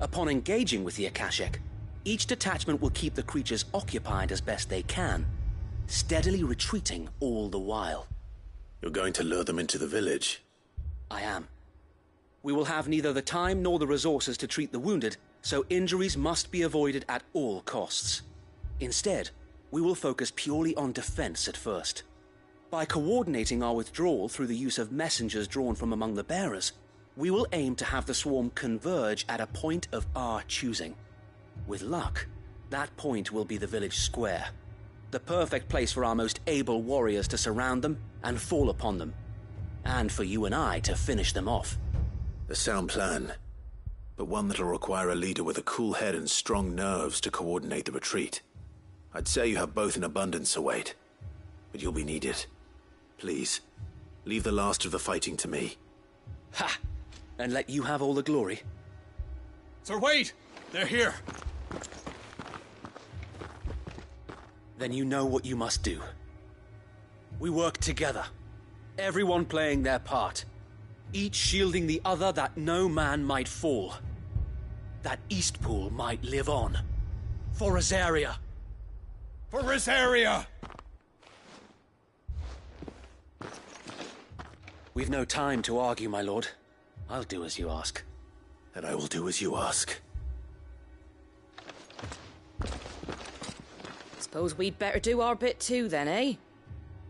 Upon engaging with the Akashic, each detachment will keep the creatures occupied as best they can, steadily retreating all the while. You're going to lure them into the village? I am. We will have neither the time nor the resources to treat the wounded, so injuries must be avoided at all costs. Instead, we will focus purely on defense at first. By coordinating our withdrawal through the use of messengers drawn from among the bearers, we will aim to have the swarm converge at a point of our choosing. With luck, that point will be the village square, the perfect place for our most able warriors to surround them and fall upon them, and for you and I to finish them off. A sound plan, but one that'll require a leader with a cool head and strong nerves to coordinate the retreat. I'd say you have both in abundance, Sir Wade, but you'll be needed. Please, leave the last of the fighting to me. Ha! And let you have all the glory? Sir Wade! They're here! Then you know what you must do. We work together, everyone playing their part, each shielding the other that no man might fall, that Eastpool might live on. For Rosaria! For Rosaria! We've no time to argue, my lord. I'll do as you ask. And I will do as you ask. Suppose we'd better do our bit too, then, eh?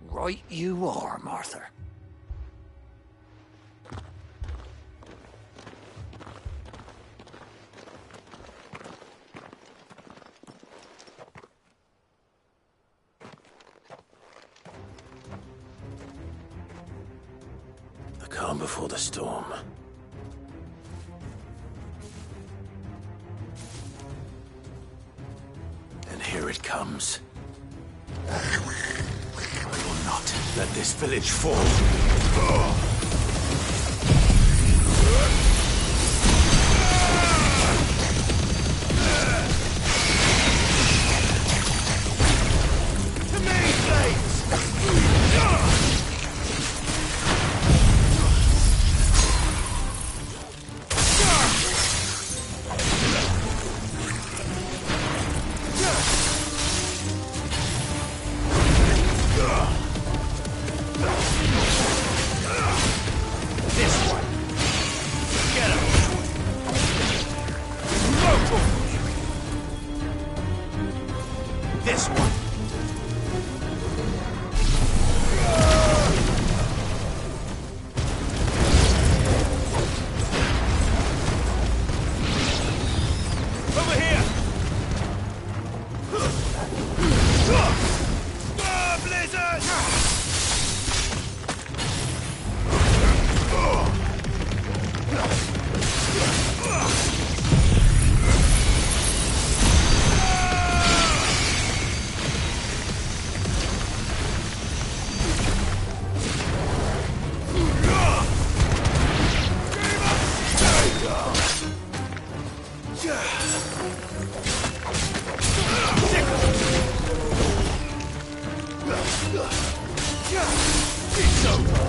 Right you are, Martha. The calm before the storm. And here it comes. I will not let this village fall. To me, blades! This one. Over here! Blizzard! It's over!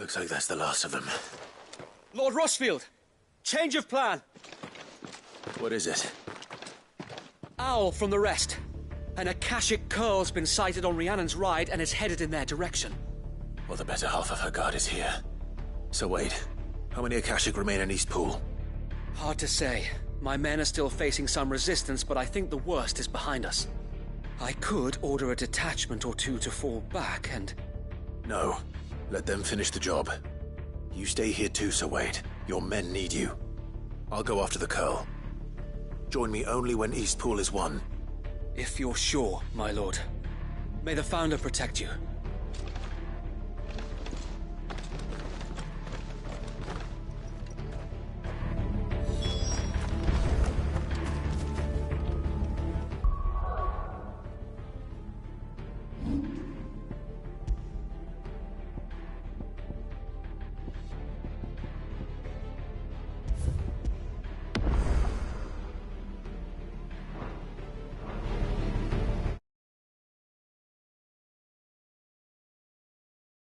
Looks like that's the last of them. Lord Rossfield! Change of plan! What is it? Owl from the rest. An Akashic curl's been sighted on Rhiannon's ride and is headed in their direction. Well, the better half of her guard is here. So wait, how many Akashic remain in East Pool? Hard to say. My men are still facing some resistance, but I think the worst is behind us. I could order a detachment or two to fall back and... No. Let them finish the job. You stay here too, Sir Wade. Your men need you. I'll go after the Curl. Join me only when East Pool is won. If you're sure, my lord. May the Founder protect you.